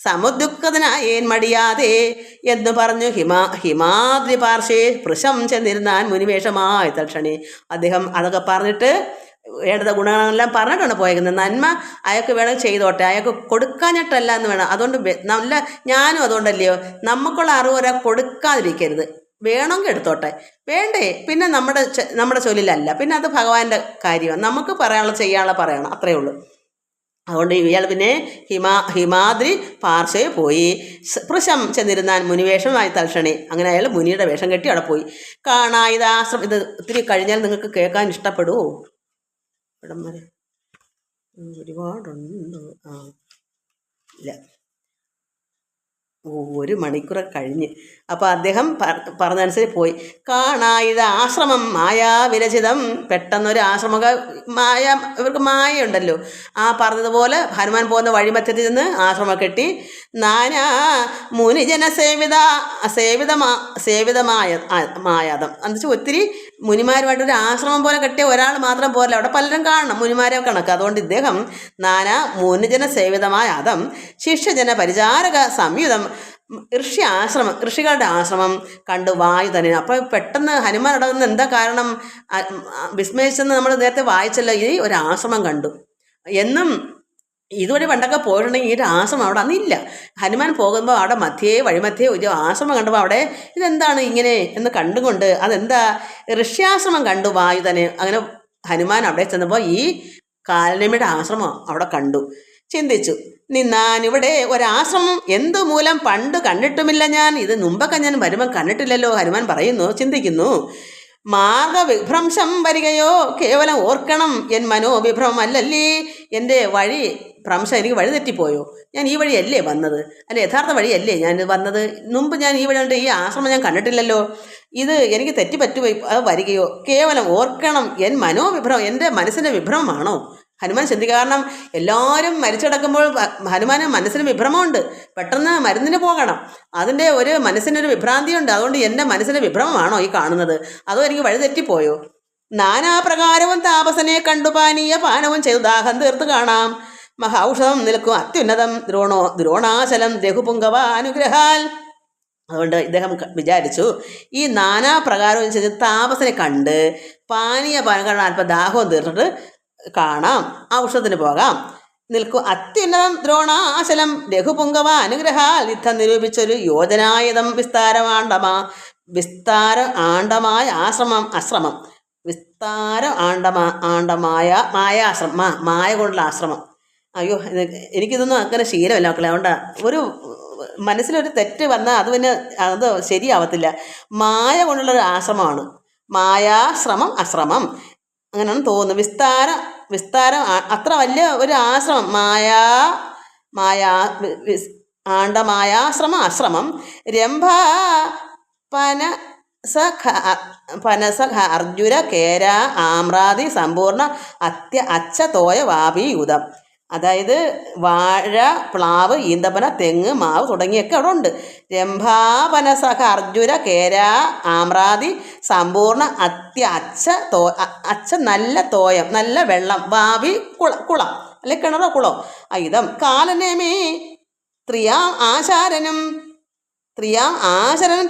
സമുദ്ദുഃഖതനായേൻ മടിയാതെ എന്ന് പറഞ്ഞു ഹിമാദ്രി പാർശ്വേ പൃശം ചെന്നിരുന്നാൻ മുനിവേഷമായി തൽക്ഷണി. അദ്ദേഹം അതൊക്കെ പറഞ്ഞിട്ട് വേണ്ട ഗുണങ്ങളെല്ലാം പറഞ്ഞിട്ടാണ് പോയേക്കുന്നത്. നന്മ അയാൾക്ക് വേണമെങ്കിൽ ചെയ്തോട്ടെ, അയാൾക്ക് കൊടുക്കാഞ്ഞിട്ടല്ല എന്ന് വേണം. അതുകൊണ്ട് നല്ല ഞാനും അതുകൊണ്ടല്ലയോ, നമുക്കുള്ള അറിവ് ഒരാൾ കൊടുക്കാതിരിക്കരുത്. വേണമെങ്കിൽ എടുത്തോട്ടെ, വേണ്ടേ പിന്നെ നമ്മുടെ ചൊല്ലിലല്ല, പിന്നെ അത് ഭഗവാന്റെ കാര്യമാണ്. നമുക്ക് പറയാനുള്ള ചെയ്യാനുള്ള പറയണം, അത്രയേ ഉള്ളൂ. അതുകൊണ്ട് ഇയാൾ പിന്നെ ഹിമാദ്രി പാർശ്വേ പോയി. പൃശം ചെന്നിരുന്നാൻ മുനിവേഷമായി തൽക്ഷണി. അങ്ങനെ അയാൾ മുനിയുടെ വേഷം കെട്ടി അവിടെ പോയി. കാണായിതാശ്രം. ഇത് ഒത്തിരി കഴിഞ്ഞാൽ നിങ്ങൾക്ക് കേൾക്കാൻ ഇഷ്ടപ്പെടുമോ? ഇവിടം വരെ ഒരുപാടുണ്ട്. ഇല്ല, 1 മണിക്കൂർ കഴിഞ്ഞ്. അപ്പോൾ അദ്ദേഹം പറഞ്ഞനുസരിച്ച് പോയി. കാണായിത് ആശ്രമം മായാവിരചിതം. പെട്ടെന്നൊരു ആശ്രമമൊക്കെ ഇവർക്ക് മായയുണ്ടല്ലോ, ആ പറഞ്ഞതുപോലെ ഹനുമാൻ പോകുന്ന വഴിമറ്റത്തിൽ നിന്ന് ആശ്രമം കെട്ടി. നാനാ മുനിജന സേവിതമായതം എന്ന് വെച്ചാൽ ഒത്തിരി മുനിമാരുമായിട്ടൊരു ആശ്രമം പോലെ കെട്ടിയ ഒരാൾ മാത്രം പോരല്ല, അവിടെ പലരും കാണണം, മുനിമാരെ കണക്ക്. അതുകൊണ്ട് ഇദ്ദേഹം നാനാ മുനിജന സേവിതമായ അതം ശിഷ്യജന പരിചാരക സംയുതം ഋഷികളുടെ ആശ്രമം കണ്ടു വായു തന്നെ. അപ്പോൾ പെട്ടെന്ന് ഹനുമാൻ അടങ്ങുന്ന എന്താ കാരണം? വിസ്മയിച്ചെന്ന് നമ്മൾ നേരത്തെ വായിച്ചല്ലോ. ഈ ഒരു ആശ്രമം കണ്ടു എന്നും. ഇതുവരെ പണ്ടൊക്കെ പോയിട്ടുണ്ടെങ്കിൽ ഈ ഒരു ആശ്രമം അവിടെ അന്നില്ല. ഹനുമാൻ പോകുമ്പോൾ അവിടെ വഴിമധ്യേ ഒരു ആശ്രമം കണ്ടപ്പോൾ അവിടെ ഇതെന്താണ് ഇങ്ങനെ എന്ന് കണ്ടുകൊണ്ട് അതെന്താ ഋഷ്യാശ്രമം കണ്ടു വായു തന്നെ. അങ്ങനെ ഹനുമാൻ അവിടെ ചെന്നപ്പോൾ ഈ കാലനേമിയുടെ ആശ്രമം അവിടെ കണ്ടു. ചിന്തിച്ചു, നിന്നാനിവിടെ ഒരാശ്രമം എന്തു മൂലം പണ്ട് കണ്ടിട്ടുമില്ല ഞാൻ. ഇത് മുമ്പൊക്കെ ഞാൻ വരുമ്പം കണ്ടിട്ടില്ലല്ലോ. ഹനുമാൻ പറയുന്നു, ചിന്തിക്കുന്നു. മാർഗവിഭ്രംശം വരികയോ കേവലം ഓർക്കണം എൻ മനോവിഭ്രമല്ലല്ലേ. എൻ്റെ വഴി ഭ്രംശം, എനിക്ക് വഴി തെറ്റിപ്പോയോ? ഞാൻ ഈ വഴിയല്ലേ വന്നത്? അല്ല, യഥാർത്ഥ വഴിയല്ലേ ഞാൻ വന്നത്? മുമ്പ് ഞാൻ ഈ വഴി കൊണ്ട് ഈ ആശ്രമം ഞാൻ കണ്ടിട്ടില്ലല്ലോ. ഇത് എനിക്ക് തെറ്റിപ്പറ്റുപോയി, അത് വരികയോ കേവലം ഓർക്കണം എൻ മനോവിഭ്രമം, എൻ്റെ മനസ്സിൻ്റെ വിഭ്രമമാണോ? ഹനുമാൻ ചിന്തിക്കുക. കാരണം എല്ലാവരും മരിച്ചടക്കുമ്പോൾ ഹനുമാന് മനസ്സിന് വിഭ്രമമുണ്ട്. പെട്ടെന്ന് മരുന്നിന് പോകണം, അതിൻ്റെ ഒരു മനസ്സിനൊരു വിഭ്രാന്തിയുണ്ട്. അതുകൊണ്ട് എൻ്റെ മനസ്സിൻ്റെ വിഭ്രമമാണോ ഈ കാണുന്നത്? അതോ എനിക്ക് വഴി തെറ്റിപ്പോയോ? നാനാപ്രകാരവും താപസനെ കണ്ടു പാനീയ പാനവും ചെയ്തു ദാഹം തീർത്ത് കാണാം. മഹൌഷധം നിൽക്കും അത്യുന്നതം ദ്രോണാചലം രഘുപുങ്കവ അനുഗ്രഹാൽ. അതുകൊണ്ട് ഇദ്ദേഹം വിചാരിച്ചു, ഈ നാനാപ്രകാരവും ചെയ്ത് താപസനെ കണ്ട് പാനീയ പാനം കാരണം അല്പം ദാഹവും തീർത്തിട്ട് കാണാം, ഔഷധത്തിന് പോകാം. നിൽക്കും അത്യുന്നതം ദ്രോണാചലം രഘുപുങ്കവ അനുഗ്രഹാൽ. യുദ്ധം നിരൂപിച്ചൊരു യോജനായുധം വിസ്താര ആണ്ടമായ ആശ്രമം വിസ്താര ആണ്ടമായ മായാശ്രമം, മായ കൊണ്ടുള്ള ആശ്രമം. അയ്യോ, എനിക്കിതൊന്നും അങ്ങനെ ശീലമല്ല മക്കളെ. അതുകൊണ്ട് ഒരു മനസ്സിലൊരു തെറ്റ് വന്നാൽ അത് ശരിയാവത്തില്ല. മായ കൊണ്ടുള്ളൊരു ആശ്രമമാണ് മായാശ്രമം, ആശ്രമം അങ്ങനെയാണ് തോന്നുന്നു. വിസ്താരം അത്ര വലിയ ഒരു ആശ്രമം, ആശ്രമം. രംഭ പനസ അർജുന കേര ആമ്രാതി സമ്പൂർണ്ണ അച്ഛതോയ വാപിയുധം. അതായത് വാഴ, പ്ലാവ്, ഈന്തപ്പന, തെങ്ങ്, മാവ് തുടങ്ങിയൊക്കെ അവിടെ ഉണ്ട്. രംഭാപനസഖ അർജുന കേര ആമ്രാതി സമ്പൂർണ്ണ അച്ഛ നല്ല തോയം, നല്ല വെള്ളം, വാവി കുളം അല്ലെ കിണറോ കുളം. ഇതം കാലനേമേ ത്രിയാം ആശാരനും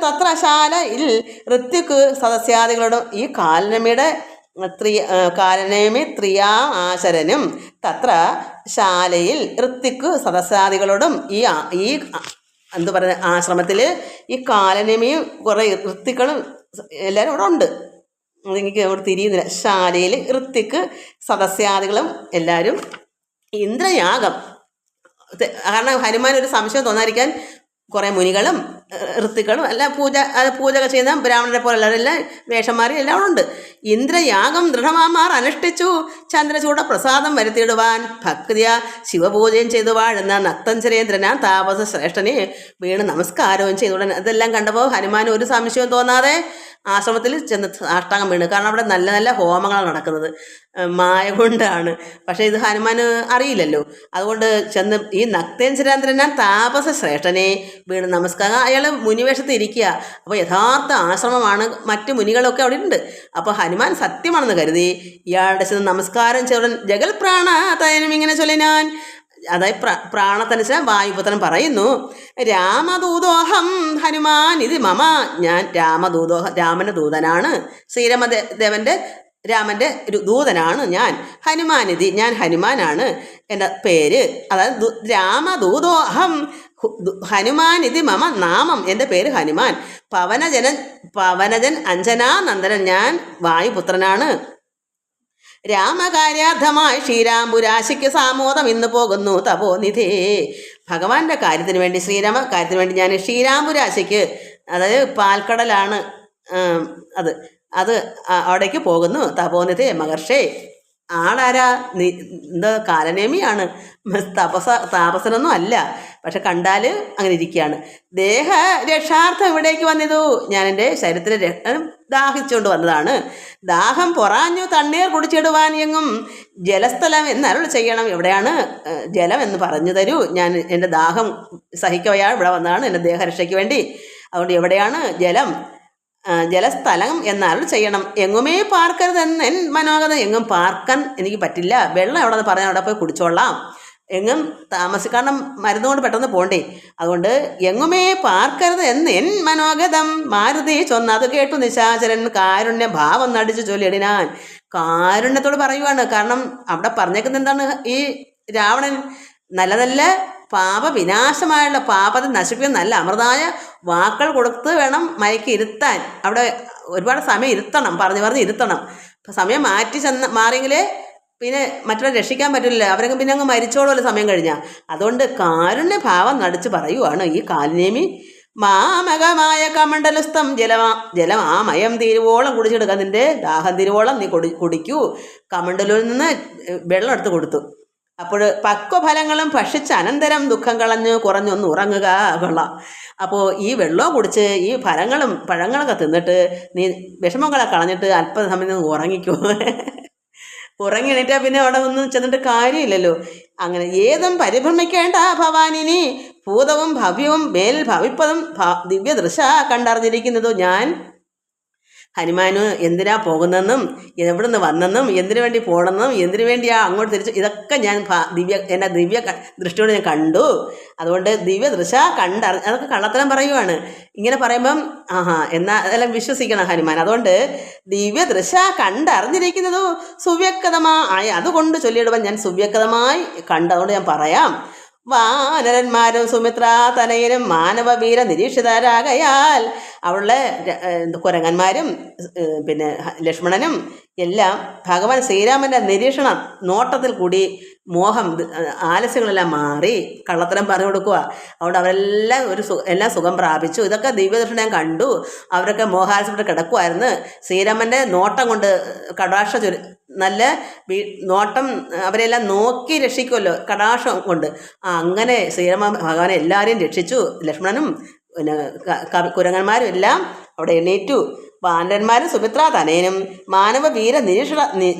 തത്ര ശാലയിൽ ഋത്വിക്ക് സദസ്യാദികളോടും. ഈ കാലനമിയുടെ കാലനേമി ത്രിയാം ആശരനും തത്ര ശാലയിൽ ഋത്വിക്ക് സദസ്യാദികളോടും ഈ എന്തു പറയുക ആശ്രമത്തിൽ ഈ കാലനേമിയും കുറേ ഋത്വിക്കളും എല്ലാവരും ഇവിടെ ഉണ്ട്. എനിക്ക് അവിടെ തിരിയുന്നില്ല. ശാലയിൽ ഋത്വിക്ക് സദസ്യാദികളും എല്ലാവരും ഇന്ദ്രയാഗം. കാരണം ഹനുമാൻ ഒരു സംശയം തോന്നാതിരിക്കാൻ കുറേ മുനികളും ഋത്തുക്കളും എല്ലാം പൂജകൾ ചെയ്യുന്ന ബ്രാഹ്മണരെ പോലെല്ലാവരെല്ലാം വേഷന്മാരും എല്ലാം ഉണ്ട്. ഇന്ദ്രയാഗം ദൃഢമാമാർ അനുഷ്ഠിച്ചു ചന്ദ്രചൂട പ്രസാദം വരുത്തിയിടുവാൻ ഭക്തിയ ശിവപൂജയും ചെയ്തു വാഴുന്ന നക്തഞ്ചരേന്ദ്രനാ താപസ ശ്രേഷ്ഠനെ വീണ് നമസ്കാരവും ചെയ്തുടൻ. അതെല്ലാം കണ്ടപ്പോൾ ഹനുമാൻ ഒരു സംശയവും തോന്നാതെ ആശ്രമത്തിൽ ചെന്ന് സാഷ്ടാംഗം വീണ്. കാരണം അവിടെ നല്ല നല്ല ഹോമങ്ങളാണ് നടക്കുന്നത്, മായ കൊണ്ടാണ്. പക്ഷേ ഇത് ഹനുമാൻ അറിയില്ലല്ലോ. അതുകൊണ്ട് ചെന്ന് ഈ നക്തേന്ദ്രേന്ദ്രനാ താപസ ശ്രേഷ്ഠനെ വീണ് നമസ്കാരം. അയാൾ മുനിവേഷത്തിൽ ഇരിക്കുക. അപ്പോൾ യഥാർത്ഥ ആശ്രമമാണ്, മറ്റു മുനികളൊക്കെ അവിടെ ഉണ്ട്. അപ്പോൾ ഹനുമാൻ സത്യമാണെന്ന് കരുതി ഇയാളുടെ ചെന്ന് നമസ്കാരം ചെയ്തുടൻ ജഗൽ പ്രാണാതനും ഇങ്ങനെ ചൊല്ലിനാൻ. അതായത് പ്രാണത്തനുസരിച്ച് വായുപുത്രൻ പറയുന്നു, രാമദൂതോഹം ഹനുമാൻ ഇത് മമ. ഞാൻ രാമന്റെ ദൂതനാണ്, രാമന്റെ ഒരു ദൂതനാണ് ഞാൻ. ഹനുമാനിധി, ഞാൻ ഹനുമാനാണ് എൻ്റെ പേര്. അതായത് രാമദൂതോഹം ഹനുമാനിധി മമ നാമം, എൻ്റെ പേര് ഹനുമാൻ. പവനജൻ അഞ്ജനാനന്ദനൻ, ഞാൻ വായുപുത്രനാണ്. രാമകാര്യാർത്ഥമായി ശ്രീരാംപുരാശിക്ക് സാമോദം ഇന്ന് പോകുന്നു തപോനിധേ. ഭഗവാന്റെ കാര്യത്തിന് വേണ്ടി, ശ്രീരാമ കാര്യത്തിന് വേണ്ടി ഞാൻ ശ്രീരാംപുരാശിക്ക്, അതായത് പാൽക്കടലാണ് അത് അവിടേക്ക് പോകുന്നു. തപോനിധേ മഹർഷേ. ആളാരാ? എന്താ കാലനേമിയാണ്, താപസനൊന്നും അല്ല. പക്ഷെ കണ്ടാൽ അങ്ങനെ ഇരിക്കുകയാണ്. ദേഹ രക്ഷാർത്ഥം ഇവിടേക്ക് വന്നതു. ഞാൻ എൻ്റെ ശരീരത്തിന് ദാഹിച്ചുകൊണ്ട് വന്നതാണ്. ദാഹം പൊറാഞ്ഞു തണ്ണീർ കുടിച്ചിടുവാൻ എങ്ങും ജലസ്ഥലം എന്നരുൾ ചെയ്യണം. എവിടെയാണ് ജലം എന്ന് പറഞ്ഞു തരൂ. ഞാൻ എൻ്റെ ദാഹം സഹിക്കവയാൾ ഇവിടെ വന്നതാണ് എൻ്റെ ദേഹരക്ഷയ്ക്ക് വേണ്ടി. അതുകൊണ്ട് എവിടെയാണ് ജലസ്ഥലം എന്നരുൾ ചെയ്യണം. എങ്ങുമേ പാർക്കരുതെന്ന് എൻ മനോഗത. എങ്ങും പാർക്കാൻ എനിക്ക് പറ്റില്ല. വെള്ളം എവിടെ നിന്ന് പറഞ്ഞാൽ അവിടെ പോയി കുടിച്ചോളാം. എങ്ങും കാരണം മരുന്നുകൊണ്ട് പെട്ടെന്ന് പോകണ്ടേ. അതുകൊണ്ട് എങ്ങുമേ പാർക്കരുത് എന്ന് എൻ മനോഗതം. മാരുതി ചൊന്ന് അത് കേട്ടു നിശാചരൻ കാരുണ്യ ഭാവം നടിച്ചു ചൊല്ലിയിടിനാൻ. കാരുണ്യത്തോട് പറയുവാണ്. കാരണം അവിടെ പറഞ്ഞേക്കുന്നത് എന്താണ്? ഈ രാവണൻ നല്ല നല്ല പാപവിനാശമായുള്ള പാപത്തെ നശിപ്പിക്കുന്ന നല്ല അമൃതായ വാക്കൾ കൊടുത്ത് വേണം മയക്കി ഇരുത്താൻ. അവിടെ ഒരുപാട് സമയം ഇരുത്തണം, പറഞ്ഞ് ഇരുത്തണം. സമയം മാറിയെങ്കിലേ പിന്നെ മറ്റുള്ളവരെ രക്ഷിക്കാൻ പറ്റില്ല. അവരൊക്കെ പിന്നെ അങ്ങ് മരിച്ചോളുമല്ലോ സമയം കഴിഞ്ഞാൽ. അതുകൊണ്ട് കാരുണ്യഭാവം നടിച്ച് പറയുവാണ് ഈ കാലനേമി. മാമകമായ കമണ്ഡലുസ്തം ജലമാമയം തീരുവോളം കുടിച്ചെടുക്കുക. നിന്റെ ദാഹം തീരുവോളം നീ കുടിക്കൂ. കമണ്ഡലിൽ നിന്ന് വെള്ളം എടുത്ത് കൊടുത്തു. അപ്പോൾ പക്വഫലങ്ങളും ഭക്ഷിച്ച് അനന്തരം ദുഃഖം കുറഞ്ഞൊന്ന് ഉറങ്ങുക. കൊള്ളാം. അപ്പോൾ ഈ വെള്ളവും കുടിച്ച് ഈ പഴങ്ങളൊക്കെ തിന്നിട്ട് നീ വിഷമങ്ങളെ കളഞ്ഞിട്ട് അല്പസമയം ഉറങ്ങിക്കൂ. ഉറങ്ങി എണീറ്റാൽ പിന്നെ അവിടെ ഒന്നും ചെന്നിട്ട് കാര്യമില്ലല്ലോ. അങ്ങനെ ഏതും പരിഭ്രമിക്കേണ്ട ഭവാനിനി, ഭൂതവും ഭവ്യവും മേൽ ഭവിപ്പതും ദിവ്യദൃശ കണ്ടറിഞ്ഞിരിക്കുന്നതോ ഞാൻ. ഹനുമാന് എന്തിനാ പോകുന്നതെന്നും എവിടുന്ന് വന്നെന്നും എന്തിനു വേണ്ടി പോകണമെന്നും എന്തിനു വേണ്ടിയാ അങ്ങോട്ട് തിരിച്ചു, ഇതൊക്കെ ഞാൻ എൻ്റെ ദിവ്യ ദൃഷ്ടിയോട് ഞാൻ കണ്ടു. അതുകൊണ്ട് ദിവ്യദൃശ അതൊക്കെ കള്ളത്തരം പറയുവാണ്. ഇങ്ങനെ പറയുമ്പം എന്നാൽ അതെല്ലാം വിശ്വസിക്കണം ഹനുമാൻ. അതുകൊണ്ട് ദിവ്യദൃശ കണ്ടറിഞ്ഞിരിക്കുന്നതു സുവ്യക്തമായി അതുകൊണ്ട് ചൊല്ലിയിടുവാൻ ഞാൻ സുവ്യക്തമായി കണ്ടു. അതുകൊണ്ട് ഞാൻ പറയാം. വാനരന്മാരും സുമിത്രാ തനയനും മാനവവീര നിരീക്ഷിതരാകയാൽ അവളുടെ കുരങ്ങന്മാരും പിന്നെ ലക്ഷ്മണനും എല്ലാം ഭഗവാൻ ശ്രീരാമൻ്റെ നിരീക്ഷണ നോട്ടത്തിൽ കൂടി ആലസ്യങ്ങളെല്ലാം മാറി കള്ളത്തരം പറഞ്ഞു കൊടുക്കുക. അതുകൊണ്ട് അവരെല്ലാം എല്ലാം സുഖം പ്രാപിച്ചു. ഇതൊക്കെ ദിവ്യദർശനം ഞാൻ കണ്ടു. അവരൊക്കെ മോഹാലസ്യപ്പെട്ട് കിടക്കുമായിരുന്നു. ശ്രീരാമൻ്റെ നോട്ടം കൊണ്ട് കടാക്ഷ നല്ല നോട്ടം അവരെല്ലാം നോക്കി രക്ഷിക്കുമല്ലോ കടാക്ഷം കൊണ്ട്. അങ്ങനെ ശ്രീരാമ ഭഗവാനെ എല്ലാവരെയും രക്ഷിച്ചു. ലക്ഷ്മണനും പിന്നെ കുരങ്ങന്മാരും എല്ലാം അവിടെ എണീറ്റു. വാനരന്മാരും സുമിത്രാ തനയനും മാനവവീര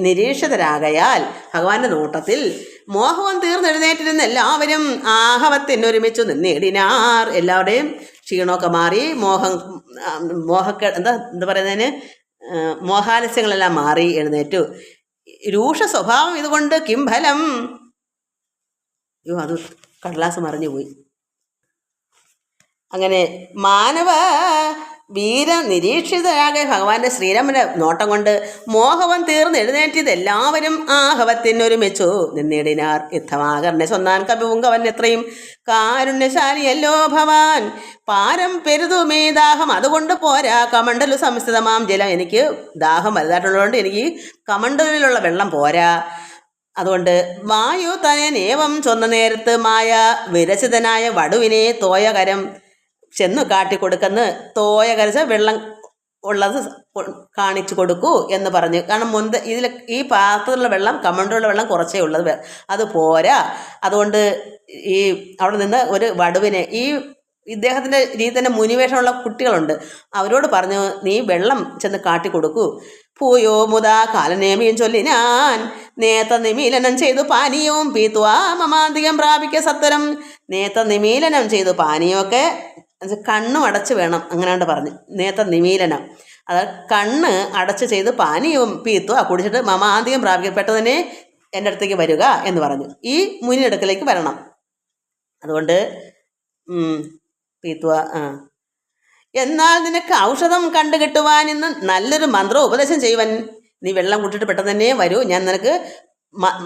നിരീക്ഷിതരാകയാൽ ഭഗവാന്റെ നോട്ടത്തിൽ മോഹവും തീർന്നെഴുന്നേറ്റിരുന്ന എല്ലാവരും ആഹവത്തിനൊരുമിച്ചു നിന്നിടിനാർ. എല്ലാവരുടെയും ക്ഷീണമൊക്കെ മാറി എന്താ പറയുന്നതിന് മോഹാലസ്യങ്ങളെല്ലാം മാറി എഴുന്നേറ്റു. രൂക്ഷ സ്വഭാവം ഇതുകൊണ്ട് കിംഫലം. അത് കടലാസ് മറിഞ്ഞുപോയി. അങ്ങനെ മാനവ വീര നിരീക്ഷിതരാകെ ഭഗവാന്റെ ശ്രീരാമന്റെ നോട്ടം കൊണ്ട് മോഹവം തീർന്ന് എഴുന്നേറ്റത് എല്ലാവരും ആഹവത്തിനൊരുമിച്ചു നിന്നിടിനാർ. യുദ്ധമാകർണെ സ്വന്നാൻ കവിപുങ്കവൻ എത്രയും കാരുണ്യശാലിയല്ലോ ഭവാൻ. പാരം പെരുതുമേ ദാഹം അതുകൊണ്ട് പോരാ കമണ്ഡലു സംസ്ഥിതമാം ജലം. എനിക്ക് ദാഹം വലുതായിട്ടുള്ളതുകൊണ്ട് എനിക്ക് കമണ്ഡലിലുള്ള വെള്ളം പോരാ. അതുകൊണ്ട് വായു തനേവം ചൊന്ന നേരത്ത് മായ വിരചിതനായ വടുവിനെ തോയകരം ചെന്നു കാട്ടിക്കൊടുക്കുന്ന തോയകരച്ച വെള്ളം ഉള്ളത് കാണിച്ചു കൊടുക്കൂ എന്ന് പറഞ്ഞു. കാരണം ഇതിൽ ഈ പാത്രത്തിലുള്ള വെള്ളം കമണ്ഡലുള്ള വെള്ളം കുറച്ചേ ഉള്ളത്, അത് പോരാ. അതുകൊണ്ട് ഈ അവിടെ നിന്ന് ഒരു വടുവിനെ ഇദ്ദേഹത്തിൻ്റെ രീതി തന്നെ മുനിവേഷമുള്ള കുട്ടികളുണ്ട്, അവരോട് പറഞ്ഞു നീ വെള്ളം ചെന്ന് കാട്ടിക്കൊടുക്കൂ. പൂയോ മുതാ കാലനേമിയും ചൊല്ലി ഞാൻ നേത്ത നിമീലനം ചെയ്തു പാനീയവും പീത്വാ മമാന്തികം പ്രാപിക്ക സത്വരം. നേത്ത നിമീലനം ചെയ്തു പാനീയമൊക്കെ കണ്ണും അടച്ച് വേണം, അങ്ങനെയാണ്ട് പറഞ്ഞു. നേത്ത നിമീലനം അത് കണ്ണ് അടച്ച് ചെയ്ത് പാനീയവും പീത്വാ കുടിച്ചിട്ട് മമാന്തികം പ്രാപിക്കപ്പെട്ട തന്നെ എൻ്റെ അടുത്തേക്ക് വരിക എന്ന് പറഞ്ഞു. ഈ മുനിയടുക്കലേക്ക് വരണം. അതുകൊണ്ട് പീത്വാ എന്നാൽ നിനക്ക് ഔഷധം കണ്ടു കിട്ടുവാൻ ഇന്ന് നല്ലൊരു മന്ത്രം ഉപദേശം ചെയ്യുവാൻ. നീ വെള്ളം കുട്ടിട്ട് പെട്ടെന്ന് തന്നെ വരൂ, ഞാൻ നിനക്ക്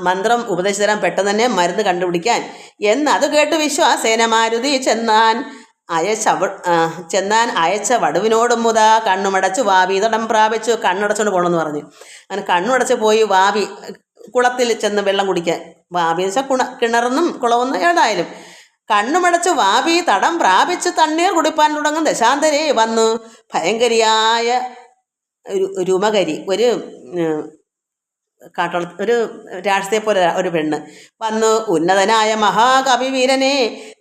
മന്ത്രം ഉപദേശിച്ചു തരാൻ, പെട്ടെന്ന് തന്നെ മരുന്ന് കണ്ടുപിടിക്കാൻ അത് കേട്ട് വിശ്വാസേന മാരുതി ചെന്നാൻ അയച്ച വടുവിനോടും മുതാ കണ്ണുമടച്ച് വാവി തടം പ്രാപിച്ചു. കണ്ണടച്ചുകൊണ്ട് പോകണമെന്ന് പറഞ്ഞു. അങ്ങനെ കണ്ണുടച്ച് പോയി വാവി കുളത്തിൽ ചെന്ന് വെള്ളം കുടിക്കാൻ. വാവി എന്ന് വെച്ചാൽ കിണറെന്നും കുളമെന്നും ഏതായാലും കണ്ണുമടച്ച് വാവി തടം പ്രാപിച്ച് തണ്ണീർ കുടിപ്പാൻ തുടങ്ങും ദശാന്തരേ വന്നു. ഭയങ്കരിയായ രുമകരി ഒരു ഒരു രാഷ്ട്രീയ പോലെ ഒരു പെണ്ണ് വന്നു. ഉന്നതനായ മഹാകവി വീരനെ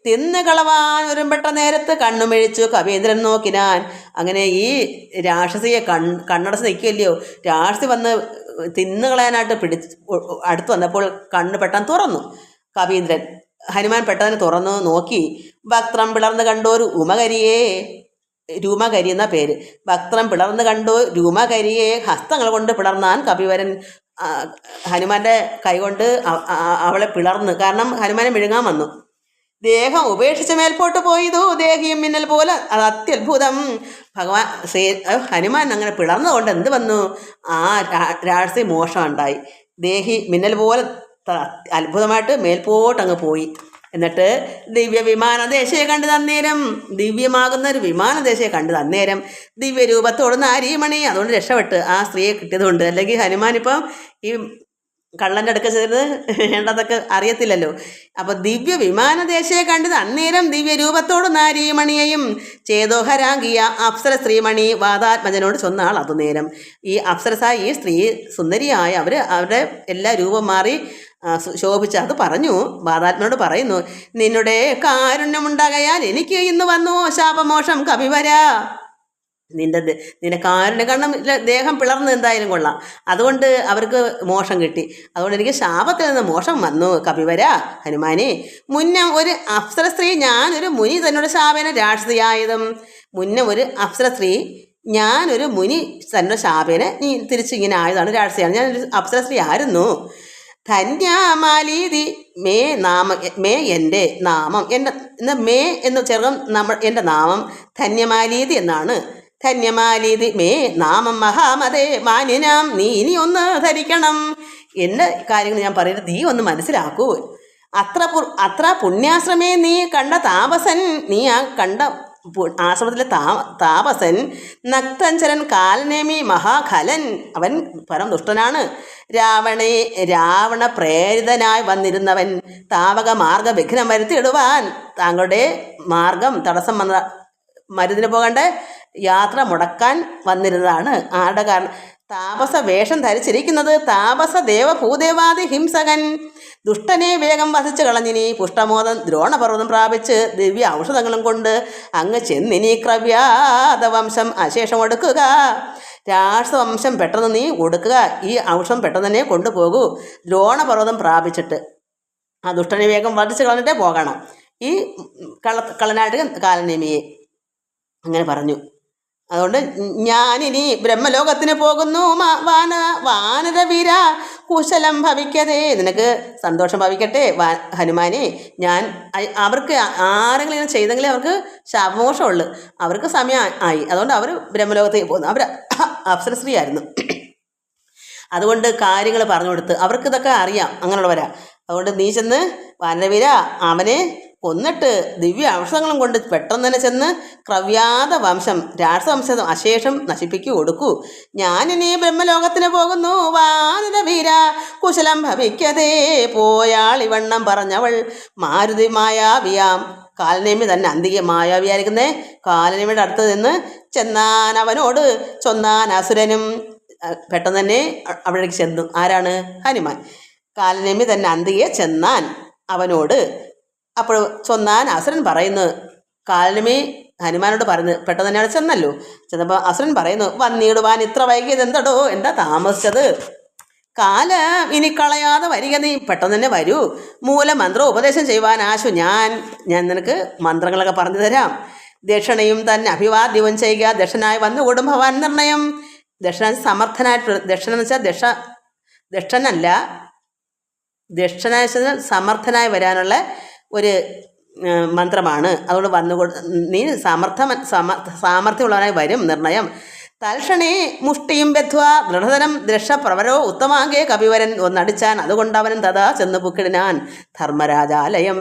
തിന്നു കളവാൻ ഒരുമ്പെട്ട നേരത്ത് കണ്ണുമിഴിച്ചു കവീന്ദ്രൻ നോക്കിനാൻ. അങ്ങനെ ഈ രാക്ഷസിയെ കണ്ണടച്ച് നിൽക്കില്ലയോ, രാക്ഷസി വന്ന് തിന്നുകളയാനായിട്ട് അടുത്ത് വന്നപ്പോൾ കണ്ണ് പെട്ടെന്ന് തുറന്നു. കവീന്ദ്രൻ ഹനുമാൻ പെട്ടെന്ന് തുറന്നു നോക്കി. വക്ത്രം പിളർന്ന് കണ്ടോരു രൂമകരി എന്ന പേര്. വക്ത്രം പിളർന്ന് കണ്ടു രൂമകരിയെ ഹസ്തങ്ങൾ കൊണ്ട് പിളർന്നാൻ കപിവരൻ. ഹനുമാന്റെ കൈകൊണ്ട് അവളെ പിളർന്ന്, കാരണം ഹനുമാനെ വിഴുങ്ങാൻ വന്നു. ദേഹം ഉപേക്ഷിച്ച് മേൽപോട്ട് പോയതു ദേഹിയും മിന്നൽ പോലെ. അത് അത്യത്ഭുതം. ഹനുമാൻ അങ്ങനെ പിളർന്നുകൊണ്ട് എന്ത് വന്നു, ആ രാക്ഷസി മോഷം ഉണ്ടായി. ദേഹി മിന്നൽ പോലെ അത്ഭുതമായിട്ട് മേൽപോട്ടങ്ങ് പോയി. എന്നിട്ട് ദിവ്യവിമാനദേശയെ കണ്ടു തന്നേരം, ദിവ്യമാകുന്ന ഒരു വിമാനദേശയെ കണ്ടു തന്നേരം ദിവ്യരൂപത്തോട് നാരീമണി. അതുകൊണ്ട് രക്ഷപ്പെട്ട് ആ സ്ത്രീയെ കിട്ടിയതുകൊണ്ട്. അല്ലെങ്കിൽ ഹനുമാനിപ്പം ഈ കള്ളൻ്റെ അടുക്ക ചേർന്ന് വേണ്ടതൊക്കെ അറിയത്തില്ലല്ലോ. അപ്പോൾ ദിവ്യ വിമാനദേശയെ കണ്ടത് അന്നേരം ദിവ്യ രൂപത്തോട് നാരീമണിയെയും ചേതോഹരാങ്കിയ അപ്സര സ്ത്രീമണി വാതാത്മജനോട് ചൊന്നാൾ അതു നേരം. ഈ അപ്സരസായ ഈ സ്ത്രീ സുന്ദരിയായ അവരുടെ എല്ലാ രൂപം മാറി ശോഭിച്ച് അത് പറഞ്ഞു. വാതാത്മനോട് പറയുന്നു, നിന്നുടെ കാരുണ്യമുണ്ടാകയാൽ എനിക്ക് ഇന്ന് വന്നു ശാപമോഷം കവിവര. നിന്റെ കാരുണ്യ കാരണം ദേഹം പിളർന്ന് എന്തായാലും കൊള്ളാം, അതുകൊണ്ട് അവർക്ക് മോഷം കിട്ടി, അതുകൊണ്ട് എനിക്ക് ശാപത്തിൽ നിന്ന് മോഷം വന്നു കപിവര ഹനുമാനെ. മുന്നം ഒരു അപ്സര സ്ത്രീ ഞാനൊരു മുനി തന്നോട് ശാപേന രാക്ഷസിയായതും. മുന്നം ഒരു അപ്സര സ്ത്രീ ഞാനൊരു മുനി തന്നോട് ശാപേന നീ തിരിച്ചിങ്ങനെ ആയതാണ്, രാക്ഷസിയാണ്. ഞാനൊരു അപ്സര സ്ത്രീ ആയിരുന്നു. ധന്യമാലീതി മേ മേ എൻ്റെ നാമം, എൻ്റെ മേ എന്ന് ചേർക്കും എൻ്റെ നാമം ധന്യമാലീതി എന്നാണ്. ധന്യമാലീതി മേ നാമം മഹാമതേ മാന്യനാം, നീ ഇനി ഒന്ന് ധരിക്കണം. എൻ്റെ കാര്യങ്ങൾ ഞാൻ പറയുന്നത് നീ ഒന്ന് മനസ്സിലാക്കൂ. അത്ര പുണ്യാശ്രമേ നീ കണ്ട താപസൻ, നീ ആ കണ്ട ആശ്രമത്തിലെ താപസൻ നക്തഞ്ചരൻ കാലനേമി മഹാഖലൻ, അവൻ പരം ദുഷ്ടനാണ്. രാവണ പ്രേരിതനായി വന്നിരുന്നവൻ താവക മാർഗ വിഘ്നം വരുത്തിയിടുവാൻ, താങ്കളുടെ മാർഗം തടസ്സം വന്ന മരുന്നിന് പോകേണ്ട യാത്ര മുടക്കാൻ വന്നിരുന്നതാണ്. ആരുടെ കാരണം? താപസ വേഷം ധരിച്ചിരിക്കുന്നത് താപസ ദേവഭൂദേവാദി ഹിംസകൻ. ദുഷ്ടനെ വേഗം വധിച്ചു കളഞ്ഞിനി പുഷ്ടമോദം ദ്രോണപർവ്വതം പ്രാപിച്ച് ദിവ്യ ഔഷധങ്ങളും കൊണ്ട് അങ്ങ് ചെന്നിനി ക്രവ്യാതവംശം അശേഷം ഒടുക്കുക. രാക്ഷസവംശം പെട്ടെന്ന് നീ ഒടുക്കുക, ഈ ഔഷധം പെട്ടെന്ന് തന്നെ കൊണ്ടുപോകൂ. ദ്രോണപർവ്വതം പ്രാപിച്ചിട്ട് ആ ദുഷ്ടനെ വേഗം വധിച്ചു കളഞ്ഞിട്ടേ പോകണം, ഈ കള്ളനായിട്ട് കാലനേമിയെ അങ്ങനെ പറഞ്ഞു. അതുകൊണ്ട് ഞാനിനി ബ്രഹ്മലോകത്തിന് പോകുന്നു. വാനരവീര കുശലം ഭവിക്കതേ, നിനക്ക് സന്തോഷം ഭവിക്കട്ടെ ഹനുമാനെ. ഞാൻ അവർക്ക് ആരെങ്കിലും ഇങ്ങനെ ചെയ്തെങ്കിലേ അവർക്ക് ശാപമോഷമുള്ളു, അവർക്ക് സമയം ആയി, അതുകൊണ്ട് അവർ ബ്രഹ്മലോകത്തേക്ക് പോകുന്നു. അവർ അപ്സരസ്ത്രീ ആയിരുന്നു, അതുകൊണ്ട് കാര്യങ്ങൾ പറഞ്ഞു കൊടുത്ത് അവർക്ക് ഇതൊക്കെ അറിയാം, അങ്ങനെയുള്ളവരാ. അതുകൊണ്ട് നീ ചെന്ന് വാനരവീര അവനെ കൊന്നിട്ട് ദിവ്യ ഔഷധങ്ങളും കൊണ്ട് പെട്ടെന്ന് തന്നെ ചെന്ന് ക്രവ്യാത വംശം രാക്ഷസവംശം അശേഷം നശിപ്പിക്കു കൊടുക്കൂ. ഞാനിനി ബ്രഹ്മലോകത്തിന് പോകുന്നു. വാനരവീര കുശലം ഭവിക്കതേ. പോയാളിവണ്ണം പറഞ്ഞവൾ മാരുതി മായാവിയാം. കാലനേമി തന്നെ അന്തിക മായാവിയായിരിക്കുന്നേ കാലനേമിയുടെ അടുത്ത് നിന്ന് ചെന്നാൻ അവനോട് ചൊന്നാൻ അസുരനും. പെട്ടെന്ന് തന്നെ അവിടേക്ക് ചെന്നു. ആരാണ്? ഹനുമാൻ. കാലനേമി തന്നെ അന്തികെ ചെന്നാൻ അവനോട്. അപ്പോൾ ചൊന്നാൻ അസുരൻ പറയുന്നു, കാലനേമി ഹനുമാനോട് പറഞ്ഞു, പെട്ടെന്ന് തന്നെ അവിടെ ചെന്നല്ലോ. ചെന്നപ്പോൾ അസുരൻ പറയുന്നു, വന്നിടുവാൻ ഇത്ര വൈകിയത് എന്തടോ, എന്താ താമസിച്ചത്? കാലം ഇനി കളയാതെ വരിക, നീ പെട്ടെന്ന് തന്നെ വരൂ. മൂലമന്ത്രം ഉപദേശം ചെയ്യുവാൻ ആശു ഞാൻ നിനക്ക് മന്ത്രങ്ങളൊക്കെ പറഞ്ഞു തരാം. ദക്ഷിണയും തന്നെ അഭിവാദ്യവും ചെയ്യുക. ദക്ഷനായി വന്നുകൂടും ഭവാൻ നിർണയം. ദക്ഷണ സമർത്ഥനായിട്ട്, ദക്ഷണ എന്ന് വെച്ചാൽ ദക്ഷനല്ല, ദക്ഷനായ സമർത്ഥനായി വരാനുള്ള ഒരു മന്ത്രമാണ്. അതുകൊണ്ട് നീ സാമർഥ്യമുള്ളവനായി വരും നിർണയം. തൽക്ഷണേ മുഷ്ടിയും ബദ്ധ്വാ ദൃഢതരം ദൃക്ഷപ്രവരോ ഉത്തമാങ്കേ കപിവരൻ ഒന്നടിച്ചാൻ. അതുകൊണ്ട് അവനും തഥാ ചെന്ന് പുക്കിടിനാൻ ധർമ്മരാജാലയം.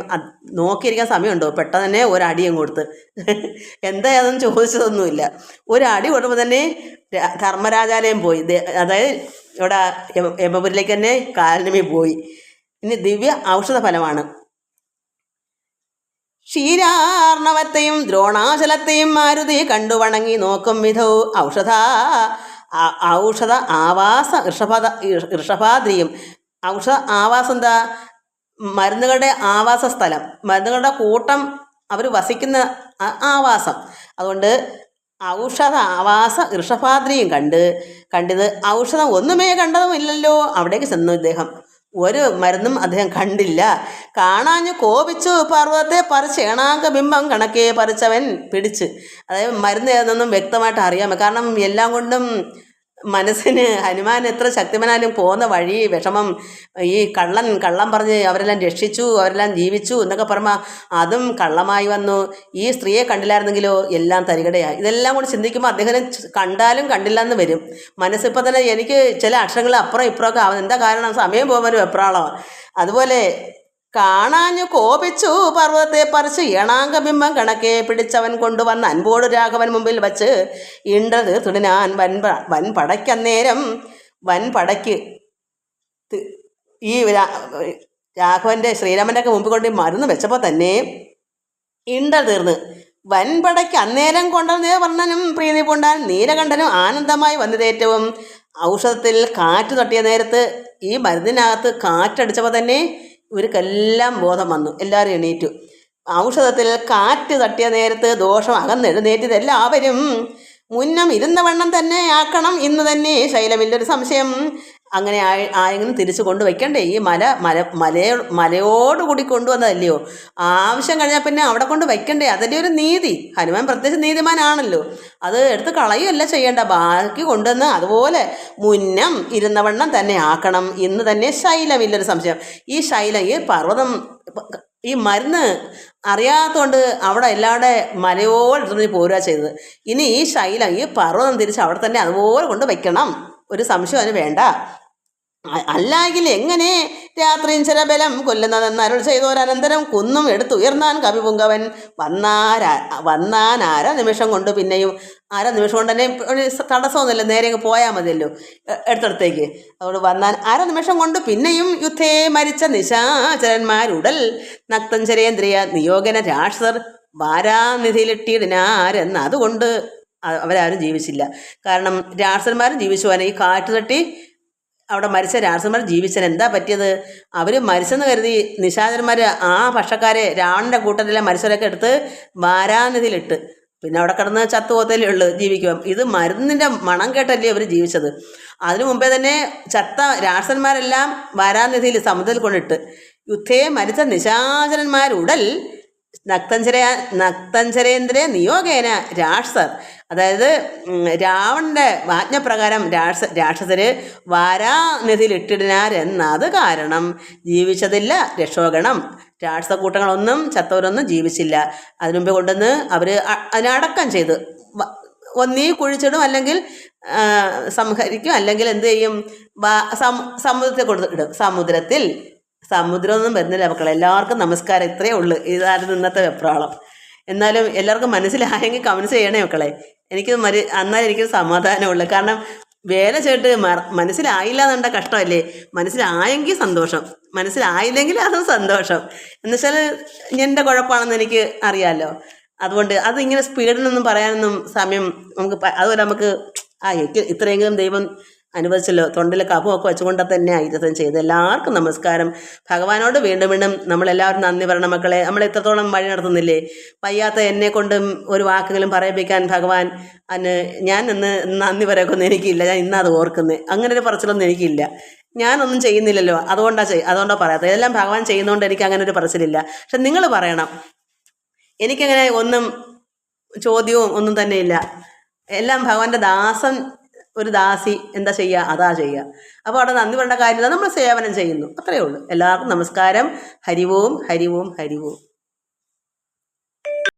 നോക്കിയിരിക്കാൻ സമയമുണ്ടോ? പെട്ടെന്ന് തന്നെ ഒരടിയും കൊടുത്ത്. എന്താ അതൊന്നും ചോദിച്ചതൊന്നുമില്ല. ഒരടി കൊടുക്കുമ്പോൾ തന്നെ ധർമ്മരാജാലയം പോയി. അതായത് ഇവിടെ യമപുരിയിലേക്ക് തന്നെ കാലനേമി പോയി. ഇനി ദിവ്യ ഔഷധ ഫലമാണ്. ക്ഷീരാർണവത്തെയും ദ്രോണാചലത്തെയും മാരുതി കണ്ടു വണങ്ങി നോക്കും വിധൗ ഔഷധ ആവാസ ഋഷഭാദ്രിയും. ഔഷധ ആവാസം എന്താ? മരുന്നുകളുടെ ആവാസ സ്ഥലം, മരുന്നുകളുടെ കൂട്ടം, അവർ വസിക്കുന്ന ആവാസം. അതുകൊണ്ട് ഔഷധ ആവാസ ഋഷഭാദ്രിയും കണ്ടത് ഔഷധം ഒന്നുമേ കണ്ടതുമില്ലല്ലോ. അവിടേക്ക് ചെന്നു ഇദ്ദേഹം. ഒരു മരുന്നും അദ്ദേഹം കണ്ടില്ല. കാണാഞ്ഞു കോപിച്ചു പർവ്വതത്തെ പറിച്ച് ഏണാങ്കബിംബം കണക്കെ പറിച്ചവൻ പിടിച്ച്. അതായത് മരുന്ന് ഏതെന്നൊന്നും വ്യക്തമായിട്ട് അറിയാമോ? കാരണം എല്ലാം കൊണ്ടും മനസ്സിന് ഹനുമാൻ എത്ര ശക്തിമാനാലും പോകുന്ന വഴി വിഷമം. ഈ കള്ളം പറഞ്ഞ് അവരെല്ലാം രക്ഷിച്ചു, അവരെല്ലാം ജീവിച്ചു എന്നൊക്കെ പറയുമ്പോൾ അതും കള്ളമായി വന്നു. ഈ സ്ത്രീയെ കണ്ടില്ലായിരുന്നെങ്കിലോ എല്ലാം തരികടയായി. ഇതെല്ലാം കൂടി ചിന്തിക്കുമ്പോൾ അദ്ദേഹം കണ്ടാലും കണ്ടില്ല എന്ന് വരും. മനസ്സിപ്പോൾ തന്നെ എനിക്ക് ചില അക്ഷരങ്ങൾ അപ്പുറം ഇപ്പുറമൊക്കെ ആവുന്നത്. എന്താ കാരണം? സമയം പോകുമ്പോൾ വെപ്രാളമാണ്. അതുപോലെ കാണാഞ്ഞു കോപിച്ചു പർവ്വതത്തെ പറിച്ച് ഏണാങ്കബിംബം കണക്കെ പിടിച്ചവൻ കൊണ്ടുവന്ന് അൻപോട് രാഘവൻ മുമ്പിൽ വച്ച് ഇണ്ടത് തുടിനാൻ വൻപടയ്ക്കന്നേരം. വൻപടയ്ക്ക് ഈ രാഘവൻ്റെ ശ്രീരാമൻ്റെ ഒക്കെ മുമ്പിൽ കൊണ്ട് ഈ മരുന്ന് വെച്ചപ്പോൾ തന്നെ ഇണ്ട തീർന്ന് വൻപടയ്ക്ക് അന്നേരം കൊണ്ട വർണ്ണനും പ്രീതി പൂണ്ടാൻ നീലകണ്ഠനും ആനന്ദമായി വന്നതേറ്റവും. ഔഷധത്തിൽ കാറ്റ് തട്ടിയ നേരത്ത് ഈ മരുന്നിനകത്ത് കാറ്റടിച്ചപ്പോൾ തന്നെ ഇവർക്കെല്ലാം ബോധം വന്നു. എല്ലാവരും എണീറ്റു. ഔഷധത്തിൽ കാറ്റ് തട്ടിയ നേരത്ത് ദോഷം അകന്നെഴുന്നേറ്റതെല്ലാവരും മുന്നം ഇരുന്ന വണ്ണം തന്നെ ആക്കണം ഇന്ന് തന്നെ ശൈലമില്ലൊരു സംശയം. അങ്ങനെ ആയെങ്കിലും തിരിച്ചു കൊണ്ടുവയ്ക്കണ്ടേ? ഈ മലയോടുകൂടി കൊണ്ടുവന്നതല്ലയോ? ആവശ്യം കഴിഞ്ഞാൽ പിന്നെ അവിടെ കൊണ്ട് വയ്ക്കണ്ടേ? അതല്ലേ ഒരു നീതി. ഹനുമാൻ പ്രത്യേകിച്ച് നീതിമാനാണല്ലോ. അത് എടുത്ത് കളയുകയല്ല ചെയ്യേണ്ട, ബാക്കി കൊണ്ടുവന്ന് അതുപോലെ മുന്നം ഇരുന്നവണ്ണം തന്നെ ആക്കണം ഇന്ന് തന്നെ ശൈലമില്ലൊരു സംശയം. ഈ ശൈലം, ഈ പർവ്വതം, ഈ മരുന്ന് അറിയാത്തതുകൊണ്ട് അവിടെ എല്ലാവരുടെ മലയോടെടുത്ത് പോരുക ചെയ്തത്. ഇനി ഈ ശൈലം, ഈ പർവ്വതം തിരിച്ച് അവിടെ തന്നെ അതുപോലെ കൊണ്ട് വയ്ക്കണം, ഒരു സംശയം അതിന് വേണ്ട. അല്ലായെങ്കിൽ എങ്ങനെ രാത്രിയും ചിരബലം കൊല്ലുന്നതെന്ന് അരുൾ ചെയ്തോരനന്തരം കുന്നും എടുത്തുയർന്നാൻ കവിപുങ്കവൻ വന്നാൻ നിമിഷം കൊണ്ട് പിന്നെയും നിമിഷം കൊണ്ട് തന്നെ ഒരു തടസ്സമൊന്നുമില്ല, നേരെ അങ്ങ് പോയാൽ മതിയല്ലോ എടുത്തടുത്തേക്ക്. അതുകൊണ്ട് നിമിഷം കൊണ്ട് പിന്നെയും യുദ്ധേ മരിച്ച നിശാചരന്മാരുടൽ നക്തഞ്ചരേന്ദ്രിയ നിയോഗന രാക്ഷസർ വാരാനിധിയിലിട്ടിടിനാരെന്ന്. അതുകൊണ്ട് അവരാരും ജീവിച്ചില്ല. കാരണം രാക്ഷസന്മാരും ജീവിച്ചു പോകാൻ ഈ കാറ്റ് തട്ടി അവിടെ മരിച്ച രാക്ഷസന്മാർ ജീവിച്ചാൽ എന്താ പറ്റിയത്? അവർ മരിച്ചെന്ന് കരുതി നിശാചരന്മാർ ആ പക്ഷക്കാരെ രാവണൻ്റെ കൂട്ടത്തിലെ മരിച്ചവരൊക്കെ എടുത്ത് വാരാനിധിയിലിട്ട് പിന്നെ അവിടെ കിടന്ന് ചത്തുപോത്തല്ലേ ഉള്ളു ജീവിക്കും. ഇത് മരുന്നിൻ്റെ മണം കേട്ടല്ലേ അവർ ജീവിച്ചത്. അതിനു മുമ്പേ തന്നെ ചത്ത രാക്ഷസന്മാരെല്ലാം വാരാനിധിയിൽ സമുദ്രത്തിൽ കൊണ്ടിട്ട് യുദ്ധേ മരിച്ച നിശാചരന്മാരുടൽ നക്തഞ്ചരേന്ദ്രേ നിയോഗേന രാക്ഷസർ, അതായത് രാവണൻ്റെ ആജ്ഞപ്രകാരം രാക്ഷസര് വാരാനിധിയിലിട്ടിടിനാരെന്നത് കാരണം ജീവിച്ചതില്ല രക്ഷോഗണം. രാക്ഷസ കൂട്ടങ്ങളൊന്നും ചത്തവരൊന്നും ജീവിച്ചില്ല. അതിനുമുമ്പ് കൊണ്ടുവന്ന് അവർ അതിനടക്കം ചെയ്ത് ഒന്നീ കുഴിച്ചിടും, അല്ലെങ്കിൽ സംഹരിക്കും, അല്ലെങ്കിൽ എന്ത് ചെയ്യും, സമുദ്രത്തിൽ കൊടുത്തിടും. സമുദ്രമൊന്നും വരുന്നില്ല മക്കളെ. എല്ലാവർക്കും നമസ്കാരം. ഇത്രയേ ഉള്ളൂ. ഇതായിരുന്നു ഇന്നത്തെ വെപ്രാളം. എന്നാലും എല്ലാവർക്കും മനസ്സിലായെങ്കിൽ കമൻസ് ചെയ്യണേ മക്കളെ. എനിക്ക് അന്നാലും എനിക്ക് സമാധാനമുള്ളൂ. കാരണം വേല ചെയ്തിട്ട് മനസ്സിലായില്ല എന്നുണ്ട കഷ്ടമല്ലേ. മനസ്സിലായെങ്കിൽ സന്തോഷം, മനസ്സിലായില്ലെങ്കിൽ അതും സന്തോഷം. എന്നുവെച്ചാൽ എൻ്റെ കുഴപ്പമാണെന്ന് എനിക്ക് അറിയാമല്ലോ. അതുകൊണ്ട് അതിങ്ങനെ സ്പീഡിനൊന്നും പറയാനൊന്നും സമയം അതുപോലെ നമുക്ക് ഇത്രയെങ്കിലും ദൈവം അനുവദിച്ചല്ലോ. തൊണ്ടിൽ കഫമൊക്കെ വെച്ചുകൊണ്ട് തന്നെ ആയുധം ചെയ്ത്. എല്ലാവർക്കും നമസ്കാരം. ഭഗവാനോട് വീണ്ടും വീണ്ടും നമ്മളെല്ലാവരും നന്ദി പറയണം മക്കളെ. നമ്മൾ ഇത്രത്തോളം വഴി നടത്തുന്നില്ലേ? വയ്യാത്ത എന്നെ കൊണ്ടും ഒരു വാക്കെങ്കിലും പറയിപ്പിക്കാൻ ഭഗവാൻ ഞാൻ ഇന്ന് നന്ദി പറയൊക്കൊന്നും എനിക്കില്ല. ഞാൻ ഇന്നത് ഓർക്കുന്നത്. അങ്ങനെ ഒരു പറച്ചിലൊന്നും എനിക്കില്ല. ഞാനൊന്നും ചെയ്യുന്നില്ലല്ലോ, അതുകൊണ്ടാണ് പറയാത്തത്. ഇതെല്ലാം ഭഗവാൻ ചെയ്യുന്നതുകൊണ്ട് എനിക്ക് അങ്ങനെ ഒരു പറച്ചിലില്ല. പക്ഷെ നിങ്ങൾ പറയണം. എനിക്കങ്ങനെ ഒന്നും ചോദ്യവും ഒന്നും തന്നെ ഇല്ല. എല്ലാം ഭഗവാന്റെ ദാസൻ, ഒരു ദാസി എന്താ ചെയ്യുക, അതാ ചെയ്യുക. അപ്പോൾ അവിടെ നന്ദി പറയേണ്ട കാര്യമില്ല. നമ്മൾ സേവനം ചെയ്യുന്നു, അത്രയേ ഉള്ളൂ. എല്ലാവർക്കും നമസ്കാരം. ഹരിവോം ഹരിവോം ഹരിവോം.